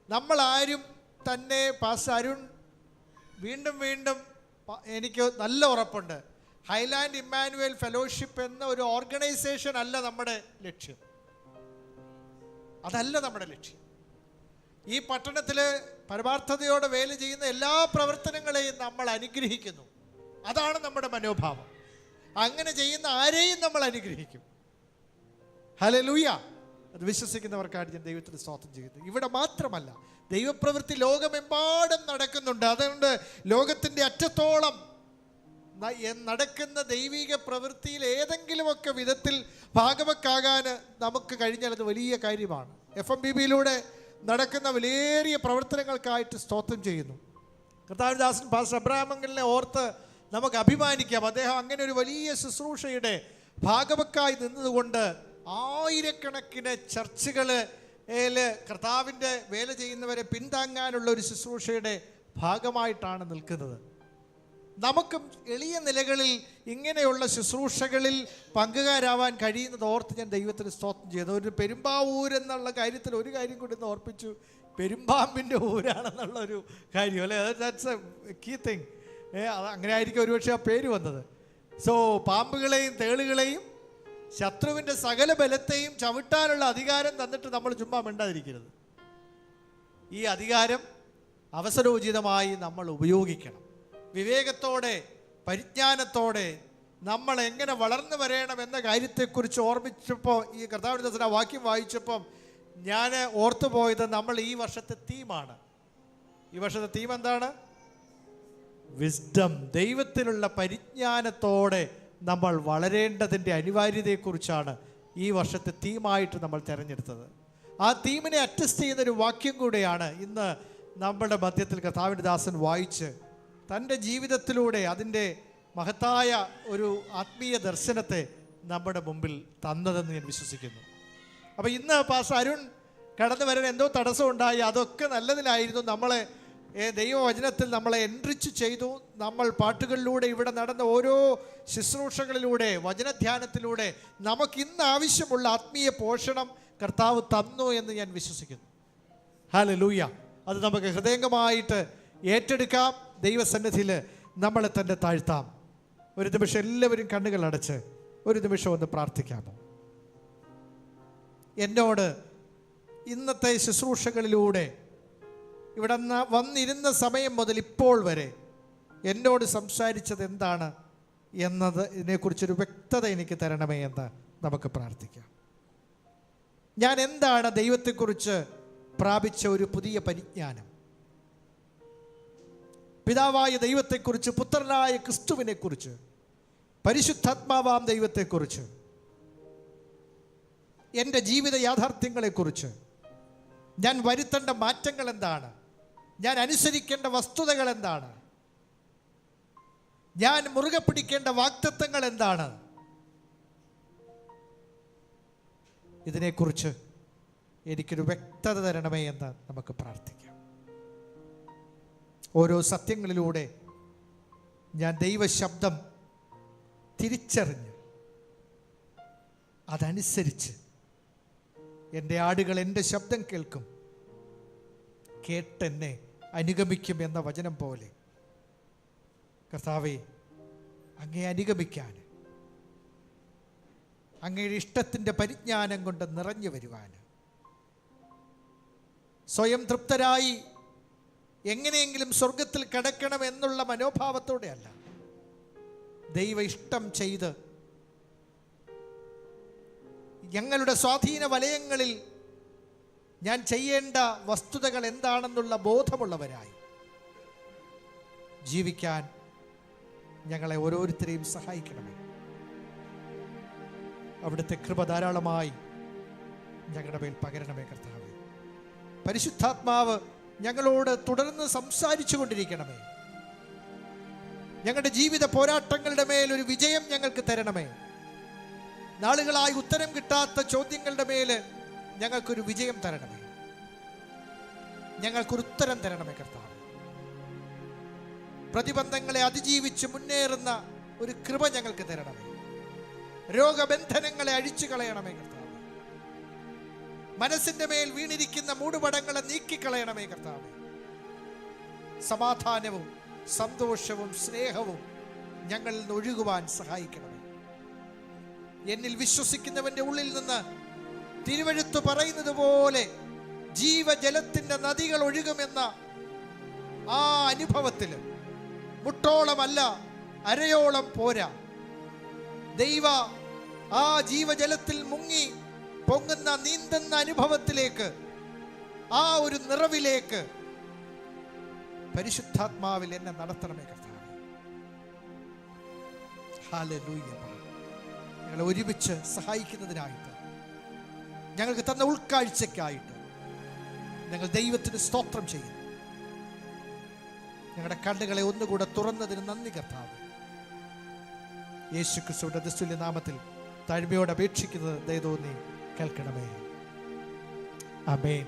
നമ്മളാരും തന്നെ പാസ്റ്റർ അരുൺ വീണ്ടും വീണ്ടും എനിക്ക് നല്ല ഉറപ്പുണ്ട്, ഹൈലാൻഡ് ഇമ്മാനുവൽ ഫെലോഷിപ്പ് എന്ന ഒരു ഓർഗനൈസേഷൻ അല്ല നമ്മുടെ ലക്ഷ്യം. അതല്ല നമ്മുടെ ലക്ഷ്യം. ഈ പട്ടണത്തിൽ പരമാർത്ഥതയോടെ വേല ചെയ്യുന്ന എല്ലാ പ്രവർത്തനങ്ങളെയും നമ്മൾ അനുഗ്രഹിക്കുന്നു. അതാണ് നമ്മുടെ മനോഭാവം. അങ്ങനെ ചെയ്യുന്ന ആരെയും നമ്മൾ അനുഗ്രഹിക്കും. ഹല്ലേലൂയ. അത് വിശ്വസിക്കുന്നവർക്കായിട്ട് ഞാൻ ദൈവത്തിന് സ്തോത്രം ചെയ്യുന്നു. ഇവിടെ മാത്രമല്ല, ദൈവപ്രവൃത്തി ലോകമെമ്പാടും നടക്കുന്നുണ്ട്. അതുകൊണ്ട് ലോകത്തിൻ്റെ അറ്റത്തോളം നടക്കുന്ന ദൈവിക പ്രവൃത്തിയിൽ ഏതെങ്കിലുമൊക്കെ വിധത്തിൽ ഭാഗവക്കാകാൻ നമുക്ക് കഴിഞ്ഞാൽ അത് വലിയ കാര്യമാണ്. FMBBയിലൂടെ നടക്കുന്ന വിലയേറിയ പ്രവർത്തനങ്ങൾക്കായിട്ട് സ്തോത്രം ചെയ്യുന്നു. കർത്താവിദാസൻ പാസ്റ്റർ അബ്രഹാമങ്കലിനെ ഓർത്ത് നമുക്ക് അഭിമാനിക്കാം. അദ്ദേഹം അങ്ങനെ ഒരു വലിയ ശുശ്രൂഷയുടെ ഭാഗവക്കായി നിന്നതുകൊണ്ട് ആയിരക്കണക്കിന് ചർച്ചുകളിൽ കർത്താവിൻ്റെ വേല ചെയ്യുന്നവരെ പിന്താങ്ങാനുള്ള ഒരു ശുശ്രൂഷയുടെ ഭാഗമായിട്ടാണ് നിൽക്കുന്നത്. നമുക്കും എളിയ നിലകളിൽ ഇങ്ങനെയുള്ള ശുശ്രൂഷകളിൽ പങ്കുകാരാവാൻ കഴിയുന്നത് ഓർത്ത് ഞാൻ ദൈവത്തിന് സ്തോത്രം ചെയ്തു. ഒരു പെരുമ്പാവൂർ എന്നുള്ള കാര്യത്തിൽ ഒരു കാര്യം കൂടി ഇന്ന് ഓർപ്പിച്ചു, പെരുമ്പാമ്പിൻ്റെ ഊരാണെന്നുള്ളൊരു കാര്യം അല്ലേ. That's a key thing. അങ്ങനെ ആയിരിക്കും ഒരുപക്ഷെ ആ പേര് വന്നത്. സോ പാമ്പുകളെയും തേളുകളെയും ശത്രുവിൻ്റെ സകല ബലത്തെയും ചവിട്ടാനുള്ള അധികാരം തന്നിട്ട് നമ്മൾ ചുമ്മാ മിണ്ടാതിരിക്കരുത്. ഈ അധികാരം അവസരോചിതമായി നമ്മൾ ഉപയോഗിക്കണം. വിവേകത്തോടെ, പരിജ്ഞാനത്തോടെ നമ്മൾ എങ്ങനെ വളർന്നു വരേണം എന്ന കാര്യത്തെക്കുറിച്ച് ഓർമ്മിച്ചപ്പോൾ, ഈ കർത്താവിൻ്റെ വാക്യം വായിച്ചപ്പം ഞാൻ ഓർത്തുപോയത് നമ്മൾ ഈ വർഷത്തെ തീമാണ്. ഈ വർഷത്തെ തീം എന്താണ്? വിസ്ഡം. ദൈവത്തിലുള്ള പരിജ്ഞാനത്തോടെ നമ്മൾ വളരേണ്ടതിൻ്റെ അനിവാര്യതയെക്കുറിച്ചാണ് ഈ വർഷത്തെ തീമായിട്ട് നമ്മൾ തിരഞ്ഞെടുത്തത്. ആ തീമിനെ അറ്റസ്റ്റ് ചെയ്യുന്നൊരു വാക്യം കൂടെയാണ് ഇന്ന് നമ്മുടെ മധ്യത്തിൽ കർത്താവിൻ്റെ ദാസൻ വായിച്ച് തൻ്റെ ജീവിതത്തിലൂടെ അതിൻ്റെ മഹത്തായ ഒരു ആത്മീയ ദർശനത്തെ നമ്മുടെ മുമ്പിൽ തന്നതെന്ന് ഞാൻ വിശ്വസിക്കുന്നു. അപ്പോൾ ഇന്ന് പാസ്റ്റർ അരുൺ കടന്നു വരാൻ എന്തോ തടസ്സമുണ്ടായി. അതൊക്കെ നല്ലതിലായിരുന്നു. നമ്മളെ ദൈവവചനത്തിൽ നമ്മളെ എൻറിച്ച് ചെയ്തു. നമ്മൾ പാട്ടുകളിലൂടെ, ഇവിടെ നടന്ന ഓരോ ശുശ്രൂഷകളിലൂടെ, വചനധ്യാനത്തിലൂടെ നമുക്കിന്ന് ആവശ്യമുള്ള ആത്മീയ പോഷണം കർത്താവ് തന്നു എന്ന് ഞാൻ വിശ്വസിക്കുന്നു. ഹല്ലേലൂയ. അത് നമുക്ക് ഹൃദയംഗമായിട്ട് ഏറ്റെടുക്കാം. ദൈവസന്നിധിയിൽ നമ്മളെ തന്നെ താഴ്ത്താം. ഒരു നിമിഷം എല്ലാവരും കണ്ണുകൾ അടച്ച് ഒരു നിമിഷം ഒന്ന് പ്രാർത്ഥിക്കാമോ? എന്നോട് ഇന്നത്തെ ശുശ്രൂഷകളിലൂടെ ഇവിടെ വന്നിരുന്ന സമയം മുതൽ ഇപ്പോൾ വരെ എന്നോട് സംസാരിച്ചത് എന്താണ് എന്നത് ഇതിനെക്കുറിച്ചൊരു വ്യക്തത എനിക്ക് തരണമേ എന്ന് നമുക്ക് പ്രാർത്ഥിക്കാം. ഞാൻ എന്താണ് ദൈവത്തെക്കുറിച്ച് പ്രാപിച്ച ഒരു പുതിയ പരിജ്ഞാനം? പിതാവായ ദൈവത്തെക്കുറിച്ച്, പുത്രനായ ക്രിസ്തുവിനെക്കുറിച്ച്, പരിശുദ്ധാത്മാവാം ദൈവത്തെക്കുറിച്ച്, എൻ്റെ ജീവിത യാഥാർത്ഥ്യങ്ങളെക്കുറിച്ച്, ഞാൻ വരുത്തേണ്ട മാറ്റങ്ങൾ എന്താണ്, ഞാൻ അനുസരിക്കേണ്ട വസ്തുതകൾ എന്താണ്, ഞാൻ മുറുകെ പിടിക്കേണ്ട വാഗ്ദത്തങ്ങൾ എന്താണ്, ഇതിനെക്കുറിച്ച് എനിക്കൊരു വ്യക്തത തരണമേ എന്ന് നമുക്ക് പ്രാർത്ഥിക്കാം. ഓരോ സത്യങ്ങളിലൂടെ ഞാൻ ദൈവശബ്ദം തിരിച്ചറിഞ്ഞ് അതനുസരിച്ച് എൻ്റെ ആടുകൾ എൻ്റെ ശബ്ദം കേൾക്കും, കേട്ടെന്നെ അനുഗമിക്കും എന്ന വചനം പോലെ കർത്താവേ, അങ്ങേ അനുഗമിക്കാൻ, അങ്ങയുടെ ഇഷ്ടത്തിൻ്റെ പരിജ്ഞാനം കൊണ്ട് നിറഞ്ഞു വരുവാൻ, സ്വയം തൃപ്തരായി എങ്ങനെയെങ്കിലും സ്വർഗത്തിൽ കടക്കണം എന്നുള്ള മനോഭാവത്തോടെ അല്ല, ദൈവ ഇഷ്ടം ചെയ്ത് ഞങ്ങളുടെ സ്വാധീന വലയങ്ങളിൽ ഞാൻ ചെയ്യേണ്ട വസ്തുതകൾ എന്താണെന്നുള്ള ബോധമുള്ളവരായി ജീവിക്കാൻ ഞങ്ങളെ ഓരോരുത്തരെയും സഹായിക്കണമേ. അവിടുത്തെ കൃപ ധാരാളമായി ഞങ്ങളുടെ മേൽ പകരണമേ കർത്താവേ. പരിശുദ്ധാത്മാവ് ഞങ്ങളോട് തുടർന്ന് സംസാരിച്ചു കൊണ്ടിരിക്കണമേ. ഞങ്ങളുടെ ജീവിത പോരാട്ടങ്ങളുടെ മേൽ ഒരു വിജയം ഞങ്ങൾക്ക് തരണമേ. നാളുകളായി ഉത്തരം കിട്ടാത്ത ചോദ്യങ്ങളുടെ മേൽ ഞങ്ങൾക്കൊരു വിജയം തരണമേ. ഞങ്ങൾക്കൊരു ഉത്തരം തരണമേ കർത്താവ്. പ്രതിബന്ധങ്ങളെ അതിജീവിച്ച് മുന്നേറുന്ന ഒരു കൃപ ഞങ്ങൾക്ക് തരണമേ. രോഗബന്ധനങ്ങളെ അഴിച്ചു കളയണമേ കർത്താവ്. മനസ്സിന്റെ മേൽ വീണിരിക്കുന്ന മൂടുപടങ്ങളെ നീക്കിക്കളയണമേ കർത്താവ്. സമാധാനവും സന്തോഷവും സ്നേഹവും ഞങ്ങളിൽ നിന്ന് ഒഴുകുവാൻ സഹായിക്കണമേ. എന്നിൽ വിശ്വസിക്കുന്നവന്റെ ഉള്ളിൽ നിന്ന് തിരുവെഴുത്ത് പറയുന്നത് പോലെ ജീവജലത്തിന്റെ നദികൾ ഒഴുകുമെന്ന ആ അനുഭവത്തിൽ മുട്ടോളമല്ല, അരയോളം പോരാ. ദൈവ ആ ജീവജലത്തിൽ മുങ്ങി പൊങ്ങുന്ന നീന്തുന്ന അനുഭവത്തിലേക്ക്, ആ ഒരു നിറവിലേക്ക് പരിശുദ്ധാത്മാവിൽ എന്നെ നടത്തണമേ കർത്താവേ. ഹല്ലേലൂയ. ഞങ്ങളെ ഒരുമിച്ച് സഹായിക്കുന്നതിനായിട്ട്, ഞങ്ങൾക്ക് തന്ന ഉൾക്കാഴ്ചയ്ക്കായിട്ട് ഞങ്ങൾ ദൈവത്തിന് സ്തോത്രം ചെയ്യുന്നു. ഞങ്ങളുടെ കണ്ണുകളെ ഒന്നുകൂടെ തുറന്നതിന് നന്ദി കർത്താവ്. യേശുക്രിസ്തുവിന്റെ നിസ്തുല്യ നാമത്തിൽ താഴ്മയോടെ അപേക്ഷിക്കുന്നത് ദയതോന്നി കേൾക്കണമേ. ആമേൻ.